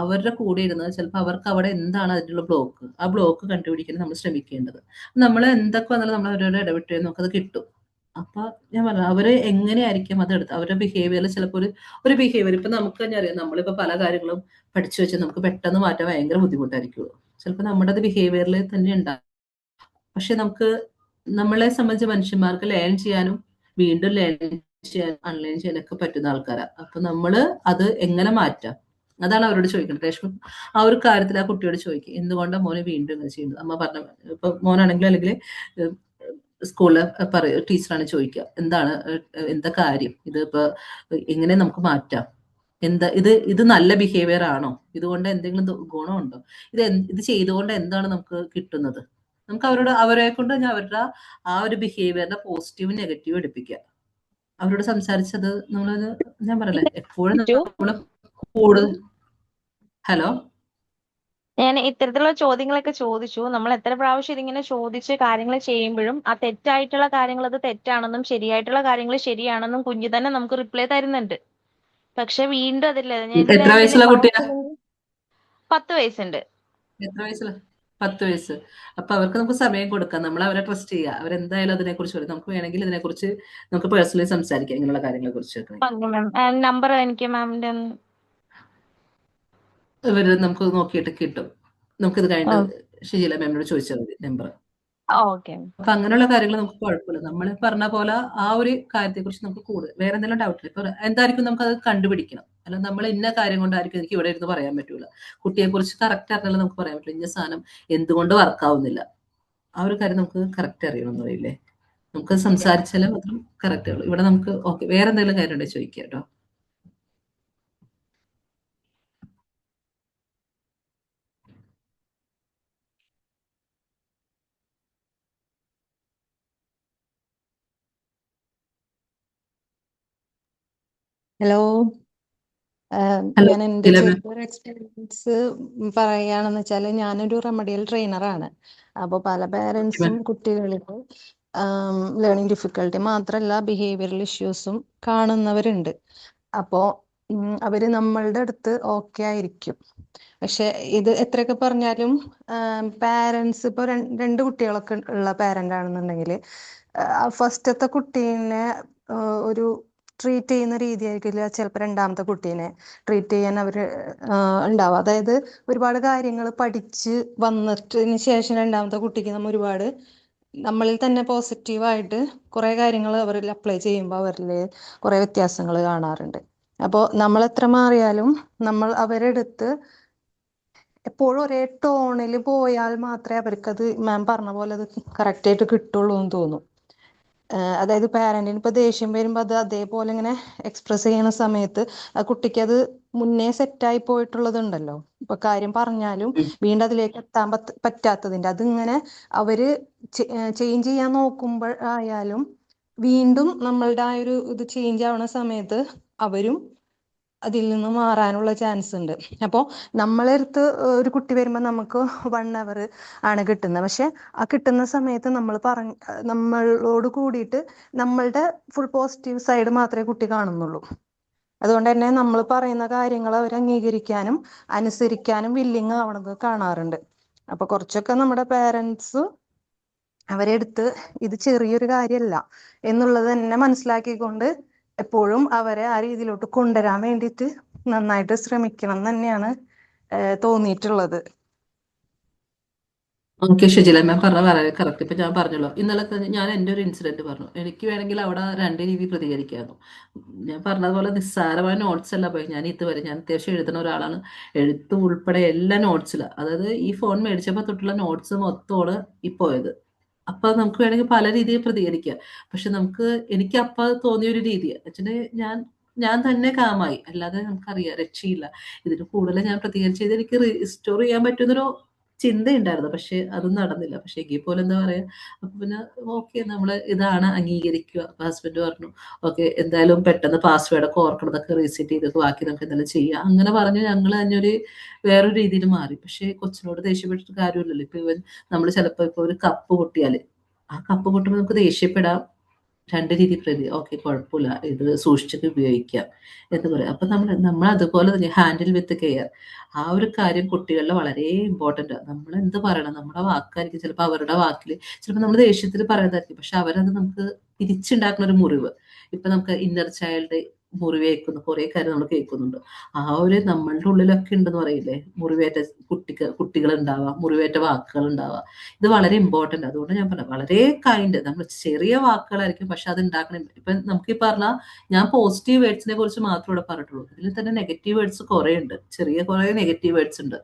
അവരുടെ കൂടെ ഇരുന്നത് ചിലപ്പോൾ അവർക്ക് അവിടെ എന്താണ് അതിനുള്ള ബ്ലോക്ക്, ആ ബ്ലോക്ക് കണ്ടുപിടിക്കാൻ നമ്മൾ ശ്രമിക്കേണ്ടത്. നമ്മൾ എന്തൊക്കെ വന്നാലും നമ്മൾ അവരോട് ഇടപെട്ട് നമുക്കത് കിട്ടും. അപ്പൊ ഞാൻ പറഞ്ഞു അവര് എങ്ങനെയായിരിക്കും അതെടുത്ത് അവരുടെ ബിഹേവിയറിൽ ചിലപ്പോൾ ഒരു ബിഹേവിയർ ഇപ്പൊ നമുക്ക് തന്നെ അറിയാം. നമ്മളിപ്പോ പല കാര്യങ്ങളും പഠിച്ചു വെച്ചാൽ നമുക്ക് പെട്ടെന്ന് മാറ്റാൻ ഭയങ്കര ബുദ്ധിമുട്ടായിരിക്കുള്ളൂ. ചിലപ്പോൾ നമ്മുടെ അത് ബിഹേവിയറിൽ തന്നെ ഉണ്ടാകും. പക്ഷെ നമ്മളെ സംബന്ധിച്ച മനുഷ്യന്മാർക്ക് ലേൺ ചെയ്യാനും വീണ്ടും ലേൺ ചെയ്യാനും അൺലേൺ ചെയ്യാനൊക്കെ പറ്റുന്ന ആൾക്കാരാണ്. അപ്പൊ നമ്മള് അത് എങ്ങനെ മാറ്റാം, അതാണ് അവരോട് ചോദിക്കുന്നത്. രേഷ്മ ആ ഒരു കാര്യത്തിൽ ആ കുട്ടിയോട് ചോദിക്കും, എന്തുകൊണ്ടാണ് മോനെ വീണ്ടും ഇങ്ങനെ ചെയ്യുന്നത്. അമ്മ പറഞ്ഞ ഇപ്പൊ മോനാണെങ്കിൽ അല്ലെങ്കിൽ സ്കൂളിൽ ടീച്ചറാണ് ചോദിക്കുക, എന്താ കാര്യം, ഇതിപ്പോ എങ്ങനെ നമുക്ക് മാറ്റാം, ഇത് നല്ല ബിഹേവിയർ ആണോ, ഇതുകൊണ്ട് എന്തെങ്കിലും ഗുണമുണ്ടോ, ഇത് ചെയ്തുകൊണ്ട് എന്താണ് നമുക്ക് കിട്ടുന്നത്. നമുക്ക് അവരെ കൊണ്ട് അവരുടെ ആ ഒരു ബിഹേവിയറിന്റെ പോസിറ്റീവ് നെഗറ്റീവ് എടുപ്പിക്കുക. അവരോട് സംസാരിച്ചത് ഞാൻ പറയല്ലേ എപ്പോഴും നമ്മള് കൂടുതൽ ഹലോ
ഞാൻ ഇത്തരത്തിലുള്ള ചോദ്യങ്ങളൊക്കെ ചോദിച്ചു. നമ്മൾ എത്ര പ്രാവശ്യം ഇതിങ്ങനെ ചോദിച്ച് കാര്യങ്ങൾ ചെയ്യുമ്പോഴും ആ തെറ്റായിട്ടുള്ള കാര്യങ്ങൾ അത് തെറ്റാണെന്നും ശരിയായിട്ടുള്ള കാര്യങ്ങൾ ശരിയാണെന്നും കുഞ്ഞു തന്നെ നമുക്ക് റിപ്ലൈ തരുന്നുണ്ട്. പക്ഷെ വീണ്ടും അതില്ല,
എത്ര വയസ്സുള്ള കുട്ടിയാ?
10 വയസ്സുണ്ട്.
എത്ര വയസ്സുള്ള? 10 വയസ്സ്. അപ്പൊ അവർക്ക് നമുക്ക് സമയം കൊടുക്കാം, നമ്മൾ അവരെ ട്രസ്റ്റ് ചെയ്യുക. അവരെന്തായാലും അതിനെക്കുറിച്ച് പറയും. നമുക്ക് വേണമെങ്കിൽ ഇതിനെക്കുറിച്ച് നമുക്ക് പേഴ്സണലി സംസാരിക്കാം, ഇങ്ങനെയുള്ള കാര്യങ്ങളെ കുറിച്ചൊക്കെ.
നമ്പർ എനിക്ക് മാമിന്റെ
ഇവര് നമുക്ക് നോക്കിയിട്ട് കിട്ടും. നമുക്കിത് കഴിഞ്ഞിട്ട് ഷീല മാമിനോട് ചോദിച്ചാൽ മതി നമ്പർ.
ഓക്കെ.
അപ്പൊ അങ്ങനെയുള്ള കാര്യങ്ങൾ നമുക്ക് കുഴപ്പമില്ല. നമ്മൾ പറഞ്ഞ പോലെ ആ ഒരു കാര്യത്തെക്കുറിച്ച് നമുക്ക് കൂടുതൽ വേറെ എന്തെങ്കിലും ഡൗട്ട് ഇപ്പൊ എന്തായിരിക്കും നമുക്ക് അത് കണ്ടുപിടിക്കണം. അല്ല നമ്മൾ ഇന്ന കാര്യം കൊണ്ടായിരിക്കും എനിക്ക് ഇവിടെ ഇരുന്ന് പറയാൻ പറ്റൂല. കുട്ടിയെ കുറിച്ച് കറക്റ്റ് അറിഞ്ഞാൽ നമുക്ക് പറയാൻ പറ്റില്ല ഇന്ന സാധനം എന്തുകൊണ്ട് വർക്ക് ആവുന്നില്ല. ആ ഒരു കാര്യം നമുക്ക് കറക്റ്റ് അറിയണം എന്ന് പറയില്ലേ. നമുക്ക് സംസാരിച്ചാലേ മാത്രം കറക്റ്റ് ആവുള്ളൂ. ഇവിടെ നമുക്ക് ഓക്കെ വേറെ എന്തെങ്കിലും കാര്യം ഉണ്ടെങ്കിൽ ചോദിക്കാം കേട്ടോ.
ഹലോ,
ഹലോ
ഞാൻ എൻ്റെ
ജില മാം.
ചെറിയൊരു എക്സ്പീരിയൻസ് പറയുകയാണെന്ന് വെച്ചാൽ ഞാനൊരു റെമഡിയൽ ട്രെയിനറാണ്. അപ്പോൾ പല പേരൻസും കുട്ടികൾക്ക് ലേണിംഗ് ഡിഫിക്കൽട്ടി മാത്രമല്ല ബിഹേവിയറൽ ഇഷ്യൂസും കാണുന്നവരുണ്ട്. അപ്പോൾ അവർ നമ്മളുടെ അടുത്ത് ഓക്കെ ആയിരിക്കും. പക്ഷെ ഇത് എത്രയൊക്കെ പറഞ്ഞാലും പാരൻസ് ഇപ്പോൾ രണ്ട് കുട്ടികളൊക്കെ ഉള്ള പാരൻ്റ് ആണെന്നുണ്ടെങ്കിൽ ഫസ്റ്റത്തെ കുട്ടീനെ ഒരു ട്രീറ്റ് ചെയ്യുന്ന രീതി ആയിരിക്കില്ല ചിലപ്പോൾ രണ്ടാമത്തെ കുട്ടീനെ ട്രീറ്റ് ചെയ്യാൻ അവർ ഉണ്ടാവുക. അതായത് ഒരുപാട് കാര്യങ്ങൾ പഠിച്ച് വന്നതിന് ശേഷം രണ്ടാമത്തെ കുട്ടിക്ക് നമ്മൾ ഒരുപാട് നമ്മളിൽ തന്നെ പോസിറ്റീവായിട്ട് കുറേ കാര്യങ്ങൾ അവരിൽ അപ്ലൈ ചെയ്യുമ്പോൾ അവരിൽ കുറേ വ്യത്യാസങ്ങൾ കാണാറുണ്ട്. അപ്പോൾ നമ്മൾ എത്ര മാറിയാലും നമ്മൾ അവരെടുത്ത് എപ്പോഴും ഒരേ ടോണിൽ പോയാൽ മാത്രമേ അവർക്കത് മാം പറഞ്ഞ പോലെ അത് കറക്റ്റായിട്ട് കിട്ടുള്ളൂ എന്ന് തോന്നും. അതായത് പാരന്റിന് ഇപ്പോൾ ദേഷ്യം വരുമ്പോൾ അത് അതേപോലെ ഇങ്ങനെ എക്സ്പ്രസ് ചെയ്യുന്ന സമയത്ത് ആ കുട്ടിക്ക് അത് മുന്നേ സെറ്റായി പോയിട്ടുള്ളതുണ്ടല്ലോ. ഇപ്പൊ കാര്യം പറഞ്ഞാലും വീണ്ടും അതിലേക്ക് എത്താൻ പറ്റാത്തതിന്റെ അതിങ്ങനെ അവര് ചേഞ്ച് ചെയ്യാൻ നോക്കുമ്പോൾ ആയാലും വീണ്ടും നമ്മളുടെ ആ ഒരു ഇത് ചേഞ്ച് ആവുന്ന സമയത്ത് അവരും അതിൽ നിന്ന് മാറാനുള്ള ചാൻസ് ഉണ്ട്. അപ്പോൾ നമ്മളെ അടുത്ത് ഒരു കുട്ടി വരുമ്പോൾ നമുക്ക് 1 hour ആണ് കിട്ടുന്നത്. പക്ഷെ ആ കിട്ടുന്ന സമയത്ത് നമ്മളോട് കൂടിയിട്ട് നമ്മളുടെ ഫുൾ പോസിറ്റീവ് സൈഡ് മാത്രമേ കുട്ടി കാണുന്നുള്ളൂ. അതുകൊണ്ട് തന്നെ നമ്മൾ പറയുന്ന കാര്യങ്ങൾ അവർ അംഗീകരിക്കാനും അനുസരിക്കാനും വില്ലിങ് ആവണത് കാണാറുണ്ട്. അപ്പൊ കുറച്ചൊക്കെ നമ്മുടെ പേരൻസ് അവരെ അടുത്ത് ഇത് ചെറിയൊരു കാര്യമല്ല എന്നുള്ളത് തന്നെ മനസ്സിലാക്കിക്കൊണ്ട് എപ്പോഴും അവരെ ആ രീതിയിലോട്ട് കൊണ്ടുവരാൻ വേണ്ടിയിട്ട് നന്നായിട്ട് ശ്രമിക്കണം എന്ന് തന്നെയാണ് തോന്നിയിട്ടുള്ളത്.
ഓക്കെ ഷജില മാം പറഞ്ഞ വളരെ കറക്റ്റ്. ഇപ്പൊ ഞാൻ പറഞ്ഞല്ലോ ഇന്നലെ തന്നെ ഞാൻ എൻ്റെ ഒരു ഇൻസിഡന്റ് പറഞ്ഞു. എനിക്ക് വേണമെങ്കിൽ അവിടെ 2 രീതി പ്രതികരിക്കായിരുന്നു. ഞാൻ പറഞ്ഞതുപോലെ നിസ്സാരമായ നോട്ട്സ് അല്ല പോയി. ഞാൻ ഇതുവരെ ഞാൻ അത്യാവശ്യം എഴുതുന്ന ഒരാളാണ്. എഴുത്ത് ഉൾപ്പെടെ എല്ലാ നോട്ട്സിലാണ്. അതായത് ഈ ഫോൺ മേടിച്ചപ്പോൾ തൊട്ടുള്ള നോട്ട്സ് മൊത്തമാണ് ഈ പോയത്. അപ്പൊ നമുക്ക് വേണമെങ്കിൽ പല രീതിയിൽ പ്രതികരിക്കാം. പക്ഷെ എനിക്ക് അപ്പൊ തോന്നിയ ഒരു രീതി വെച്ചിട്ട് ഞാൻ തന്നെ കാമായി. അല്ലാതെ നമുക്കറിയാം രക്ഷയില്ല. ഇതിന് കൂടുതൽ ഞാൻ പ്രതികരിച്ചത് എനിക്ക് റീസ്റ്റോർ ചെയ്യാൻ പറ്റുന്നൊരു ചിന്തയുണ്ടായിരുന്നു. പക്ഷെ അതും നടന്നില്ല. പക്ഷെ എങ്കിൽ പോലും എന്താ പറയാ, അപ്പൊ പിന്നെ ഓക്കെ നമ്മള് ഇതാണ് അംഗീകരിക്കുക. അപ്പൊ ഹസ്ബൻഡ് പറഞ്ഞു ഓക്കെ എന്തായാലും പെട്ടെന്ന് പാസ്വേഡൊക്കെ ഓർക്കണതൊക്കെ റീസെറ്റ് ചെയ്തിട്ട് ബാക്കി നമുക്ക് എന്തായാലും ചെയ്യാം. അങ്ങനെ പറഞ്ഞ് ഞങ്ങൾ തന്നെ വേറൊരു രീതിയിൽ മാറി. പക്ഷെ കൊച്ചിനോട് ദേഷ്യപ്പെട്ടിട്ട് കാര്യമില്ലല്ലോ. ഇപ്പൊ നമ്മൾ ചിലപ്പോൾ ഇപ്പൊ ഒരു കപ്പ് പൊട്ടിയാല് ആ കപ്പ് പൊട്ടുമ്പോൾ നമുക്ക് ദേഷ്യപ്പെടാം. 2 രീതി ഓക്കെ കുഴപ്പമില്ല ഇത് സൂക്ഷിച്ചിട്ട് ഉപയോഗിക്കാം എന്ന് പറയാം. അപ്പൊ നമ്മൾ അതുപോലെ തന്നെ ഹാൻഡിൽ വിത്ത് കെയർ ആ ഒരു കാര്യം കുട്ടികളിൽ വളരെ ഇമ്പോർട്ടൻ്റ് ആണ്. നമ്മൾ എന്ത് പറയണം നമ്മുടെ വാക്കായിരിക്കും ചിലപ്പോൾ അവരുടെ വാക്കിൽ ചിലപ്പോൾ നമ്മൾ ദേഷ്യത്തിൽ പറയുന്നതായിരിക്കും. പക്ഷെ അവരത് നമുക്ക് തിരിച്ചുണ്ടാക്കുന്ന ഒരു മുറിവ്. ഇപ്പൊ നമുക്ക് ഇന്നർ ചൈൽഡ് മുറിവേക്കുന്ന കുറെ കാര്യം നമ്മൾ കേൾക്കുന്നുണ്ട്. ആ ഒരു നമ്മളുടെ ഉള്ളിലൊക്കെ ഉണ്ടെന്ന് പറയില്ലേ, മുറിവേറ്റ കുട്ടികൾ ഉണ്ടാവാം, മുറിവേറ്റ വാക്കുകൾ ഉണ്ടാവാം. ഇത് വളരെ ഇമ്പോർട്ടൻ്റ്. അതുകൊണ്ട് ഞാൻ പറഞ്ഞു വളരെ കൈൻഡ് നമ്മൾ ചെറിയ വാക്കുകളായിരിക്കും പക്ഷെ അത് ഉണ്ടാക്കണം. ഇപ്പൊ നമുക്ക് ഈ പറഞ്ഞാൽ ഞാൻ പോസിറ്റീവ് വേർഡ്സിനെ കുറിച്ച് മാത്രമേ ഇവിടെ പറഞ്ഞിട്ടുള്ളൂ. ഇതിൽ തന്നെ നെഗറ്റീവ് വേർഡ്സ് കുറെ ഉണ്ട്. കുറെ നെഗറ്റീവ് വേർഡ്സ് ഉണ്ട്.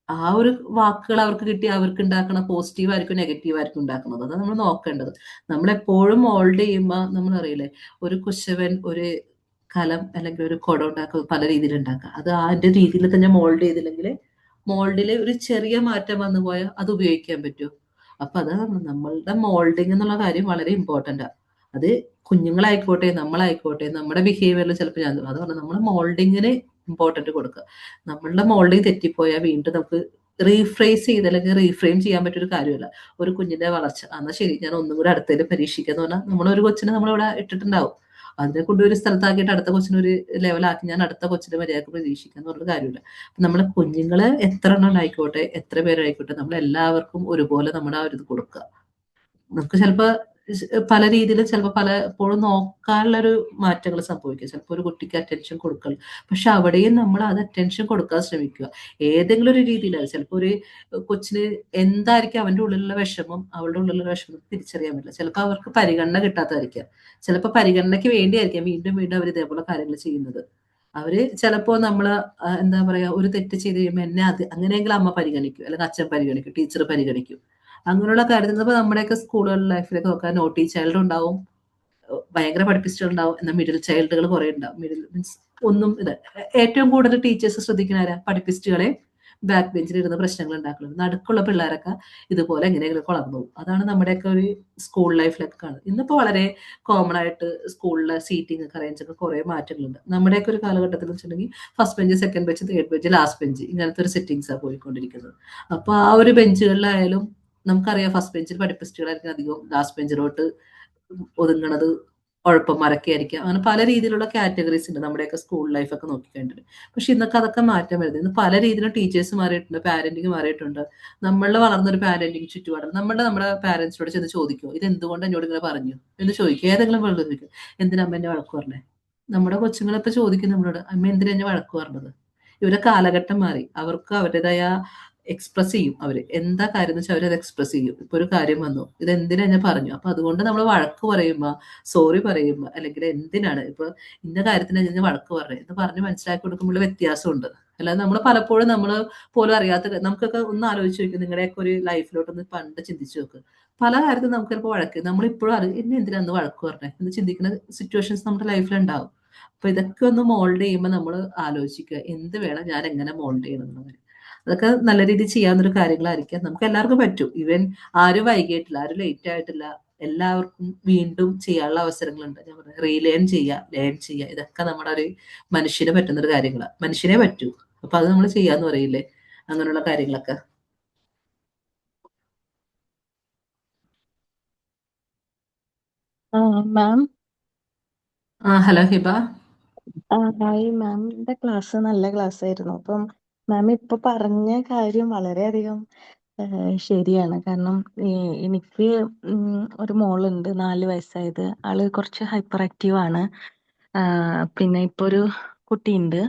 ആ ഒരു വാക്കുകൾ അവർക്ക് കിട്ടി അവർക്ക് ഉണ്ടാക്കണ പോസിറ്റീവ് ആയിരിക്കും നെഗറ്റീവ് ആയിരിക്കും ഉണ്ടാക്കുന്നത്. അതാണ് നമ്മൾ നോക്കേണ്ടത്. നമ്മളെപ്പോഴും മോൾഡ് ചെയ്യുമ്പോൾ നമ്മൾ അറിയില്ലേ, ഒരു കുശവൻ ഒരു കലം അല്ലെങ്കിൽ ഒരു കുടം ഉണ്ടാക്കുക പല രീതിയിൽ ഉണ്ടാക്കുക. അത് അതിന്റെ രീതിയിൽ തന്നെ മോൾഡ് ചെയ്തില്ലെങ്കിൽ മോൾഡിൽ ഒരു ചെറിയ മാറ്റം വന്നു പോയാൽ അത് ഉപയോഗിക്കാൻ പറ്റും. അപ്പൊ അതാണ് നമ്മളുടെ മോൾഡിങ് എന്നുള്ള കാര്യം വളരെ ഇമ്പോർട്ടൻ്റ്. അത് കുഞ്ഞുങ്ങളായിക്കോട്ടെ നമ്മളായിക്കോട്ടെ നമ്മുടെ ബിഹേവിയറിൽ ചിലപ്പോൾ അത് പറഞ്ഞാൽ നമ്മൾ മോൾഡിങ്ങിന് ഇമ്പോർട്ടൻ്റ് കൊടുക്കുക. നമ്മളുടെ മോൾഡിങ് തെറ്റിപ്പോയാൽ വീണ്ടും നമുക്ക് റീഫ്രേസ് ചെയ്ത് അല്ലെങ്കിൽ റീഫ്രെയിം ചെയ്യാൻ പറ്റിയൊരു കാര്യമല്ല. ഒരു കുഞ്ഞിന്റെ വളർച്ച എന്നാൽ ശരി ഞാൻ ഒന്നും കൂടെ അടുത്തതിൽ പരീക്ഷിക്കാന്ന് പറഞ്ഞാൽ നമ്മളൊരു കൊച്ചിനെ നമ്മളിവിടെ ഇട്ടിട്ടുണ്ടാവും. അതിനെ കൊണ്ട് ഒരു സ്ഥലത്താക്കിയിട്ട് അടുത്ത കൊച്ചിനെ ഒരു ലെവലാക്കി ഞാൻ അടുത്ത കൊച്ചിനെ മര്യാദക്ക് പ്രതീക്ഷിക്കാന്ന് പറഞ്ഞ കാര്യമില്ല. നമ്മളെ കുഞ്ഞുങ്ങള് എത്ര എണ്ണം ആയിക്കോട്ടെ എത്ര പേരായിക്കോട്ടെ നമ്മൾ എല്ലാവർക്കും ഒരുപോലെ നമ്മുടെ ആ ഒരു ഇത് കൊടുക്കുക. നമുക്ക് ചിലപ്പോൾ പല രീതിയിൽ ചിലപ്പോൾ പലപ്പോഴും നോക്കാനുള്ളൊരു മാറ്റങ്ങൾ സംഭവിക്കും. ചിലപ്പോൾ ഒരു കുട്ടിക്ക് അറ്റൻഷൻ കൊടുക്കൽ, പക്ഷെ അവിടെയും നമ്മൾ അത് അറ്റൻഷൻ കൊടുക്കാൻ ശ്രമിക്കുക ഏതെങ്കിലും ഒരു രീതിയിൽ. ചിലപ്പോൾ ഒരു കൊച്ചിന് എന്തായിരിക്കും അവൻ്റെ ഉള്ളിലുള്ള വിഷമം, അവളുടെ ഉള്ളിലുള്ള വിഷമം തിരിച്ചറിയാൻ പറ്റില്ല. ചിലപ്പോൾ അവർക്ക് പരിഗണന കിട്ടാത്തതായിരിക്കാം, ചിലപ്പോൾ പരിഗണനയ്ക്ക് വേണ്ടിയായിരിക്കാം വീണ്ടും വീണ്ടും അവർ ഇതേപോലെ കാര്യങ്ങൾ ചെയ്യുന്നത്. അവര് ചിലപ്പോ നമ്മള് എന്താ പറയാ, ഒരു തെറ്റ് ചെയ്ത് കഴിയുമ്പോൾ എന്നെ അത് അങ്ങനെയെങ്കിലും അമ്മ പരിഗണിക്കും, അല്ലെങ്കിൽ അച്ഛൻ പരിഗണിക്കും, ടീച്ചർ പരിഗണിക്കും. അങ്ങനെയുള്ള കാര്യത്തിൽ ഇപ്പൊ നമ്മുടെയൊക്കെ സ്കൂളുകളിൽ ലൈഫിലൊക്കെ നോക്കാൻ നോട്ടി ചൈൽഡ് ഉണ്ടാവും, ഭയങ്കര പഠിപ്പിച്ചിട്ടുണ്ടാവും, എന്നാൽ മിഡിൽ ചൈൽഡുകൾ കുറെ ഉണ്ടാവും. മിഡിൽ മീൻസ് ഒന്നും ഇത് ഏറ്റവും കൂടുതൽ ടീച്ചേഴ്സ് ശ്രദ്ധിക്കുന്ന ആരാ? പഠിപ്പിസ്റ്റുകളെ ബാക്ക് ബെഞ്ചിൽ ഇരുന്ന് പ്രശ്നങ്ങൾ ഉണ്ടാക്കുന്നത്. നടുക്കുള്ള പിള്ളേരൊക്കെ ഇതുപോലെ എങ്ങനെയെങ്കിലും വളർന്നു പോകും. അതാണ് നമ്മുടെയൊക്കെ ഒരു സ്കൂൾ ലൈഫിലൊക്കെ കാണുന്നത്. ഇന്നിപ്പോ വളരെ കോമൺ ആയിട്ട് സ്കൂളിലെ സീറ്റിംഗ് ഒക്കെ അറേഞ്ച് ഒക്കെ കുറെ മാറ്റങ്ങളുണ്ട്. നമ്മുടെയൊക്കെ ഒരു കാലഘട്ടത്തിൽ വെച്ചിട്ടുണ്ടെങ്കിൽ first bench, second bench, third bench, last bench, ഇങ്ങനത്തെ ഒരു സെറ്റിങ്സാണ് പോയിക്കൊണ്ടിരിക്കുന്നത്. അപ്പൊ ആ ഒരു ബെഞ്ചുകളിലായാലും നമുക്കറിയാം ഫസ്റ്റ് ബെഞ്ചിൽ പഠിപ്പിസ്റ്റുകളായിരിക്കും അധികം, ലാസ്റ്റ് ബെഞ്ചിലോട്ട് ഒതുങ്ങണത് ഉഴപ്പന്മാരൊക്കെ ആയിരിക്കാം. അങ്ങനെ പല രീതിയിലുള്ള കാറ്റഗറീസ് ഉണ്ട് നമ്മുടെയൊക്കെ സ്കൂൾ ലൈഫൊക്കെ നോക്കിക്കഴിഞ്ഞിട്ട്. പക്ഷെ ഇന്നൊക്കെ അതൊക്കെ മാറ്റം വരുന്നത്. ഇന്ന് പല രീതിയിലും ടീച്ചേഴ്സ് മാറിയിട്ടുണ്ട്, പാരന്റിങ് മാറിയിട്ടുണ്ട്. നമ്മളിൽ വളർന്നൊരു പാരന്റിങ് ചുറ്റുപാടാണ്. നമ്മുടെ പാരന്റ്സിനോട് ചെന്ന് ചോദിക്കും, ഇത് എന്തുകൊണ്ട് എന്നോട് ഇങ്ങനെ പറഞ്ഞു എന്ന് ചോദിക്കും. ഏതെങ്കിലും വെള്ളം ചോദിക്കും, എന്തിനാ അമ്മ എന്നെ വഴക്ക് പറഞ്ഞേ? നമ്മുടെ കൊച്ചുങ്ങളിപ്പോ ചോദിക്കും നമ്മളോട്, അമ്മ എന്തിനാ എന്നെ വഴക്ക് പറഞ്ഞത്? ഇവരെ കാലഘട്ടം മാറി, അവർക്ക് അവരുടേതായ എക്സ്പ്രസ് ചെയ്യും. അവര് എന്താ കാര്യം എന്ന് വെച്ചാൽ അവരത് എക്സ്പ്രസ് ചെയ്യും. ഇപ്പൊ ഒരു കാര്യം വന്നു, ഇത് എന്തിനാ ഞാൻ പറഞ്ഞു. അപ്പൊ അതുകൊണ്ട് നമ്മൾ വഴക്ക് പറയുമ്പോ, സോറി പറയുമ്പോ, അല്ലെങ്കിൽ എന്തിനാണ് ഇപ്പൊ ഇന്ന കാര്യത്തിന് ഞാൻ വഴക്ക് പറഞ്ഞു എന്ന് പറഞ്ഞ് മനസ്സിലാക്കി കൊടുക്കുമ്പോൾ വ്യത്യാസമുണ്ട്. അല്ലാതെ നമ്മൾ പലപ്പോഴും നമ്മൾ പോലും അറിയാത്ത, നമുക്കൊക്കെ ഒന്ന് ആലോചിച്ച് നോക്കും, നിങ്ങളുടെയൊക്കെ ഒരു ലൈഫിലോട്ടൊന്ന് പണ്ട് ചിന്തിച്ചു നോക്ക്. പല കാര്യത്തിലും നമുക്ക് ചിലപ്പോൾ വഴക്ക്, നമ്മളിപ്പോഴും എന്നെ എന്തിനാ അന്ന് വഴക്ക് പറഞ്ഞേ എന്ന് ചിന്തിക്കുന്ന സിറ്റുവേഷൻസ് നമ്മുടെ ലൈഫിൽ ഉണ്ടാവും. അപ്പൊ ഇതൊക്കെ ഒന്ന് മോൾഡ് ചെയ്യുമ്പോൾ നമ്മൾ ആലോചിക്കുക, എന്ത് വേണം ഞാൻ എങ്ങനെ മോൾഡ് ചെയ്യണം എന്നുള്ളത്. അതൊക്കെ നല്ല രീതിയിൽ ചെയ്യാവുന്നൊരു കാര്യങ്ങളായിരിക്കാം. നമുക്ക് എല്ലാവർക്കും പറ്റും. ഈവൻ ആരും വൈകിട്ടില്ല, ആരും ലേറ്റ് ആയിട്ടില്ല. എല്ലാവർക്കും വീണ്ടും ചെയ്യാനുള്ള അവസരങ്ങളുണ്ട്. ഞാൻ പറഞ്ഞ റീലേൺ ചെയ്യുക, ലേൺ ചെയ്യുക, ഇതൊക്കെ നമ്മുടെ ഒരു മനുഷ്യന് പറ്റുന്നൊരു കാര്യങ്ങളാണ്. മനുഷ്യനെ പറ്റൂ. അപ്പൊ അത് നമ്മൾ ചെയ്യാന്ന് പറയില്ലേ, അങ്ങനെയുള്ള കാര്യങ്ങളൊക്കെ.
Ma'am
hello Hiba.
ഹായ് മാമിന്റെ ക്ലാസ് നല്ല ക്ലാസ് ആയിരുന്നു. അപ്പം മാം ഇപ്പൊ പറഞ്ഞ കാര്യം വളരെയധികം ശരിയാണ്. കാരണം എനിക്ക് ഒരു മോളുണ്ട്, 4 വയസ്സായത്. ആള് കുറച്ച് ഹൈപ്പർ ആക്റ്റീവ് ആണ്. പിന്നെ ഇപ്പൊ ഒരു കുട്ടിയുണ്ട്,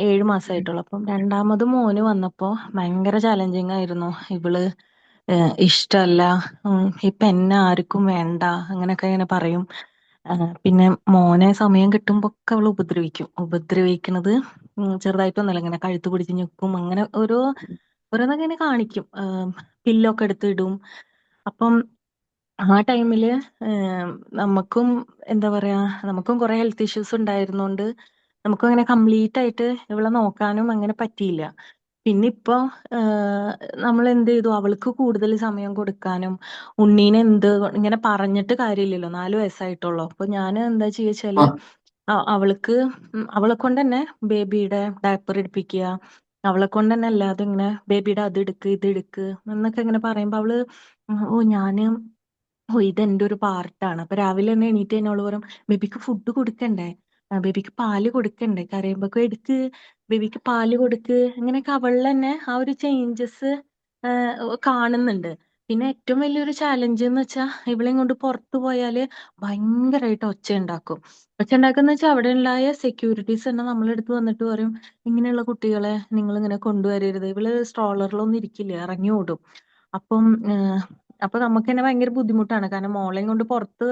7 മാസമായിട്ടുള്ളൂ. അപ്പം രണ്ടാമത് മോന് വന്നപ്പോ ഭയങ്കര ചാലഞ്ചിങ് ആയിരുന്നു. ഇവള് ഇഷ്ടല്ല, ഇപ്പൊ എന്നെ ആർക്കും വേണ്ട, അങ്ങനെയൊക്കെ ഇങ്ങനെ പറയും. പിന്നെ മോനെ സമയം കിട്ടുമ്പൊക്കെ അവള് ഉപദ്രവിക്കണത് ചെറുതായിട്ടൊന്നുമല്ല, ഇങ്ങനെ കഴുത്ത് പിടിച്ച് ഞെക്കും, അങ്ങനെ ഓരോന്നൊക്കെ ഇങ്ങനെ കാണിക്കും. പില്ലൊക്കെ എടുത്തിടും. അപ്പം ആ ടൈമില് നമുക്കും എന്താ പറയാ, നമുക്കും കുറെ ഹെൽത്ത് ഇഷ്യൂസ് ഉണ്ടായിരുന്നോണ്ട് നമുക്കും അങ്ങനെ കംപ്ലീറ്റ് ആയിട്ട് ഇവളെ നോക്കാനും അങ്ങനെ പറ്റിയില്ല. പിന്നെ ഇപ്പൊ നമ്മൾ എന്ത് ചെയ്തു, അവൾക്ക് കൂടുതൽ സമയം കൊടുക്കാനും, ഉണ്ണീനെ ഇങ്ങനെ പറഞ്ഞിട്ട് കാര്യമില്ലല്ലോ, 4 വയസ്സായിട്ടുള്ളൂ. അപ്പൊ ഞാൻ എന്താ ചെയ്യാച്ചാല്, അവൾക്ക് അവളെ കൊണ്ട് തന്നെ ബേബിയുടെ ഡയപ്പർ എടുപ്പിക്കുക, അവളെ കൊണ്ട് തന്നെ അല്ലാതെ ഇങ്ങനെ ബേബിയുടെ അത് എടുക്ക് ഇത് എടുക്ക് എന്നൊക്കെ ഇങ്ങനെ പറയുമ്പോ അവള് ഇതെന്റെ ഒരു പാർട്ടാണ്. അപ്പൊ രാവിലെ തന്നെ എണീറ്റ് തന്നെ അവള് പറയും, ബേബിക്ക് ഫുഡ് കൊടുക്കണ്ടേ, ബേബിക്ക് പാല് കൊടുക്കണ്ടേ, കരയുമ്പൊക്കെ എടുക്ക്, ബേബിക്ക് പാല് കൊടുക്ക്. അങ്ങനെയൊക്കെ അവളിൽ തന്നെ ആ ഒരു ചേഞ്ചസ് കാണുന്നുണ്ട്. പിന്നെ ഏറ്റവും വലിയൊരു ചാലഞ്ച് എന്ന് വെച്ചാൽ, ഇവളെയും കൊണ്ട് പുറത്തു പോയാല് ഭയങ്കരമായിട്ട് ഒച്ച ഉണ്ടാക്കും. ഒച്ച ഉണ്ടാക്കുന്ന വെച്ചാൽ അവിടെ ഉണ്ടായ സെക്യൂരിറ്റീസ് തന്നെ നമ്മളെടുത്ത് വന്നിട്ട് പറയും, ഇങ്ങനെയുള്ള കുട്ടികളെ നിങ്ങൾ ഇങ്ങനെ കൊണ്ടുവരരുത്, ഇവള് സ്ട്രോളറിലൊന്നും ഇരിക്കില്ല, ഇറങ്ങി ഓടും. അപ്പം അപ്പൊ നമുക്ക് തന്നെ ഭയങ്കര ബുദ്ധിമുട്ടാണ്. കാരണം മോളെയും കൊണ്ട്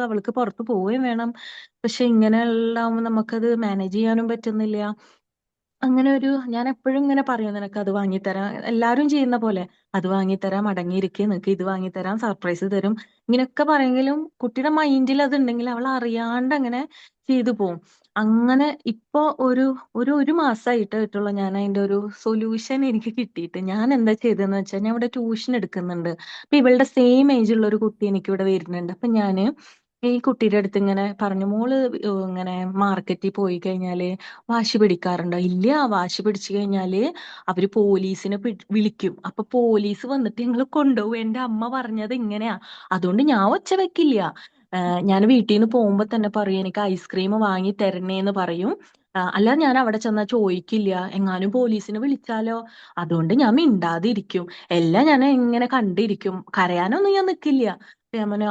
അവൾക്ക് പുറത്ത് പോവുകയും വേണം, പക്ഷെ ഇങ്ങനെയുള്ള നമുക്കത് മാനേജ് ചെയ്യാനും പറ്റുന്നില്ല. അങ്ങനെ ഞാൻ എപ്പോഴും ഇങ്ങനെ പറയും, നിനക്ക് അത് വാങ്ങിത്തരാം, എല്ലാരും ചെയ്യുന്ന പോലെ അത് വാങ്ങിത്തരാം, അടങ്ങിയിരിക്കുക, നിനക്ക് ഇത് വാങ്ങിത്തരാം, സർപ്രൈസ് തരും, ഇങ്ങനെയൊക്കെ പറയെങ്കിലും കുട്ടിയുടെ മൈൻഡിൽ അത് ഉണ്ടെങ്കിൽ അവൾ അറിയാണ്ട് അങ്ങനെ ചെയ്തു പോവും. അങ്ങനെ ഇപ്പൊ ഒരു മാസമായിട്ടുള്ള ഞാൻ അതിന്റെ ഒരു സൊല്യൂഷൻ എനിക്ക് കിട്ടിയിട്ട് ഞാൻ എന്താ ചെയ്തതെന്ന് വെച്ചാൽ, ഞാൻ ഇവിടെ ട്യൂഷൻ എടുക്കുന്നുണ്ട്. അപ്പൊ ഇവളുടെ സെയിം ഏജ് ഉള്ള ഒരു കുട്ടി എനിക്ക് ഇവിടെ വരുന്നുണ്ട്. അപ്പൊ ഞാന് ഈ കുട്ടിയുടെ അടുത്ത് ഇങ്ങനെ പറഞ്ഞു, മോള് ഇങ്ങനെ മാർക്കറ്റിൽ പോയി കഴിഞ്ഞാല് വാശി പിടിക്കാറുണ്ടോ? ഇല്ല, വാശി പിടിച്ചു കഴിഞ്ഞാല് അവര് പോലീസിനെ വിളിക്കും. അപ്പൊ പോലീസ് വന്നിട്ട് ഞങ്ങൾ കൊണ്ടുപോകും, എന്റെ അമ്മ പറഞ്ഞത് ഇങ്ങനെയാ, അതുകൊണ്ട് ഞാൻ ഒച്ച വെക്കില്ല. ഞാൻ വീട്ടിൽ നിന്ന് പോകുമ്പോ തന്നെ പറയും, എനിക്ക് ഐസ്ക്രീം വാങ്ങി തരണേന്ന് പറയും. അല്ലാതെ ഞാൻ അവിടെ ചെന്നാ ചോദിക്കില്ല, എങ്ങാനും പോലീസിനെ വിളിച്ചാലോ, അതുകൊണ്ട് ഞാൻ മിണ്ടാതിരിക്കും. എല്ലാം ഞാൻ ഇങ്ങനെ കണ്ടിരിക്കും, കരയാനൊന്നും ഞാൻ നിക്കില്ല. ഞാൻ പറഞ്ഞു,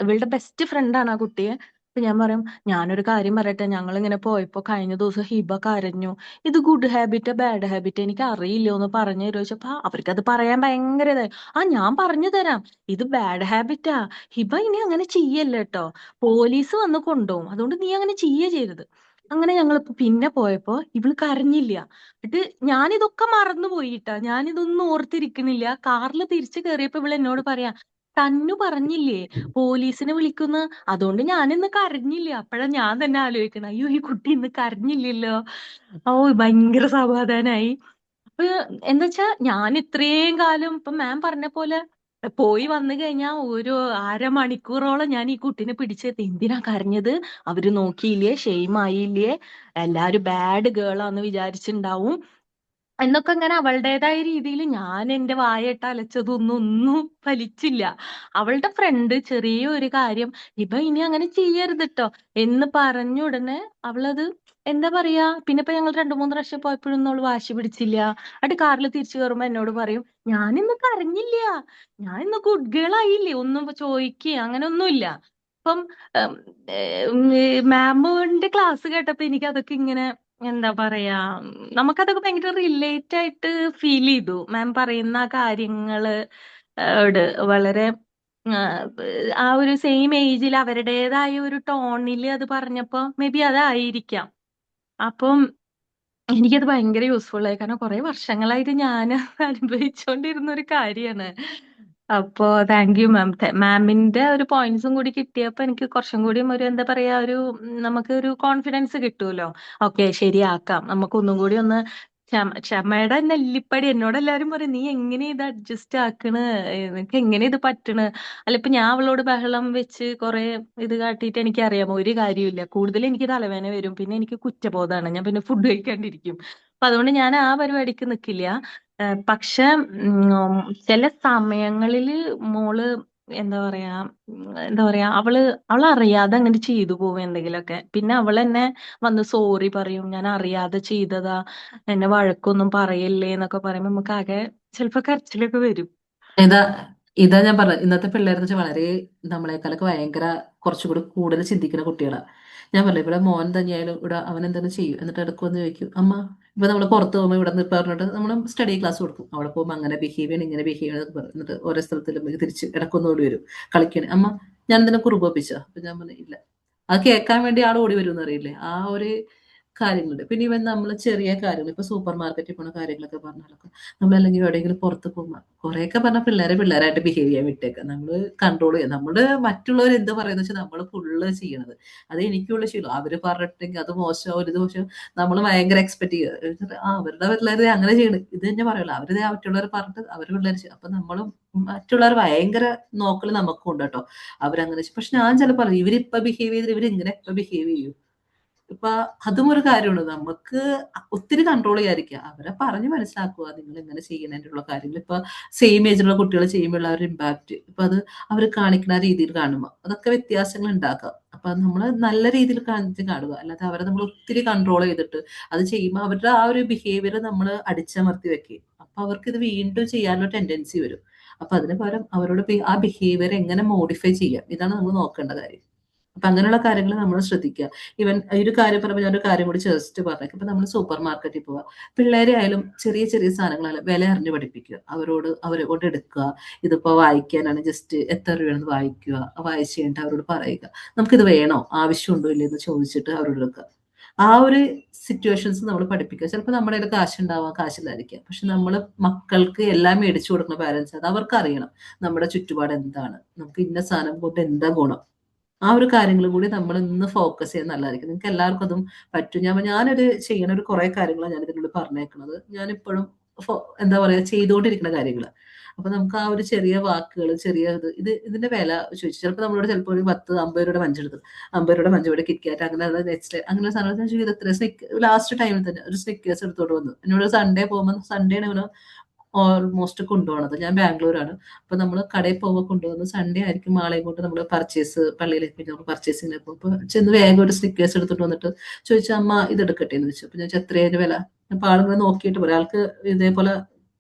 ഇവളുടെ ബെസ്റ്റ് ഫ്രണ്ടാണ് ആ കുട്ടിയെ. അപ്പൊ ഞാൻ പറയും, ഞാനൊരു കാര്യം പറയട്ടെ, ഞങ്ങൾ ഇങ്ങനെ പോയപ്പോ കഴിഞ്ഞ ദിവസം ഹിബ കരഞ്ഞു. ഇത് ഗുഡ് ഹാബിറ്റ് ബാഡ് ഹാബിറ്റ് എനിക്ക് അറിയില്ലോ എന്ന് പറഞ്ഞു തരുമോ ചോദിച്ചപ്പോ അവർക്കത് പറയാൻ ഭയങ്കര ഇതായി. ഞാൻ പറഞ്ഞു തരാം, ഇത് ബാഡ് ഹാബിറ്റാ, ഹിബ ഇനി അങ്ങനെ ചെയ്യല്ല കേട്ടോ, പോലീസ് വന്ന് കൊണ്ടുപോകും, അതുകൊണ്ട് നീ അങ്ങനെ ചെയ്യരുത്. അങ്ങനെ ഞങ്ങളിപ്പോ പിന്നെ പോയപ്പോ ഇവള് കരഞ്ഞില്ല. എന്നിട്ട് ഞാനിതൊക്കെ മറന്നുപോയിട്ടാ, ഞാനിതൊന്നും ഓർത്തിരിക്കണില്ല. കാറിൽ തിരിച്ചു കയറിയപ്പോ ഇവള് എന്നോട് പറയാ, തന്നു പറഞ്ഞില്ലേ പോലീസിനെ വിളിക്കുന്ന, അതുകൊണ്ട് ഞാനിന്ന് കരഞ്ഞില്ല. അപ്പഴാ ഞാൻ തന്നെ ആലോചിക്കണം, അയ്യോ ഈ കുട്ടി ഇന്ന് കരഞ്ഞില്ലല്ലോ. ഓ ഭയങ്കര സമാധാനായി. അപ്പൊ എന്താ വെച്ചാ, ഞാൻ ഇത്രയും കാലം ഇപ്പൊ മാം പറഞ്ഞ പോലെ പോയി വന്നു കഴിഞ്ഞാൽ ഒരു അരമണിക്കൂറോളം ഞാൻ ഈ കുട്ടീനെ പിടിച്ചെത്തി, എന്തിനാ കരഞ്ഞത്, അവര് നോക്കിയില്ലേ, ഷെയിം ആയില്ലേ, എല്ലാരും ബാഡ് ഗേളാന്ന് വിചാരിച്ചിണ്ടാവും എന്നൊക്കെ ഇങ്ങനെ അവളുടേതായ രീതിയിൽ ഞാൻ എന്റെ വായിട്ട് ഒന്നും ഫലിച്ചില്ല. അവളുടെ ഫ്രണ്ട് ചെറിയ ഒരു കാര്യം, ഇപ്പൊ ഇനി അങ്ങനെ ചെയ്യരുത് ട്ടോ എന്ന് പറഞ്ഞ ഉടനെ അവളത് എന്താ പറയാ, പിന്നെ ഇപ്പൊ ഞങ്ങൾ 2-3 പ്രാവശ്യം പോയപ്പോഴൊന്നും അവള് വാശി പിടിച്ചില്ല. എന്നിട്ട് കാറിൽ തിരിച്ചു കയറുമ്പോ എന്നോട് പറയും, ഞാനിന്ന് കരഞ്ഞില്ല, ഞാൻ ഇന്ന് ഗുഡ് ഗേൾ ആയില്ലേ, ഒന്നും ചോദിക്കുക അങ്ങനെ ഒന്നുമില്ല. അപ്പം മാമിന്റെ ക്ലാസ് കേട്ടപ്പോ എനിക്ക് അതൊക്കെ ഇങ്ങനെ എന്താ പറയാ, നമുക്കതൊക്കെ ഭയങ്കര റിലേറ്റ് ആയിട്ട് ഫീൽ ചെയ്തു. മാം പറയുന്ന ആ കാര്യങ്ങള് ട് വളരെ ആ, ആ ഒരു സെയിം ഏജിൽ അവരുടേതായ ഒരു ടോണിൽ അത് പറഞ്ഞപ്പോ മേ ബി അതായിരിക്കാം. അപ്പം എനിക്കത് ഭയങ്കര യൂസ്ഫുൾ ആയി, കാരണം കുറെ വർഷങ്ങളായിട്ട് ഞാൻ അനുഭവിച്ചുകൊണ്ടിരുന്ന ഒരു കാര്യമാണ്. അപ്പോ താങ്ക് യു മാം. മാമിന്റെ ഒരു പോയിന്റ്സും കൂടി കിട്ടിയപ്പോ എനിക്ക് കുറച്ചും കൂടി ഒരു എന്താ പറയാ, ഒരു നമുക്ക് ഒരു കോൺഫിഡൻസ് കിട്ടുമല്ലോ. ഓക്കെ ശരിയാക്കാം, നമുക്ക് ഒന്നും കൂടി ഒന്ന് ക്ഷമയുടെ നെല്ലിപ്പടി. എന്നോട് എല്ലാരും പറയും, നീ എങ്ങനെ ഇത് അഡ്ജസ്റ്റ് ആക്കണ്, നിനക്ക് എങ്ങനെ ഇത് പറ്റണ്. അല്ല ഇപ്പൊ ഞാൻ അവളോട് ബഹളം വെച്ച് കുറെ ഇത് കാട്ടിയിട്ട് എനിക്കറിയാമോ ഒരു കാര്യമില്ല, കൂടുതൽ എനിക്ക് തലവേദന വരും, പിന്നെ എനിക്ക് കുറ്റബോധമാണ്, ഞാൻ പിന്നെ ഫുഡ് കഴിക്കാണ്ടിരിക്കും. അപ്പൊ അതുകൊണ്ട് ഞാൻ ആ പരിപാടിക്ക് നിക്കില്ല. പക്ഷെ ചില സമയങ്ങളില് മോള് എന്താ പറയാ അവൾ അറിയാതെ അങ്ങനെ ചെയ്തു പോകും എന്തെങ്കിലുമൊക്കെ, പിന്നെ അവൾ എന്നെ വന്ന് സോറി പറയും, ഞാൻ അറിയാതെ ചെയ്തതാ, എന്നെ വഴക്കൊന്നും പറയല്ലേ എന്നൊക്കെ പറയുമ്പോ നമുക്ക് ആകെ ചിലപ്പോ കരച്ചിലൊക്കെ വരും.
ഇതാ ഇതാ ഞാൻ പറഞ്ഞത്, ഇന്നത്തെ പിള്ളേരെന്ന് വെച്ചാൽ വളരെ നമ്മളെക്കാളൊക്കെ ഭയങ്കര കുറച്ചുകൂടി കൂടുതൽ ചിന്തിക്കുന്ന കുട്ടികളാണ്. ഞാൻ പറഞ്ഞു, ഇവിടെ മോൻ തന്നെയായാലും ഇവിടെ അവൻ എന്തെങ്കിലും ചെയ്യും, എന്നിട്ട് ഇടയ്ക്ക് വന്ന് ചോദിക്കും, അമ്മ ഇപ്പൊ നമ്മൾ പുറത്ത് പോകുമ്പോൾ ഇവിടെ നിന്ന് പറഞ്ഞിട്ട് നമ്മൾ സ്റ്റഡി ക്ലാസ് കൊടുക്കും, അവിടെ പോകുമ്പോൾ അങ്ങനെ ബിഹേവ് ചെയ്യണം ഇങ്ങനെ ബിഹേവ് ചെയ്യണം എന്നൊക്കെ പറയും. എന്നിട്ട് ഓരോ സ്ഥലത്തിലും തിരിച്ച് ഇടക്കൊന്നും ഓടി വരും കളിക്കാൻ, അമ്മ ഞാൻ എന്തിനെ കുറുബപ്പിച്ചോ, അപ്പൊ ഞാൻ പറഞ്ഞു ഇല്ല. അത് കേൾക്കാൻ വേണ്ടി ആൾ ഓടി വരും എന്നറിയില്ലേ, ആ ഒരു കാര്യങ്ങളുണ്ട്. പിന്നെ ഇവൻ നമ്മൾ ചെറിയ കാര്യങ്ങൾ ഇപ്പൊ സൂപ്പർ മാർക്കറ്റിൽ പോണ കാര്യങ്ങളൊക്കെ പറഞ്ഞാലൊക്കെ, നമ്മളല്ലെങ്കിൽ എവിടെയെങ്കിലും പുറത്ത് പോകുമ്പോൾ കുറെയൊക്കെ പറഞ്ഞാൽ പിള്ളേരായിട്ട് ബിഹേവ് ചെയ്യാൻ വിട്ടേക്കാം, നമ്മൾ കൺട്രോൾ ചെയ്യാം. നമ്മള് മറ്റുള്ളവർ എന്ത് പറയുന്നത് വെച്ചാൽ നമ്മൾ ഫുള്ള് ചെയ്യണത്, അത് എനിക്കുള്ള ശീലം. അവര് പറഞ്ഞിട്ടെങ്കിൽ അത് മോശം, ഒരു ഇത് മോശം, നമ്മൾ ഭയങ്കര എക്സ്പെക്ട് ചെയ്യുക, അവരുടെ പിള്ളേർ അങ്ങനെ ചെയ്യണം ഇത് തന്നെ പറയുള്ളൂ, അവര് മറ്റുള്ളവർ പറഞ്ഞിട്ട് അവർ പിള്ളേർ ചെയ്യും. അപ്പൊ നമ്മളും മറ്റുള്ളവർ ഭയങ്കര നോക്കല് നമുക്കും ഉണ്ട് കേട്ടോ, അവരങ്ങനെ. പക്ഷെ ഞാൻ ചിലപ്പോൾ പറയും, ഇവരിപ്പൊ ബിഹേവ് ചെയ്തിട്ട് ഇവരിങ്ങനെ ഇപ്പൊ ബിഹേവ് ചെയ്യും. ഇപ്പൊ അതും ഒരു കാര്യമാണ്, നമുക്ക് ഒത്തിരി കൺട്രോൾ ചെയ്യാതിരിക്കുക, അവരെ പറഞ്ഞ് മനസ്സിലാക്കുക നിങ്ങൾ എങ്ങനെ ചെയ്യണതിനുള്ള കാര്യങ്ങൾ. ഇപ്പൊ സെയിം ഏജിലുള്ള കുട്ടികൾ ചെയ്യുമ്പോൾ ഒരു ഇമ്പാക്ട്, ഇപ്പൊ അത് അവർ കാണിക്കുന്ന രീതിയിൽ കാണുമ്പോൾ അതൊക്കെ വ്യത്യാസങ്ങൾ ഉണ്ടാക്കാം. അപ്പൊ നമ്മൾ നല്ല രീതിയിൽ കാണിച്ച് കാണുക, അല്ലാതെ അവരെ നമ്മൾ ഒത്തിരി കൺട്രോൾ ചെയ്തിട്ട് അത് ചെയ്യുമ്പോൾ അവരുടെ ആ ഒരു ബിഹേവിയർ നമ്മൾ അടിച്ചമർത്തി വെക്കുക. അപ്പൊ അവർക്ക് ഇത് വീണ്ടും ചെയ്യാനുള്ള ടെൻഡൻസി വരും. അപ്പൊ അതിന് പകരം അവരോട് ആ ബിഹേവിയർ എങ്ങനെ മോഡിഫൈ ചെയ്യാം, ഇതാണ് നമ്മൾ നോക്കേണ്ട കാര്യം. അപ്പൊ അങ്ങനെയുള്ള കാര്യങ്ങൾ നമ്മൾ ശ്രദ്ധിക്കുക. ഈവൻ ഒരു കാര്യം പറയുമ്പോൾ ഞാനൊരു കാര്യം കൂടി ജസ്റ്റ് പറഞ്ഞേക്കാം. ഇപ്പൊ നമ്മൾ സൂപ്പർ മാർക്കറ്റിൽ പോവുക, പിള്ളേരെ ആയാലും ചെറിയ ചെറിയ സാധനങ്ങളായാലും വില അറിഞ്ഞ് പഠിപ്പിക്കുക, അവരെ കൊണ്ട് എടുക്കുക. ഇതിപ്പോ വായിക്കാനാണ്, ജസ്റ്റ് എത്ര രൂപയാണെന്ന് വായിക്കുക, വായിച്ചു കഴിഞ്ഞിട്ട് അവരോട് പറയുക, നമുക്കിത് വേണോ, ആവശ്യമുണ്ടോ ഇല്ലേ എന്ന് ചോദിച്ചിട്ട് അവരോട് എടുക്കുക. ആ ഒരു സിറ്റുവേഷൻസ് നമ്മൾ പഠിപ്പിക്കുക. ചിലപ്പോൾ നമ്മുടെ കയ്യിൽ കാശുണ്ടാവാം, കാശില്ലായിരിക്കാം, പക്ഷെ നമ്മൾ മക്കൾക്ക് എല്ലാം മേടിച്ചു കൊടുക്കുന്ന പാരന്റ്സ്, അത് അവർക്ക് അറിയണം നമ്മുടെ ചുറ്റുപാട് എന്താണ്, നമുക്ക് ഇന്ന സാധനം കൊണ്ട് എന്താ ഗുണം. ആ ഒരു കാര്യങ്ങൾ കൂടി നമ്മൾ ഇന്ന് ഫോക്കസ് ചെയ്യാൻ നല്ലതായിരിക്കും. നിങ്ങൾക്ക് എല്ലാവർക്കും അതും പറ്റും. ഞാനൊരു ചെയ്യണ ഒരു കുറെ കാര്യങ്ങളാണ് ഞാൻ ഇതിനുള്ളിൽ പറഞ്ഞേക്കുന്നത്. ഞാനിപ്പോഴും എന്താ പറയാ ചെയ്തുകൊണ്ടിരിക്കുന്ന കാര്യങ്ങൾ. അപ്പൊ നമുക്ക് ആ ഒരു ചെറിയ വാക്കുകൾ, ചെറിയ ഇതിന്റെ വില ചോദിച്ചു, ചിലപ്പോൾ നമ്മളോട് ചിലപ്പോൾ ഒരു 10-50 രൂപയുടെ മഞ്ചെടുത്തു, 50 രൂപയുടെ മഞ്ചോടെ കിറ്റ്കാറ്റ് അങ്ങനെ നെക്സ്റ്റ് അങ്ങനെ സാധനം ഇത് എത്ര ലാസ്റ്റ് ടൈമിൽ തന്നെ ഒരു സ്നിക്കേഴ്സ് എടുത്തോണ്ട് വന്നു. എന്നോട് സൺഡേ പോകുമ്പോൾ, സൺഡേയാണ് ഇവന് ഓൾമോസ്റ്റ് കൊണ്ടുപോകണത്. ഞാൻ ബാംഗ്ലൂരാണ്. അപ്പൊ നമ്മൾ കടയിൽ പോകുമ്പോൾ കൊണ്ടുവന്ന് സൺഡേ ആയിരിക്കും ആളെയും കൊണ്ട് നമ്മൾ പർച്ചേസ്, പള്ളിയിലേക്ക് നമ്മൾ പർച്ചേസിങ്ങിന് പോകും. ചെന്ന് വേഗം ഒരു സ്നിക്കേഴ്സ് എടുത്തിട്ട് വന്നിട്ട് ചോദിച്ചു, അമ്മ ഇത് എടുക്കട്ടെ എന്ന് വെച്ചു. അപ്പൊ ഞാൻ എത്രയാണ് വില. അപ്പൊ ആളുകൾ നോക്കിയിട്ട് പറയാം, ആൾക്ക് ഇതേപോലെ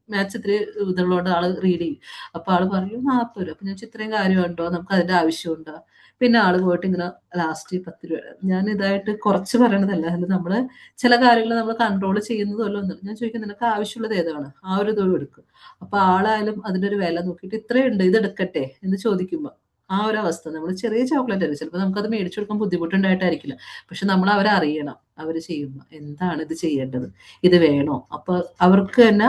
മാത്സ് ഇത്തിരി ഇതുള്ളതുകൊണ്ട് ആള് റീഡ് ചെയ്യും. അപ്പൊ ആള് പറയും 40 രൂപ. അപ്പൊ ഞാൻ ചോദിച്ചു, ഇത്രയും കാര്യമുണ്ടോ, നമുക്ക് അതിന്റെ ആവശ്യമുണ്ടോ? പിന്നെ ആള് പോയിട്ട് ഇങ്ങനെ ലാസ്റ്റ് 10 രൂപ. ഞാൻ ഇതായിട്ട് കുറച്ച് പറയണതല്ല, അല്ല നമ്മള് ചില കാര്യങ്ങൾ നമ്മൾ കൺട്രോൾ ചെയ്യുന്നതല്ലോ ഒന്നും. ഞാൻ ചോദിക്കും, നിനക്ക് ആവശ്യമുള്ളത് ഏതാണ്, ആ ഒരു ഇതും എടുക്കും. അപ്പൊ ആളായാലും അതിന്റെ ഒരു വില നോക്കിയിട്ട് ഇത്രയുണ്ട് ഇത് എടുക്കട്ടെ എന്ന് ചോദിക്കുമ്പോൾ ആ ഒരു അവസ്ഥ, നമ്മൾ ചെറിയ ചോക്ലേറ്റ് ആയിരിക്കും ചിലപ്പോൾ നമുക്കത് മേടിച്ചു കൊടുക്കാൻ ബുദ്ധിമുട്ടുണ്ടായിട്ടായിരിക്കില്ല, പക്ഷെ നമ്മൾ അവരെ അറിയണം, അവർ ചെയ്യുമ്പോൾ എന്താണ് ഇത് ചെയ്യേണ്ടത്, ഇത് വേണോ. അപ്പൊ അവർക്ക് തന്നെ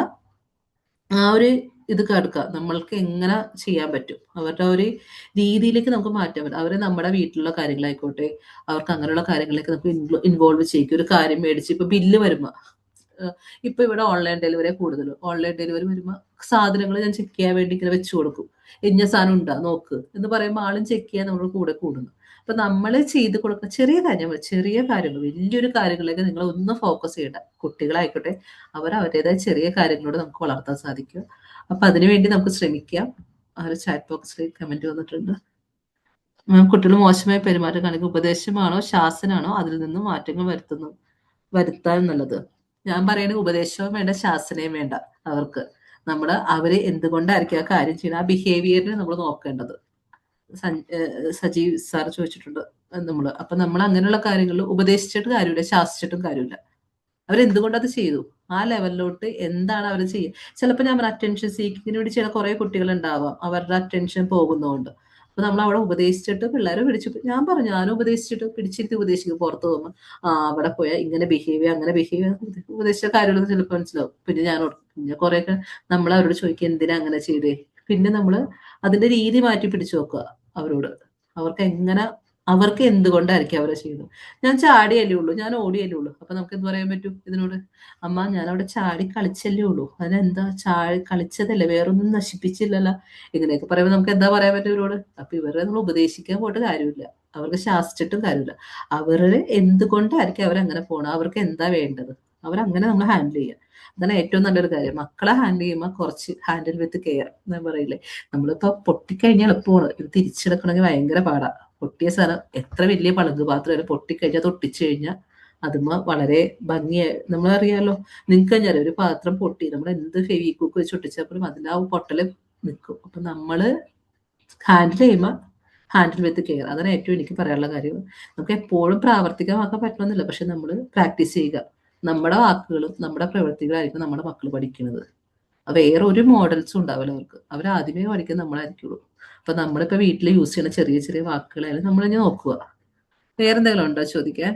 ആ ഒരു ഇത് കടുക്കുക, നമ്മൾക്ക് എങ്ങനെ ചെയ്യാൻ പറ്റും, അവരുടെ ഒരു രീതിയിലേക്ക് നമുക്ക് മാറ്റാൻ പറ്റും. അവരെ നമ്മുടെ വീട്ടിലുള്ള കാര്യങ്ങളായിക്കോട്ടെ, അവർക്ക് അങ്ങനെയുള്ള കാര്യങ്ങളിലേക്ക് നമുക്ക് ഇൻവോൾവ് ചെയ്യിക്കും. ഒരു കാര്യം മേടിച്ച് ഇപ്പൊ ബില്ല് വരുമ്പോൾ, ഇപ്പൊ ഇവിടെ ഓൺലൈൻ ഡെലിവറി കൂടുതലും. ഓൺലൈൻ ഡെലിവറി വരുമ്പോൾ സാധനങ്ങൾ ഞാൻ ചെക്ക് ചെയ്യാൻ വേണ്ടി ഇങ്ങനെ വെച്ചു കൊടുക്കും. ഇന്ന സാധനം ഉണ്ടാ നോക്ക് എന്ന് പറയുമ്പോൾ ആളും ചെക്ക് ചെയ്യാൻ നമ്മൾ കൂടെ കൂടുന്നു. അപ്പൊ നമ്മൾ ചെയ്ത് കൊടുക്കുന്ന ചെറിയ കാര്യങ്ങൾ വലിയൊരു കാര്യങ്ങളിലേക്ക് നിങ്ങൾ ഒന്ന് ഫോക്കസ് ചെയ്യണ്ട. കുട്ടികളായിക്കോട്ടെ, അവർ അവരുടേതായ ചെറിയ കാര്യങ്ങളോട് നമുക്ക് വളർത്താൻ സാധിക്കും. അപ്പൊ അതിനുവേണ്ടി നമുക്ക് ശ്രമിക്കാം. ആ ഒരു ചാറ്റ് ബോക്സിൽ കമന്റ് വന്നിട്ടുണ്ട്. കുട്ടികൾ മോശമായ പെരുമാറ്റം കാണിക്കുന്ന ഉപദേശമാണോ ശാസനാണോ അതിൽ നിന്ന് മാറ്റങ്ങൾ വരുത്താൻ എന്നുള്ളത്. ഞാൻ പറയുന്നത് ഉപദേശവും വേണ്ട ശാസനയും വേണ്ട. അവര് എന്തുകൊണ്ടായിരിക്കും ആ കാര്യം ചെയ്യുന്നത്, ആ ബിഹേവിയറിനെ നമ്മൾ നോക്കേണ്ടത്. സജീവ് സാർ ചോദിച്ചിട്ടുണ്ട് അപ്പൊ നമ്മൾ അങ്ങനെയുള്ള കാര്യങ്ങളിൽ ഉപദേശിച്ചിട്ട് കാര്യമില്ല, ശാസിച്ചിട്ടും കാര്യമില്ല. അവരെന്തുകൊണ്ട് അത് ചെയ്തു, ആ ലെവലിലോട്ട് എന്താണ് അവർ ചെയ്യുക. ചിലപ്പോൾ ഞാൻ അറ്റൻഷൻ സീക്കിങ്ങിന് വേണ്ടി ചില കുറെ കുട്ടികൾ ഉണ്ടാവാം, അവരുടെ അറ്റൻഷൻ പോകുന്നതുകൊണ്ട്. അപ്പൊ നമ്മൾ അവിടെ ഉപദേശിച്ചിട്ട് പിള്ളേരെ ഞാനും പിടിച്ചിരുത്തി ഉപദേശിക്കും. പുറത്ത് പോകുമ്പോൾ അവിടെ പോയാൽ ഇങ്ങനെ ബിഹേവ് അങ്ങനെ ബിഹേവ് ഉപദേശിച്ച കാര്യങ്ങളൊന്നും ചിലപ്പോൾ മനസ്സിലാവും. പിന്നെ കുറെയൊക്കെ നമ്മൾ അവരോട് ചോദിക്കുക എന്തിനാ അങ്ങനെ ചെയ്തേ. പിന്നെ നമ്മൾ അതിന്റെ രീതി മാറ്റി പിടിച്ചു നോക്കുക അവരോട്. അവർക്ക് എന്തുകൊണ്ടായിരിക്കും അവരെ ചെയ്യുന്നത്. ഞാൻ ചാടിയല്ലേ ഉള്ളൂ, ഞാൻ ഓടിയല്ലേ ഉള്ളൂ. അപ്പൊ നമുക്ക് എന്ത് പറയാൻ പറ്റും ഇതിനോട്? അമ്മ ഞാൻ അവിടെ ചാടി കളിച്ചല്ലേ ഉള്ളൂ, അതിനെന്താ കളിച്ചതല്ലേ, വേറൊന്നും നശിപ്പിച്ചില്ലല്ലോ. ഇങ്ങനെയൊക്കെ പറയുമ്പോൾ നമുക്ക് എന്താ പറയാൻ പറ്റും ഇവരോട്? അപ്പൊ ഇവരെ നമ്മൾ ഉപദേശിക്കാൻ പോയിട്ട് കാര്യമില്ല, അവർക്ക് ശാസിച്ചിട്ടും കാര്യമില്ല. അവര് എന്തുകൊണ്ടായിരിക്കും അവരങ്ങനെ പോണം, അവർക്ക് എന്താ വേണ്ടത്, അവരങ്ങനെ നമ്മൾ ഹാൻഡിൽ ചെയ്യുക. അതാണ് ഏറ്റവും നല്ലൊരു കാര്യം. മക്കളെ ഹാൻഡിൽ ചെയ്യുമ്പോൾ കുറച്ച് ഹാൻഡിൽ വിത്ത് കെയർ എന്ന് പറയില്ലേ. നമ്മളിപ്പോ പൊട്ടിക്കഴിഞ്ഞാൽ എളുപ്പമാണ്, ഇത് തിരിച്ചെടുക്കണമെങ്കിൽ ഭയങ്കര പാടാ. പൊട്ടിയ സാധനം എത്ര വലിയ പളുങ്ക് പാത്രം പൊട്ടിക്കഴിഞ്ഞാൽ അത് ഒട്ടിച്ചു കഴിഞ്ഞാൽ അതുമ്മ വളരെ ഭംഗിയായി, നമ്മളറിയാലോ, നിങ്ങൾക്ക് കഴിഞ്ഞാൽ ഒരു പാത്രം പൊട്ടി നമ്മൾ എന്ത് ഫെവിക്വിക്ക് വെച്ച് ഒട്ടിച്ചപ്പോഴും അതിൽ ആ പൊട്ടല് നിൽക്കും. അപ്പൊ നമ്മള് ഹാൻഡിൽ ചെയ്യുമ്പോൾ ഹാൻഡിൽ വിത്ത് കെയർ, അതാണ് ഏറ്റവും എനിക്ക് പറയാനുള്ള കാര്യം. നമുക്ക് എപ്പോഴും പ്രാവർത്തികമാക്കാൻ പറ്റണമെന്നില്ല, പക്ഷെ നമ്മൾ പ്രാക്ടീസ് ചെയ്യുക. നമ്മുടെ വാക്കുകളും നമ്മുടെ പ്രവൃത്തികളായിരിക്കും നമ്മുടെ മക്കൾ പഠിക്കുന്നത്. വേറെ ഒരു മോഡൽസും ഉണ്ടാവില്ല അവർക്ക്. ആദ്യമേ പഠിക്കുന്നത് നമ്മളായിരിക്കുള്ളൂ. അപ്പൊ നമ്മളിപ്പോ വീട്ടിൽ യൂസ് ചെയ്യുന്ന ചെറിയ ചെറിയ വാക്കുകളായാലും നമ്മൾ തന്നെ നോക്കുക. വേറെന്തെങ്കിലും ഉണ്ടോ ചോദിക്കാൻ?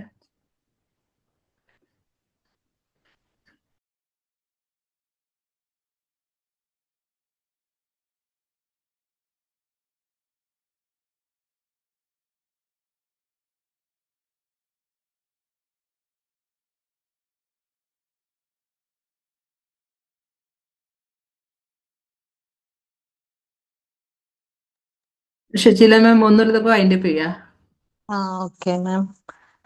ഷെജില മാം ഒന്നുമില്ലപ്പോ അതിന്റെ ചെയ്യാ.
Okay ma'am.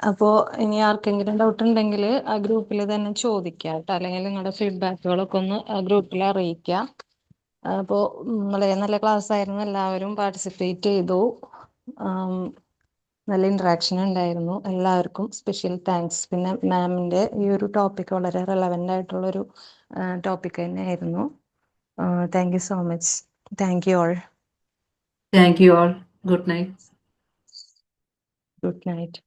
അപ്പോൾ ഇനി ആർക്കെങ്കിലും ഡൗട്ട് ഉണ്ടെങ്കിൽ ആ ഗ്രൂപ്പിൽ തന്നെ ചോദിക്കാം കേട്ടോ, അല്ലെങ്കിൽ നിങ്ങളുടെ ഫീഡ്ബാക്കുകളൊക്കെ ഒന്ന് ആ ഗ്രൂപ്പിൽ അറിയിക്കാം. അപ്പോൾ വളരെ നല്ല ക്ലാസ് ആയിരുന്നു, എല്ലാവരും പാർട്ടിസിപ്പേറ്റ് ചെയ്തു. നല്ല ഇൻട്രാക്ഷൻ ഉണ്ടായിരുന്നു. എല്ലാവർക്കും സ്പെഷ്യൽ താങ്ക്സ്. പിന്നെ മാമിൻ്റെ ഈ ഒരു ടോപ്പിക് വളരെ റെലവൻ്റ് ആയിട്ടുള്ളൊരു ടോപ്പിക് തന്നെയായിരുന്നു. Thank you so much. Thank you all.
Thank you all. Good night.
Good night.